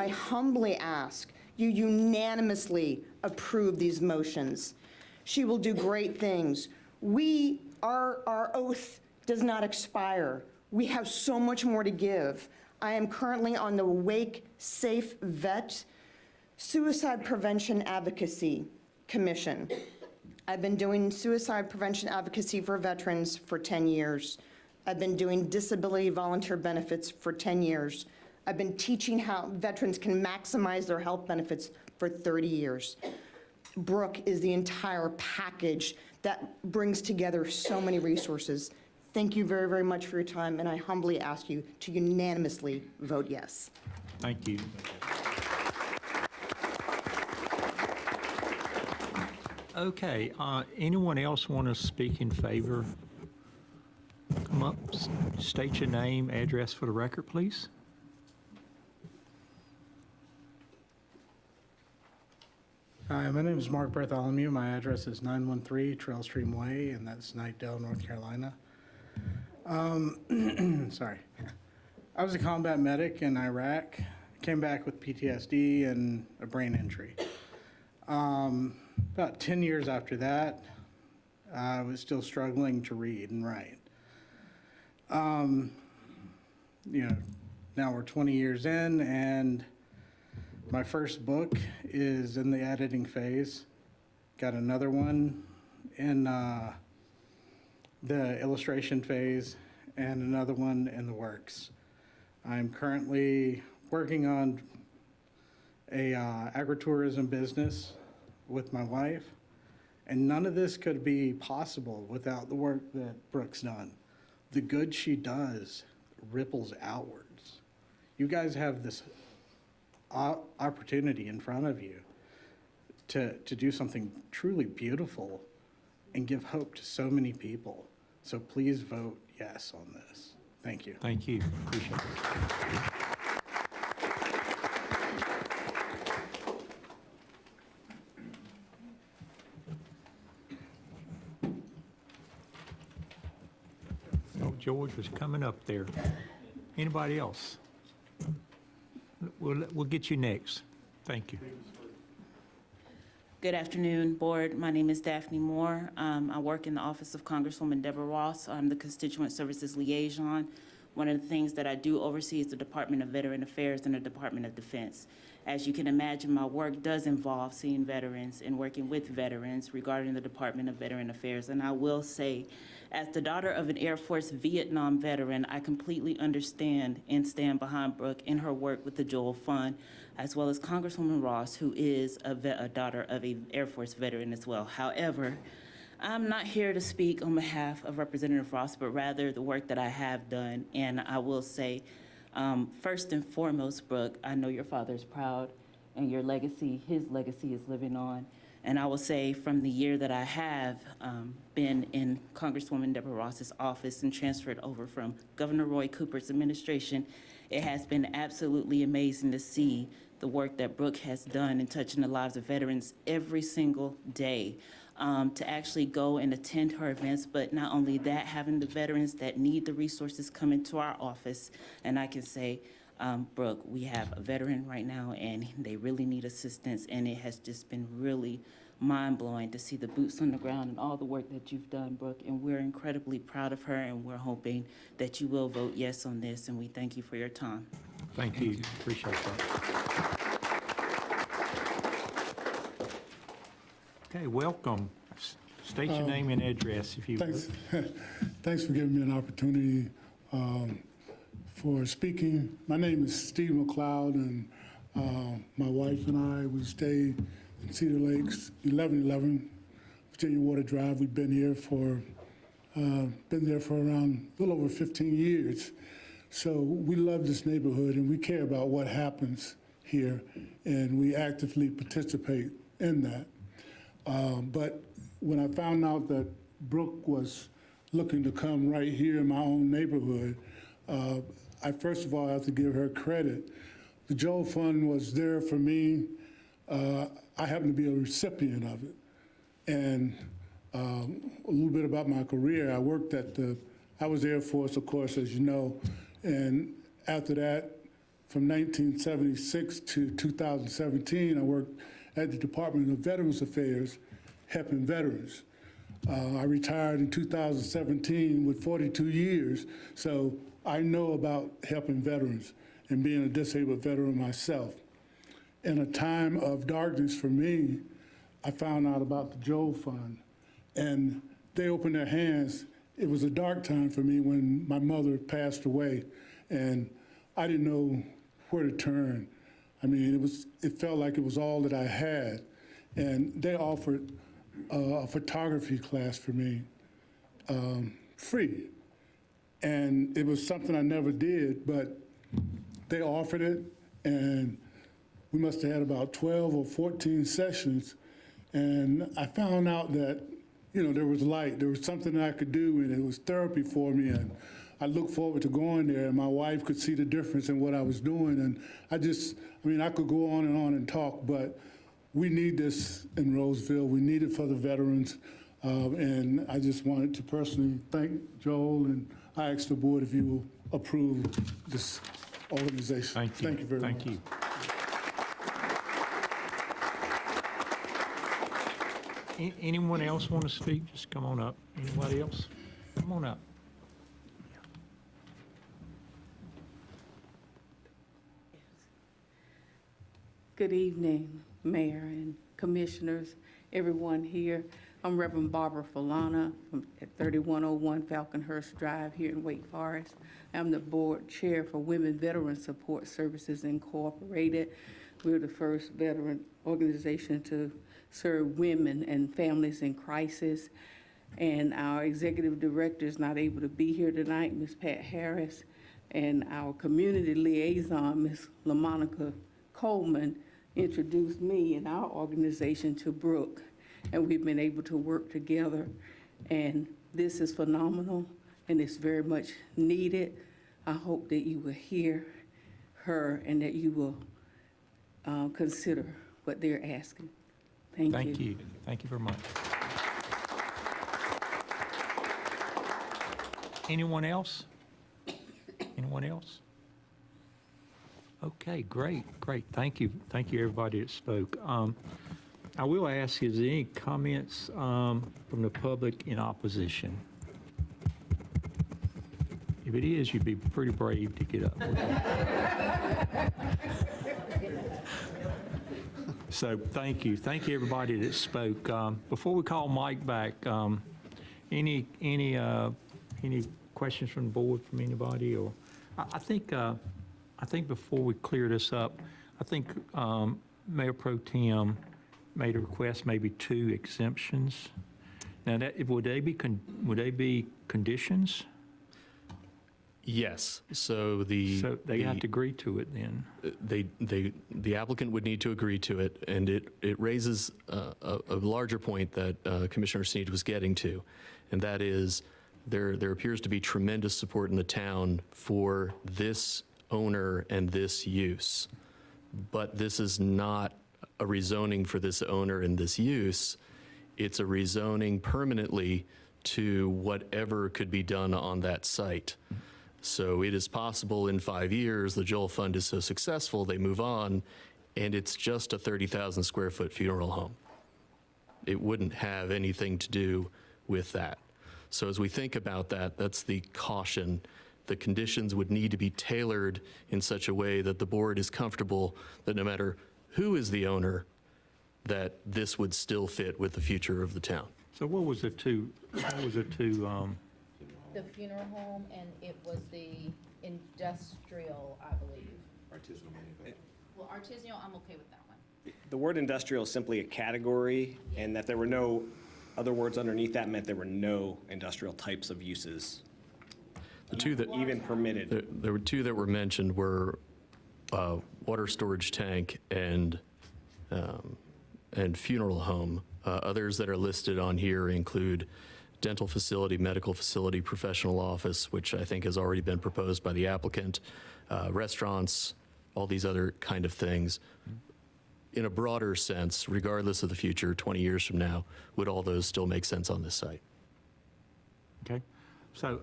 humbly ask, you unanimously approve these motions. She will do great things. Our oath does not expire. We have so much more to give. I am currently on the Wake Safe Vet Suicide Prevention Advocacy Commission. I've been doing suicide prevention advocacy for veterans for 10 years. I've been doing disability volunteer benefits for 10 years. I've been teaching how veterans can maximize their health benefits for 30 years. Brooke is the entire package that brings together so many resources. Thank you very, very much for your time, and I humbly ask you to unanimously vote yes.
Thank you. Okay, anyone else want to speak in favor? Come up, state your name, address for the record, please.
Hi, my name is Mark Bartholomew. My address is 913 Trail Stream Way, and that's Knightdale, North Carolina. Sorry. I was a combat medic in Iraq. Came back with PTSD and a brain injury. About 10 years after that, I was still struggling to read and write. Now we're 20 years in, and my first book is in the editing phase. Got another one in the illustration phase, and another one in the works. I'm currently working on a agritourism business with my wife, and none of this could be possible without the work that Brooke's done. The good she does ripples outwards. You guys have this opportunity in front of you to do something truly beautiful and give hope to so many people. So please vote yes on this. Thank you.
Thank you. Appreciate it. Oh, George was coming up there. Anybody else? We'll get you next. Thank you.
Good afternoon, Board. My name is Daphne Moore. I work in the office of Congresswoman Deborah Ross. I'm the Constituent Services Liaison. One of the things that I do oversee is the Department of Veteran Affairs and the Department of Defense. As you can imagine, my work does involve seeing veterans and working with veterans regarding the Department of Veteran Affairs. And I will say, as the daughter of an Air Force Vietnam veteran, I completely understand and stand behind Brooke in her work with the Joel Fund, as well as Congresswoman Ross, who is a daughter of an Air Force veteran as well. However, I'm not here to speak on behalf of Representative Ross, but rather the work that I have done. And I will say, first and foremost, Brooke, I know your father is proud and your legacy, his legacy is living on. And I will say, from the year that I have been in Congresswoman Deborah Ross's office and transferred over from Governor Roy Cooper's administration, it has been absolutely amazing to see the work that Brooke has done in touching the lives of veterans every single day. To actually go and attend her events, but not only that, having the veterans that need the resources come into our office. And I can say, Brooke, we have a veteran right now and they really need assistance, and it has just been really mind-blowing to see the boots on the ground and all the work that you've done, Brooke, and we're incredibly proud of her, and we're hoping that you will vote yes on this, and we thank you for your time.
Thank you. Appreciate that. Okay, welcome. State your name and address, if you would.
Thanks. Thanks for giving me an opportunity for speaking. My name is Steve McLeod, and my wife and I, we stay in Cedar Lakes, 1111 Virginia Water Drive. We've been there for around a little over 15 years. So we love this neighborhood, and we care about what happens here, and we actively participate in that. But when I found out that Brooke was looking to come right here in my own neighborhood, I first of all have to give her credit. The Joel Fund was there for me. I happen to be a recipient of it. And a little bit about my career, I was Air Force, of course, as you know, and after that, from 1976 to 2017, I worked at the Department of Veterans Affairs, helping veterans. I retired in 2017 with 42 years, so I know about helping veterans and being a disabled veteran myself. In a time of darkness for me, I found out about the Joel Fund, and they opened their hands. It was a dark time for me when my mother passed away, and I didn't know where to turn. I mean, it felt like it was all that I had, and they offered a photography class for me, free. And it was something I never did, but they offered it, and we must have had about 12 or 14 sessions, and I found out that, there was light, there was something that I could do, and it was therapy for me, and I looked forward to going there, and my wife could see the difference in what I was doing, and I could go on and talk, but we need this in Rolesville. We need it for the veterans, and I just wanted to personally thank Joel, and I ask the board if you will approve this organization.
Thank you.
Thank you very much.
Thank you. Anyone else want to speak? Just come on up. Anybody else? Come on up.
Good evening, Mayor and Commissioners, everyone here. I'm Reverend Barbara Falana at 3101 Falconhurst Drive here in Wake Forest. I'm the board chair for Women Veteran Support Services Incorporated. We're the first veteran organization to serve women and families in crisis. And our executive director is not able to be here tonight, Ms. Pat Harris, and our community liaison, Ms. LaMonica Coleman, introduced me and our organization to Brooke, and we've been able to work together, and this is phenomenal, and it's very much needed. I hope that you will hear her and that you will consider what they're asking. Thank you.
Thank you. Thank you very much. Anyone else? Anyone else? Okay, great. Thank you. Thank you, everybody that spoke. I will ask, is there any comments from the public in opposition? If it is, you'd be pretty brave to get up. So thank you. Thank you, everybody that spoke. Before we call Mike back, any questions from the board from anybody? Or I think before we clear this up, I think Mayor Pro Tem made a request, maybe 2 exemptions. Now, would they be conditions?
Yes, so
So they have to agree to it then?
the applicant would need to agree to it, and it raises a larger point that Commissioner Sneed was getting to, and that is there appears to be tremendous support in the town for this owner and this use, but this is not a rezoning for this owner and this use. It's a rezoning permanently to whatever could be done on that site. So it is possible in 5 years, the Joel Fund is so successful, they move on, and it's just a 30,000 square foot funeral home. It wouldn't have anything to do with that. So as we think about that, that's the caution. The conditions would need to be tailored in such a way that the board is comfortable that no matter who is the owner, that this would still fit with the future of the town.
So what was the two,
The funeral home, and it was the industrial, I believe. Well, artisanal, I'm okay with that one.
The word industrial is simply a category, and that there were no other words underneath that meant there were no industrial types of uses.
The two that
even permitted.
There were two that were mentioned were water storage tank and funeral home. Others that are listed on here include dental facility, medical facility, professional office, which I think has already been proposed by the applicant, restaurants, all these other kind of things. In a broader sense, regardless of the future, 20 years from now, would all those still make sense on this site?
okay? So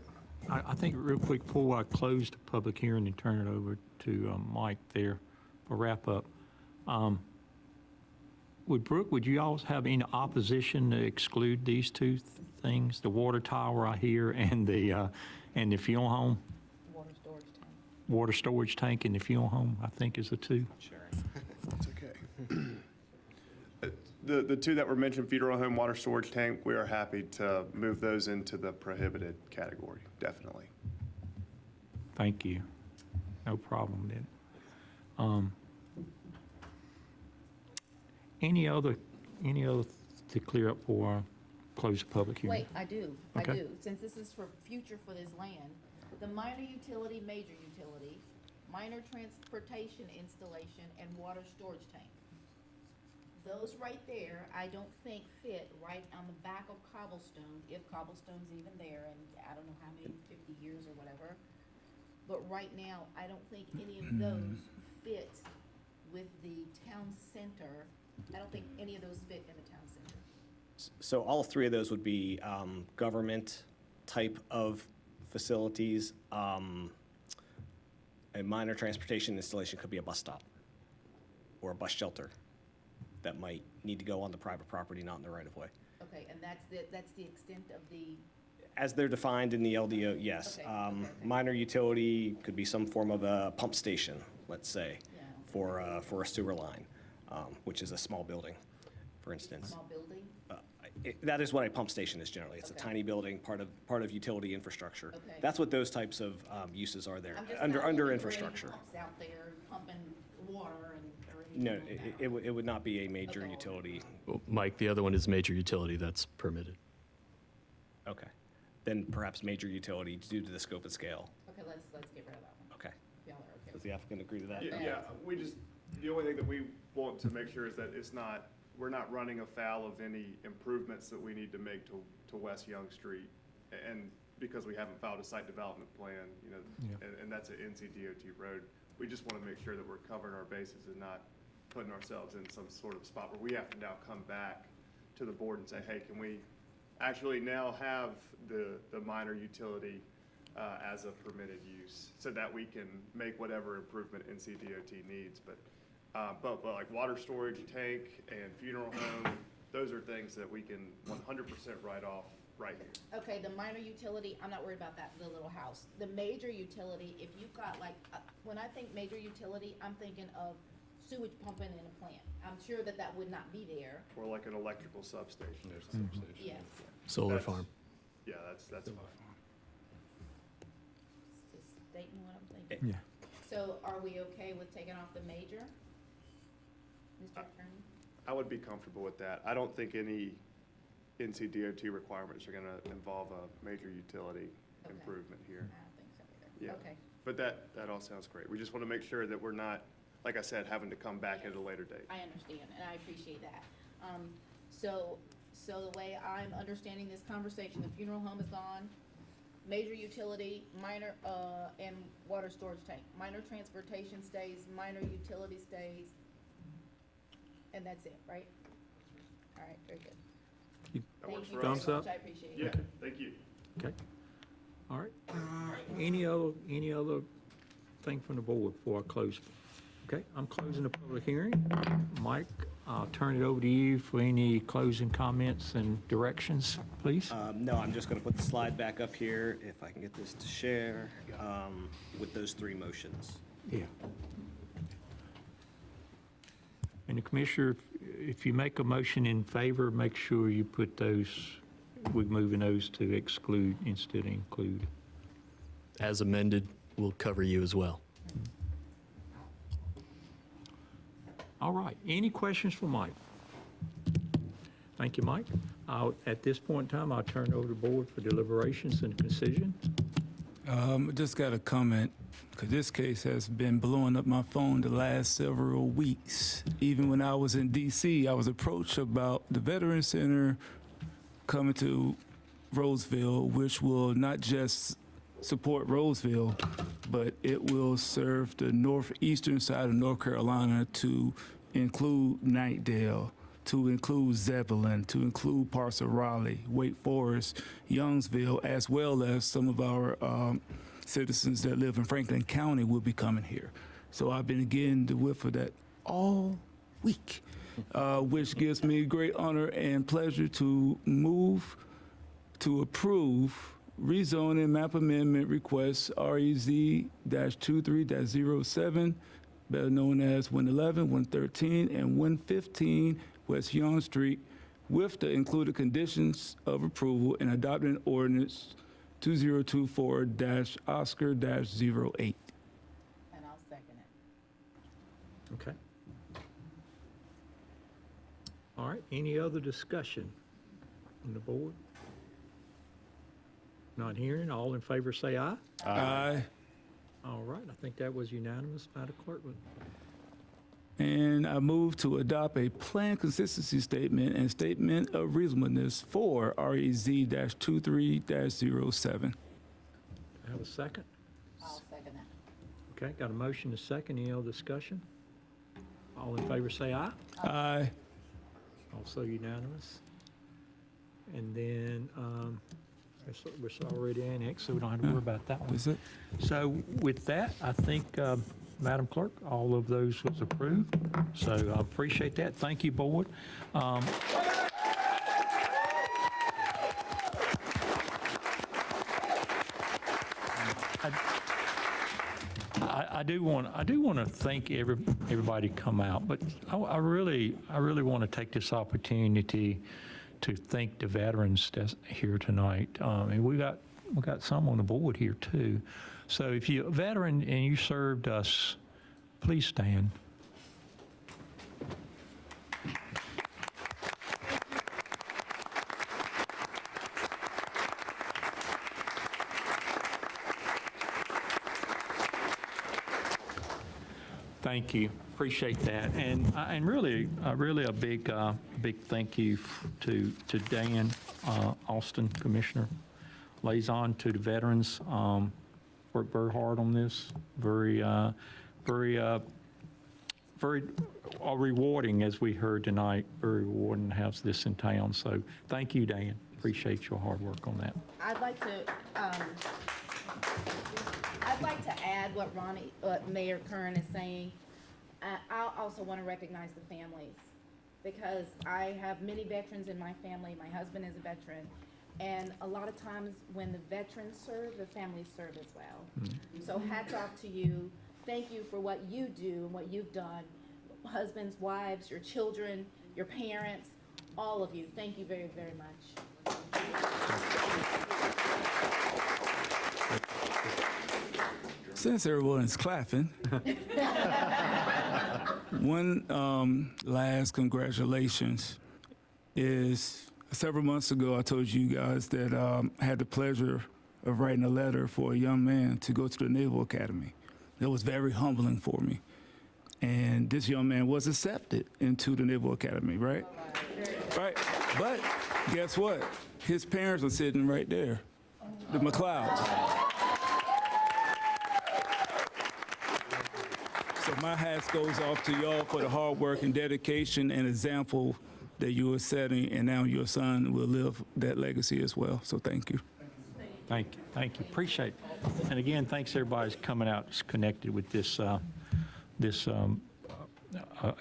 I think real quick, before I close the public hearing and turn it over to Mike there for wrap up, would you all have any opposition to exclude these two things, the water tower I hear and the funeral home?
Water storage tank.
Water storage tank and the funeral home, I think is the two.
Sure. That's okay. The two that were mentioned, funeral home, water storage tank, we are happy to move those into the prohibited category, definitely.
Thank you. No problem then. Any other to clear up for close the public hearing?
Wait, I do. Since this is for future for this land, the minor utility, major utility, minor transportation installation, and water storage tank. Those right there, I don't think fit right on the back of Cobblestone, if Cobblestone's even there, and I don't know how many, 50 years or whatever. But right now, I don't think any of those fit with the town center. I don't think any of those fit in the town center.
So all three of those would be government type of facilities. A minor transportation installation could be a bus stop or a bus shelter that might need to go on the private property, not in the right of way.
Okay, and that's the extent of the,
As they're defined in the LDO, yes.
Okay.
Minor utility could be some form of a pump station, let's say, for a sewer line, which is a small building, for instance.
small building?
That is what a pump station is generally. It's a tiny building, part of utility infrastructure. That's what those types of uses are there,
I'm just
under
not looking for any
infrastructure.
pumps out there pumping water or anything
No,
like that.
it would not be a major utility.
Well, Mike, the other one is major utility, that's permitted.
Okay. Then perhaps major utility due to the scope and scale.
Okay, let's get rid of that one.
Okay.
Y'all are okay.
Does the applicant agree to that?
Yeah, the only thing that we want to make sure is that we're not running afoul of any improvements that we need to make to West Young Street. And because we haven't filed a site development plan, and that's an NCDOT road, we just want to make sure that we're covering our bases and not putting ourselves in some sort of spot where we have to now come back to the board and say, hey, can we actually now have the minor utility as a permitted use so that we can make whatever improvement NCDOT needs. But like water storage tank and funeral home, those are things that we can 100% write off right here.
Okay, the minor utility, I'm not worried about that, the little house. The major utility, if you've got like, when I think major utility, I'm thinking of sewage pumping in a plant. I'm sure that would not be there.
Or like an electrical substation or something.
Yes.
Solar farm.
Yeah, that's fine.
Just stating what I'm thinking.
Yeah.
So are we okay with taking off the major? Mr. Attorney?
I would be comfortable with that. I don't think any NCDOT requirements are going to involve a major utility improvement here.
I don't think so either.
Yeah.
Okay.
But that all sounds great. We just want to make sure that we're not, like I said, having to come back at a later date.
I understand, and I appreciate that. So the way I'm understanding this conversation, the funeral home is gone, major utility, minor, and water storage tank. Minor transportation stays, minor utility stays, and that's it, right? All right, very good.
That works
Thank you
for
very
us.
much, I appreciate it.
Yeah, thank you.
Okay. All right. Any other thing from the board before I close? Okay, I'm closing the public hearing. Mike, I'll turn it over to you for any closing comments and directions, please.
No, I'm just going to put the slide back up here, if I can get this to share, with those three motions.
Yeah. And the commissioner, if you make a motion in favor, make sure you put those, we're moving those to exclude instead of include.
As amended, will cover you as well.
All right, any questions for Mike? Thank you, Mike. At this point in time, I'll turn it over to the board for deliberations and decision.
Just got a comment, because this case has been blowing up my phone the last several weeks. Even when I was in D.C., I was approached about the Veterans Center coming to Rolesville, which will not just support Rolesville, but it will serve the northeastern side of North Carolina to include Knightdale, to include Zebulon, to include parts of Raleigh, Wake Forest, Youngsville, as well as some of our citizens that live in Franklin County will be coming here. So I've been getting the whiff of that all week, which gives me great honor and pleasure to move to approve rezoning map amendment request REZ-23-07, better known as 111, 113, and 115 West Young Street, with the included conditions of approval and adopting ordinance 2024-Oscar-08.
And I'll second it.
Okay. All right, any other discussion on the board? Not hearing, all in favor say aye.
Aye.
All right, I think that was unanimous, Madam Clerk.
And I move to adopt a plan consistency statement and statement of reasonableness for REZ-23-07.
Have a second?
I'll second that.
Okay, got a motion, a second, any other discussion? All in favor say aye.
Aye.
Also unanimous. And then, it's already annexed, so we don't have to worry about that one.
Is it?
So with that, I think, Madam Clerk, all of those was approved. So I appreciate that. Thank you, board. I do want to thank everybody come out, but I really want to take this opportunity to thank the veterans that's here tonight. And we got some on the board here too. So if you're a veteran and you served us, please stand. Thank you. Appreciate that. And really a big thank you to Dan Austin, Commissioner Liaison, to the veterans. Worked very hard on this. Very rewarding, as we heard tonight. Very rewarding to have this in town. So thank you, Dan. Appreciate your hard work on that.
I'd like to add what Mayor Curran is saying. I also want to recognize the families, because I have many veterans in my family. My husband is a veteran. And a lot of times when the veterans serve, the families serve as well. So hats off to you. Thank you for what you do and what you've done. Husbands, wives, your children, your parents, all of you. Thank you very, very much.
Since everyone's clapping, one last congratulations is several months ago I told you guys that I had the pleasure of writing a letter for a young man to go to the Naval Academy. That was very humbling for me. And this young man was accepted into the Naval Academy, right? Right. But guess what? His parents are sitting right there, the McLeods. So my hat goes off to y'all for the hard work and dedication and example that you are setting, and now your son will live that legacy as well. So thank you.
Thank you. Thank you. Appreciate it. And again, thanks everybody's coming out, connected with this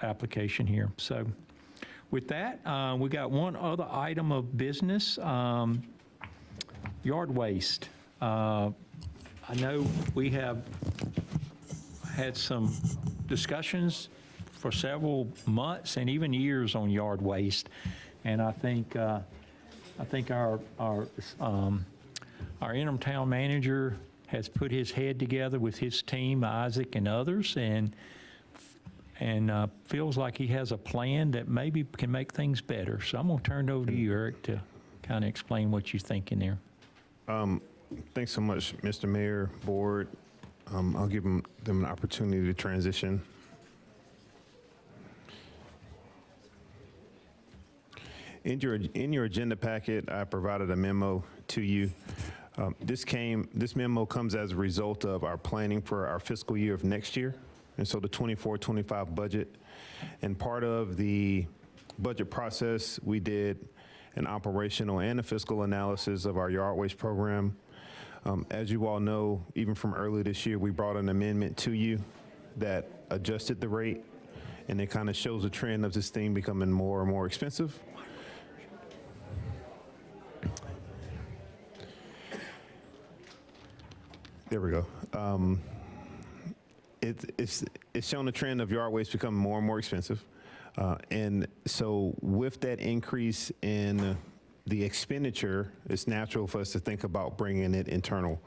application here. So with that, we got one other item of business, yard waste. I know we have had some discussions for several months and even years on yard waste, and I think our interim town manager has put his head together with his team, Isaac and others, and feels like he has a plan that maybe can make things better. So I'm going to turn it over to you, Eric, to kind of explain what you're thinking there.
Thanks so much, Mr. Mayor, Board. I'll give them an opportunity to transition. In your agenda packet, I provided a memo to you. This memo comes as a result of our planning for our fiscal year of next year, and so the 24-25 budget. And part of the budget process, we did an operational and a fiscal analysis of our yard waste program. As you all know, even from earlier this year, we brought an amendment to you that adjusted the rate, and it kind of shows a trend of this thing becoming more and more expensive. There we go. It's shown a trend of yard waste becoming more and more expensive. And so with that increase in the expenditure, it's natural for us to think about bringing it internal.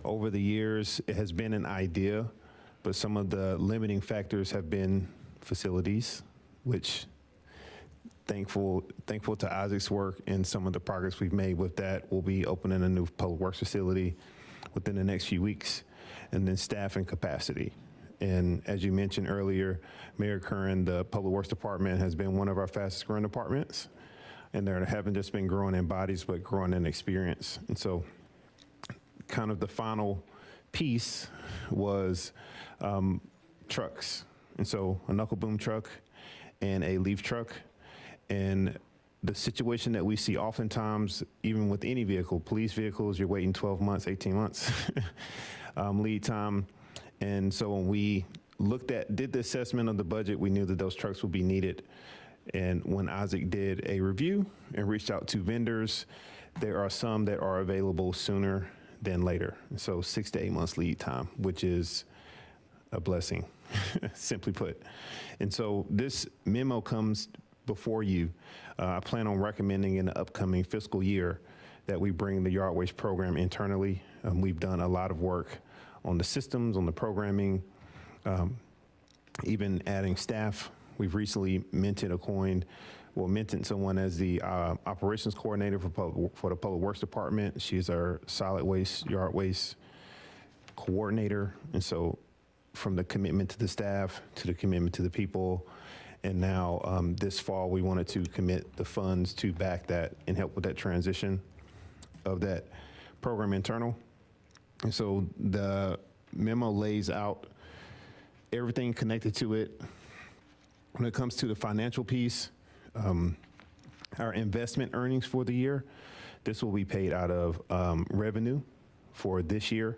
Over the years, it has been an idea, but some of the limiting factors have been facilities, which thankful to Isaac's work and some of the progress we've made with that. We'll be opening a new public works facility within the next few weeks, and then staff and capacity. And as you mentioned earlier, Mayor Curran, the Public Works Department has been one of our fastest growing departments, and they haven't just been growing in bodies, but growing in experience. And so kind of the final piece was trucks. And so a knuckle boom truck and a leaf truck. And the situation that we see oftentimes, even with any vehicle, police vehicles, you're waiting 12 months, 18 months lead time. And so when we did the assessment of the budget, we knew that those trucks would be needed. And when Isaac did a review and reached out to vendors, there are some that are available sooner than later. So 6 to 8 months lead time, which is a blessing, simply put. And so this memo comes before you. I plan on recommending in the upcoming fiscal year that we bring the yard waste program internally. We've done a lot of work on the systems, on the programming, even adding staff. We've recently minted someone as the operations coordinator for the Public Works Department. She's our solid waste, yard waste coordinator. And so from the commitment to the staff to the commitment to the people, and now this fall, we wanted to commit the funds to back that and help with that transition of that program internal. And so the memo lays out everything connected to it. When it comes to the financial piece, our investment earnings for the year, this will be paid out of revenue for this year.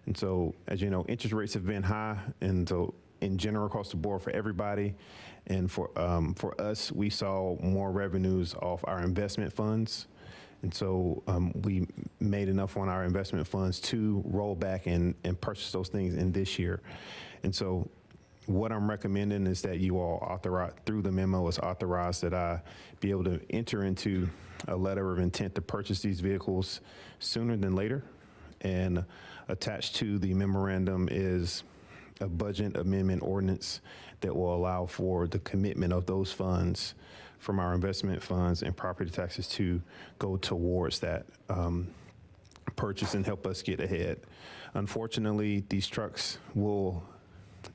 And so, as you know, interest rates have been high, and so in general across the board for everybody. And for us, we saw more revenues off our investment funds. And so we made enough on our investment funds to roll back and purchase those things in this year. And so what I'm recommending is that you all authorize, through the memo, is authorized that I be able to enter into a letter of intent to purchase these vehicles sooner than later. And attached to the memorandum is a budget amendment ordinance that will allow for the commitment of those funds from our investment funds and property taxes to go towards that purchase and help us get ahead. Unfortunately, these trucks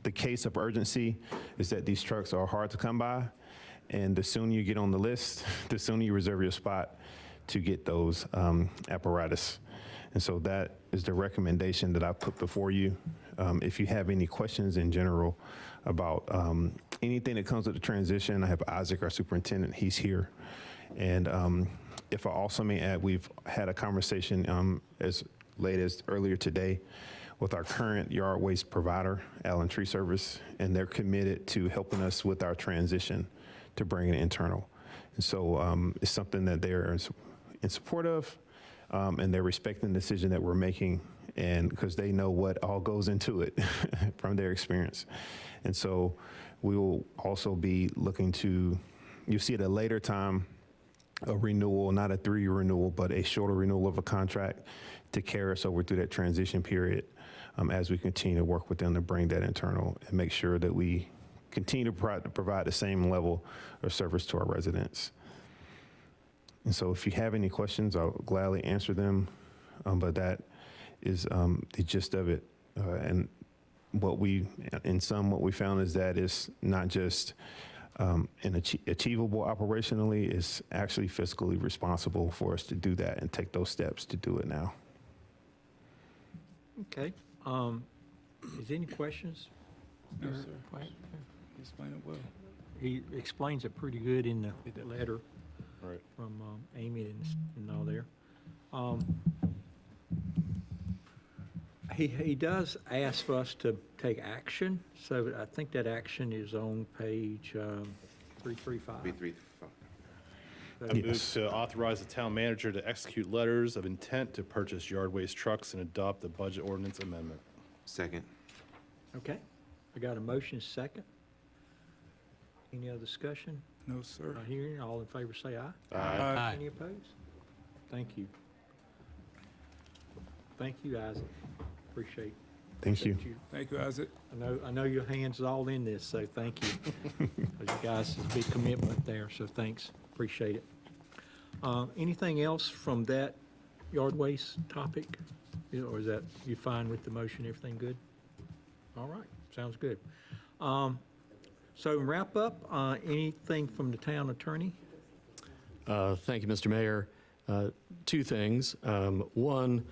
the case of urgency is that these trucks are hard to come by, and the sooner you get on the list, the sooner you reserve your spot to get those apparatus. And so that is the recommendation that I put before you. If you have any questions in general about anything that comes with the transition, I have Isaac, our superintendent, he's here. And if I also may add, we've had a conversation as late as earlier today with our current yard waste provider, Allen Tree Service, and they're committed to helping us with our transition to bring it internal. And so it's something that they're in support of, and they're respecting the decision that we're making, and because they know what all goes into it from their experience. And so we will also be looking to, you see at a later time, a renewal, not a 3-year renewal, but a shorter renewal of a contract to carry us over through that transition period as we continue to work with them to bring that internal and make sure that we continue to provide the same level of service to our residents. And so if you have any questions, I'll gladly answer them, but that is the gist of it. And what we found is that it's not just achievable operationally, it's actually fiscally responsible for us to do that and take those steps to do it now.
Okay. Is there any questions?
No, sir. He explained it well.
He explains it pretty good in the letter
Right.
from Amy and all there. He does ask for us to take action, so I think that action is on page 335.
I move to authorize the town manager to execute letters of intent to purchase yard waste trucks and adopt the budget ordinance amendment.
Second.
Okay, I got a motion second. Any other discussion?
No, sir.
Not hearing, all in favor say aye.
Aye.
Any opposed? Thank you. Thank you, Isaac. Appreciate
Thank you.
Thank you, Isaac.
I know your hands are all in this, so thank you. 'Cause you guys, it's a big commitment there, so thanks. Appreciate it. Anything else from that yard waste topic? Or is that, you fine with the motion, everything good? All right, sounds good. So wrap up, anything from the town attorney?
Thank you, Mr. Mayor. Two things. One,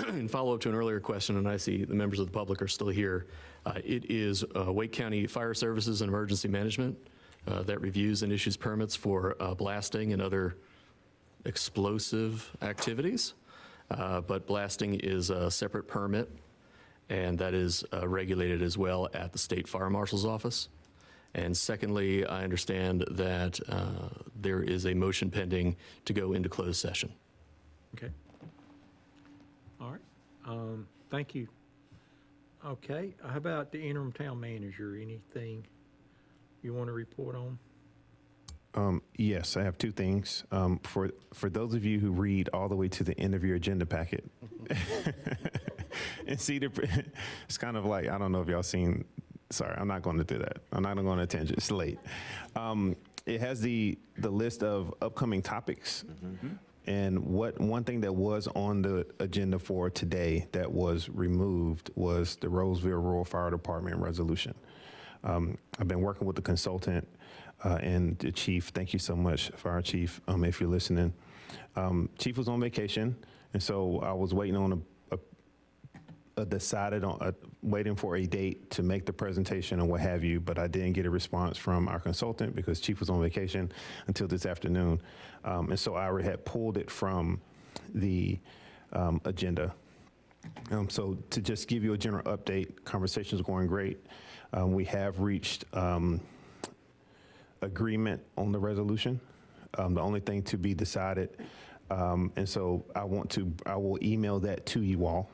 in follow-up to an earlier question, and I see the members of the public are still here, it is Wake County Fire Services and Emergency Management that reviews and issues permits for blasting and other explosive activities. But blasting is a separate permit, and that is regulated as well at the State Fire Marshal's office. And secondly, I understand that there is a motion pending to go into closed session.
Okay. All right, thank you. Okay, how about the interim town manager? Anything you want to report on?
Yes, I have two things. For those of you who read all the way to the end of your agenda packet, and see, it's kind of like, I don't know if y'all seen, sorry, I'm not going to do that. I'm not going to tangent, it's late. It has the list of upcoming topics. And one thing that was on the agenda for today that was removed was the Rolesville Rural Fire Department resolution. I've been working with the consultant and the chief. Thank you so much, Fire Chief, if you're listening. Chief was on vacation, and so I was waiting on waiting for a date to make the presentation and what have you, but I didn't get a response from our consultant because Chief was on vacation until this afternoon. And so I had pulled it from the agenda. So to just give you a general update, conversation's going great. We have reached agreement on the resolution. The only thing to be decided, and so I will email that to you all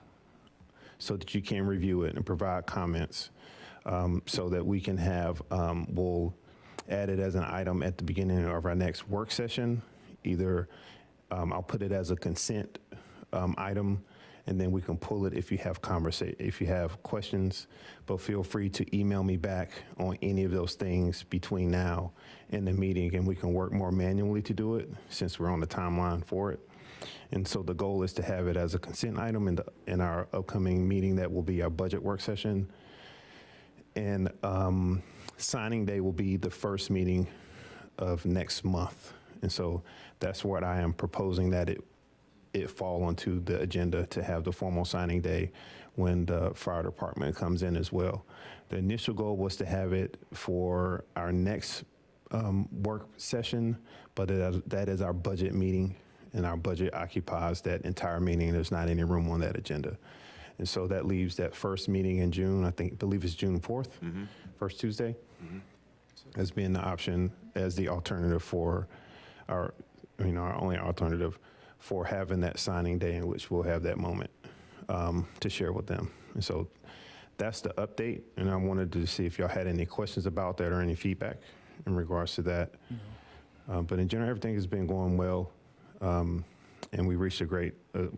so that you can review it and provide comments, so that we can have, we'll add it as an item at the beginning of our next work session. Either I'll put it as a consent item, and then we can pull it if you have questions, but feel free to email me back on any of those things between now and the meeting, and we can work more manually to do it since we're on the timeline for it. And so the goal is to have it as a consent item in our upcoming meeting that will be our budget work session. And signing day will be the first meeting of next month. And so that's what I am proposing, that it fall onto the agenda to have the formal signing day when the fire department comes in as well. The initial goal was to have it for our next work session, but that is our budget meeting, and our budget occupies that entire meeting. There's not any room on that agenda. And so that leaves that first meeting in June, believe it's June 4th, first Tuesday, as being the option, as the alternative for our only alternative for having that signing day in which we'll have that moment to share with them. And so that's the update. And I wanted to see if y'all had any questions about that or any feedback in regards to that. But in general, everything has been going well. And we reached a great, I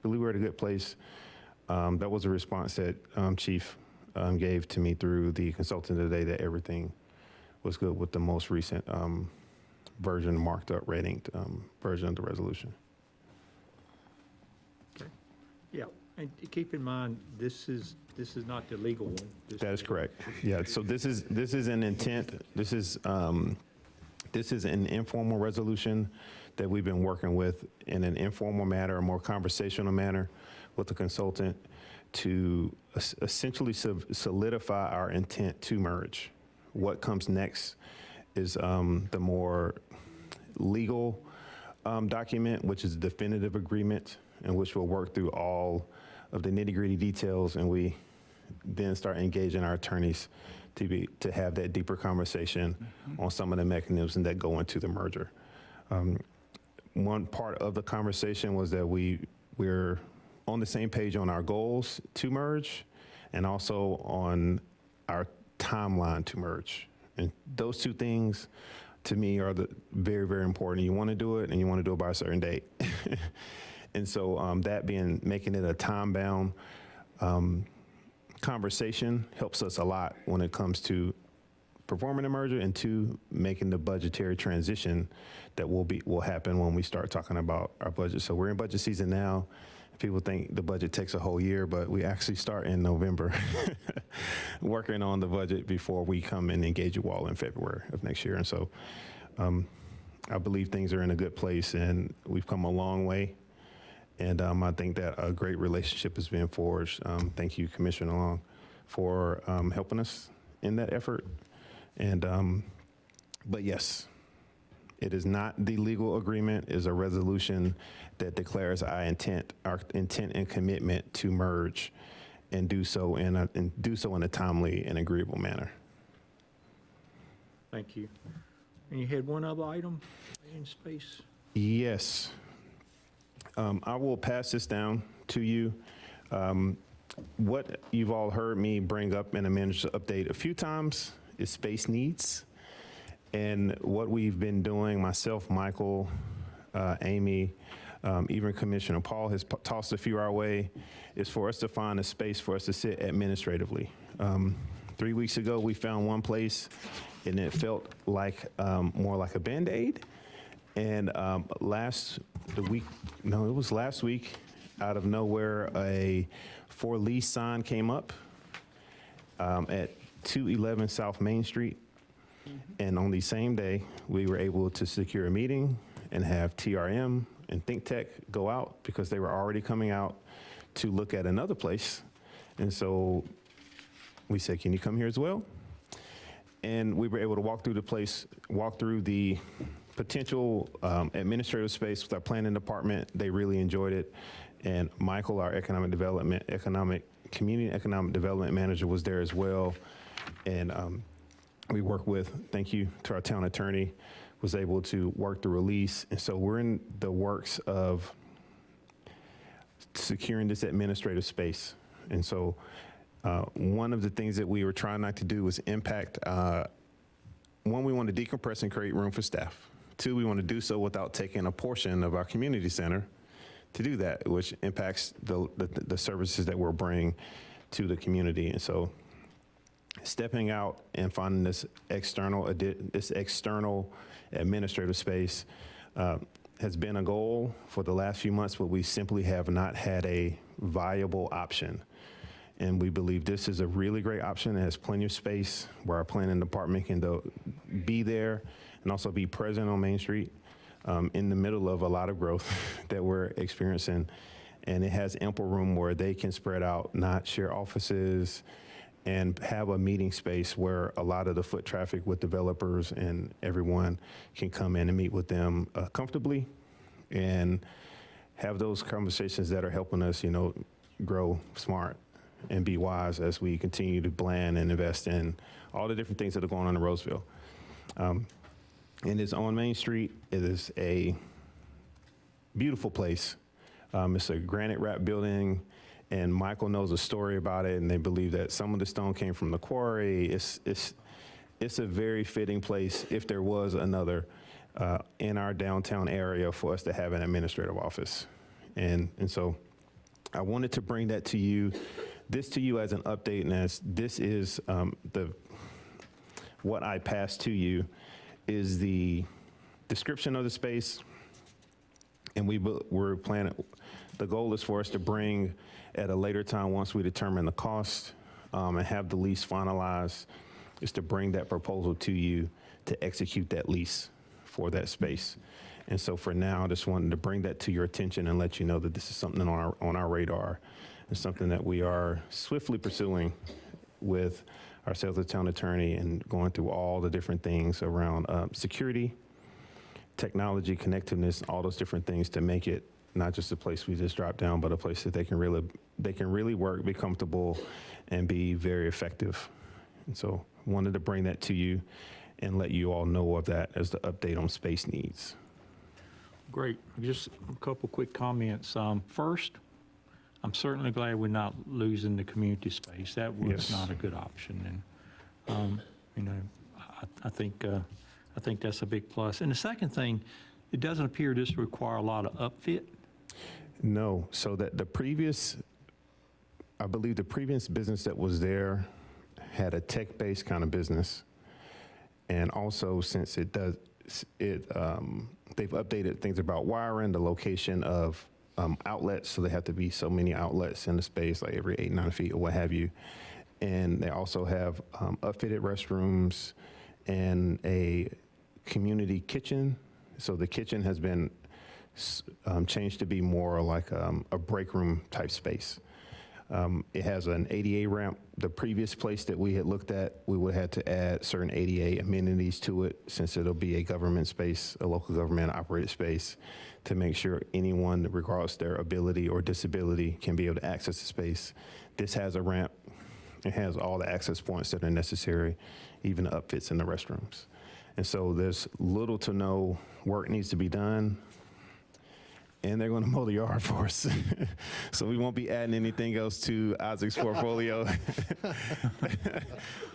believe we're at a good place. That was a response that Chief gave to me through the consultant today, that everything was good with the most recent version, marked up, rating version of the resolution.
Okay. Yeah, and keep in mind, this is not the legal one.
That is correct. Yeah, so this is an intent. This is an informal resolution that we've been working with in an informal manner, a more conversational manner with the consultant to essentially solidify our intent to merge. What comes next is the more legal document, which is a definitive agreement, in which we'll work through all of the nitty-gritty details, and we then start engaging our attorneys to have that deeper conversation on some of the mechanisms that go into the merger. One part of the conversation was that we're on the same page on our goals to merge, and also on our timeline to merge. And those two things, to me, are very, very important. You want to do it, and you want to do it by a certain date. And so making it a time-bound conversation helps us a lot when it comes to performing the merger and to making the budgetary transition that will happen when we start talking about our budget. So we're in budget season now. People think the budget takes a whole year, but we actually start in November working on the budget before we come and engage you all in February of next year. And so I believe things are in a good place, and we've come a long way. And I think that a great relationship is being forged. Thank you, Commissioner Long, for helping us in that effort. And but yes, it is not the legal agreement. It is a resolution that declares our intent and commitment to merge, and do so in a timely and agreeable manner.
Thank you. And you had one other item in space?
Yes. I will pass this down to you. What you've all heard me bring up in a manager update a few times is space needs. And what we've been doing, myself, Michael, Amy, even Commissioner Paul has tossed a few our way, is for us to find a space for us to sit administratively. 3 weeks ago, we found one place, and it felt like more like a Band-Aid. And last week, out of nowhere, a for lease sign came up at 211 South Main Street. And on the same day, we were able to secure a meeting and have TRM and Think Tech go out, because they were already coming out to look at another place. And so we said, can you come here as well? And we were able to walk through the potential administrative space with our planning department. They really enjoyed it. And Michael, our community economic development manager, was there as well. And we worked with, thank you to our town attorney, was able to work the release. And so we're in the works of securing this administrative space. And so one of the things that we were trying not to do was impact, one, we want to decompress and create room for staff. Two, we want to do so without taking a portion of our community center to do that, which impacts the services that we're bringing to the community. And so stepping out and finding this external administrative space has been a goal for the last few months, but we simply have not had a viable option. And we believe this is a really great option. It has plenty of space where our planning department can be there and also be present on Main Street in the middle of a lot of growth that we're experiencing. And it has ample room where they can spread out, not share offices, and have a meeting space where a lot of the foot traffic with developers and everyone can come in and meet with them comfortably and have those conversations that are helping us, grow smart and be wise as we continue to plan and invest in all the different things that are going on in Rolesville. And it's on Main Street. It is a beautiful place. It's a granite wrap building, and Michael knows a story about it, and they believe that some of the stone came from the quarry. It's a very fitting place if there was another in our downtown area for us to have an administrative office. And so I wanted to bring that to you, as an update, and as this is what I passed to you is the description of the space, and we're planning. The goal is for us to bring at a later time, once we determine the cost and have the lease finalized, is to bring that proposal to you to execute that lease for that space. And so for now, I just wanted to bring that to your attention and let you know that this is something on our radar. It's something that we are swiftly pursuing with our sales and town attorney and going through all the different things around security, technology, connectiveness, all those different things to make it not just a place we just drop down, but a place that they can really work, be comfortable, and be very effective. And so wanted to bring that to you and let you all know of that as the update on space needs.
Great. Just a couple quick comments. First, I'm certainly glad we're not losing the community space. That was
Yes.
not a good option, and I think that's a big plus. And the second thing, it doesn't appear this will require a lot of upfit.
No, so that I believe the previous business that was there had a tech-based kind of business. And also, since they've updated things about wiring, the location of outlets, so they have to be so many outlets in the space, like every 8, 9 feet or what have you. And they also have upfitted restrooms and a community kitchen. So the kitchen has been changed to be more like a break room type space. It has an ADA ramp. The previous place that we had looked at, we would have to add certain ADA amenities to it, since it'll be a government space, a local government operated space, to make sure anyone, regardless of their ability or disability, can be able to access the space. This has a ramp. It has all the access points that are necessary, even the upfits in the restrooms. And so there's little to no work needs to be done. And they're going to mow the yard for us. So we won't be adding anything else to Isaac's portfolio.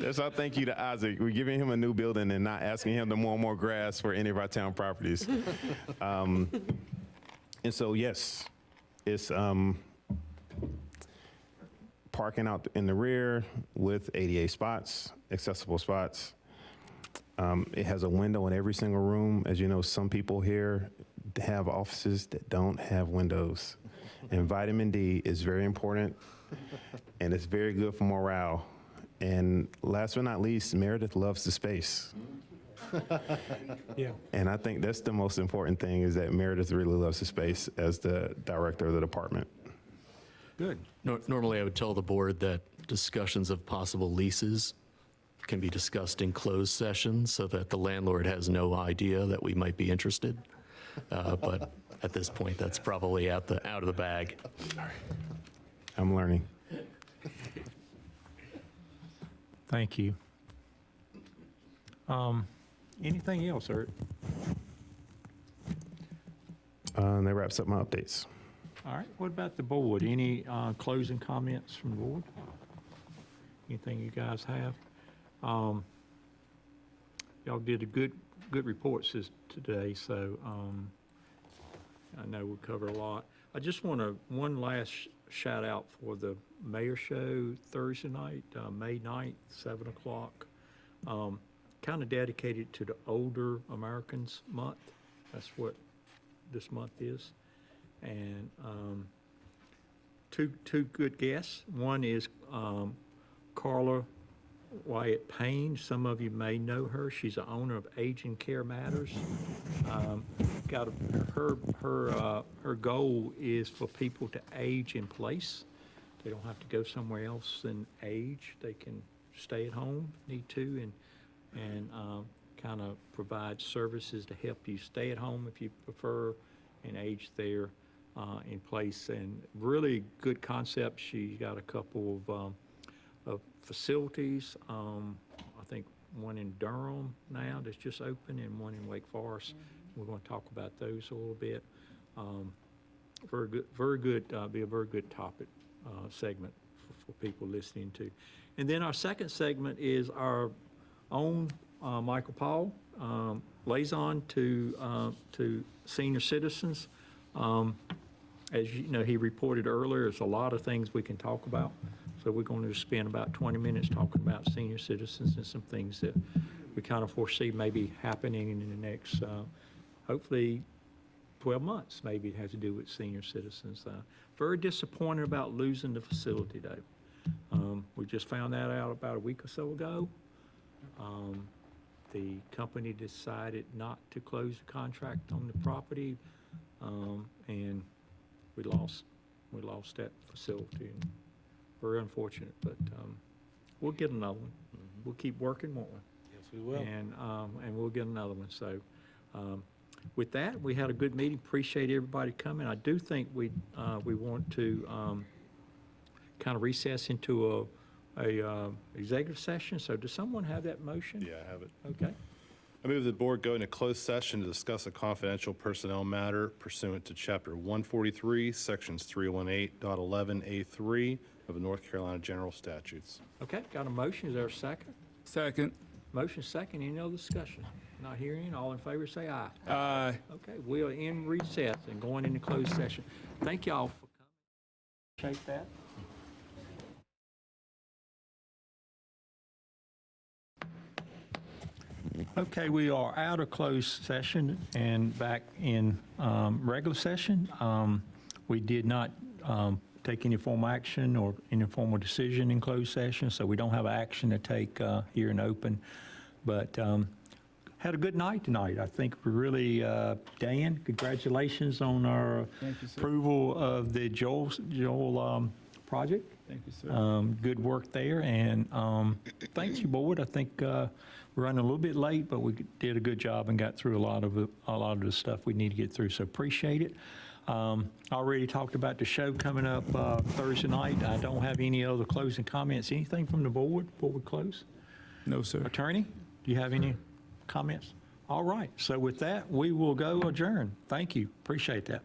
That's our thank you to Isaac. We're giving him a new building and not asking him to mow more grass for any of our town properties. And so, yes, it's parking out in the rear with ADA spots, accessible spots. It has a window in every single room. As you know, some people here have offices that don't have windows. And vitamin D is very important, and it's very good for morale. And last but not least, Meredith loves the space.
Yeah.
And I think that's the most important thing, is that Meredith really loves the space as the director of the department.
Good.
Normally, I would tell the board that discussions of possible leases can be discussed in closed session so that the landlord has no idea that we might be interested. But at this point, that's probably out of the bag.
I'm learning.
Thank you. Anything else, Eric?
That wraps up my updates.
All right. What about the board? Any closing comments from the board? Anything you guys have? Y'all did a good reports today, so I know we covered a lot. I just want one last shout out for the mayor show Thursday night, May 9th, 7 o'clock. Kind of dedicated to the Older Americans Month. That's what this month is. And two good guests. One is Carla Wyatt Payne. Some of you may know her. She's the owner of Aging Care Matters. Her goal is for people to age in place. They don't have to go somewhere else and age. They can stay at home, if need to, and kind of provide services to help you stay at home if you prefer and age there in place. And really good concept. She got a couple of facilities. I think one in Durham now that's just open and one in Wake Forest. We're going to talk about those a little bit. Very good, be a very good topic segment for people listening to. And then our second segment is our own Michael Paul, liaison to senior citizens. As you know, he reported earlier, there's a lot of things we can talk about. So we're going to spend about 20 minutes talking about senior citizens and some things that we kind of foresee maybe happening in the next, hopefully, 12 months. Maybe it has to do with senior citizens. Very disappointed about losing the facility, though. We just found that out about a week or so ago. The company decided not to close the contract on the property, and we lost that facility. And very unfortunate, but we'll get another one. We'll keep working, won't we?
Yes, we will.
And we'll get another one. So with that, we had a good meeting. Appreciate everybody coming. I do think we want to kind of recess into a executive session. So does someone have that motion?
Yeah, I have it.
Okay.
I move the board go into closed session to discuss a confidential personnel matter pursuant to Chapter 143, Sections 318.11A3 of the North Carolina General Statutes.
Okay, got a motion. Is there a second?
Second.
Motion second. Any other discussion? Not hearing. All in favor, say aye.
Aye.
Okay, we are in recess and going into closed session. Thank y'all for coming. Appreciate that. Okay, we are out of closed session and back in regular session. We did not take any formal action or any formal decision in closed session, so we don't have action to take here in open. But had a good night tonight. I think we really, Dan, congratulations on our approval of the Joel project.
Thank you, sir.
Good work there, and thank you, board. I think we're running a little bit late, but we did a good job and got through a lot of the stuff we need to get through. So appreciate it. Already talked about the show coming up Thursday night. I don't have any other closing comments. Anything from the board before we close?
No, sir.
Attorney, do you have any comments? All right. So with that, we will go adjourn. Thank you. Appreciate that.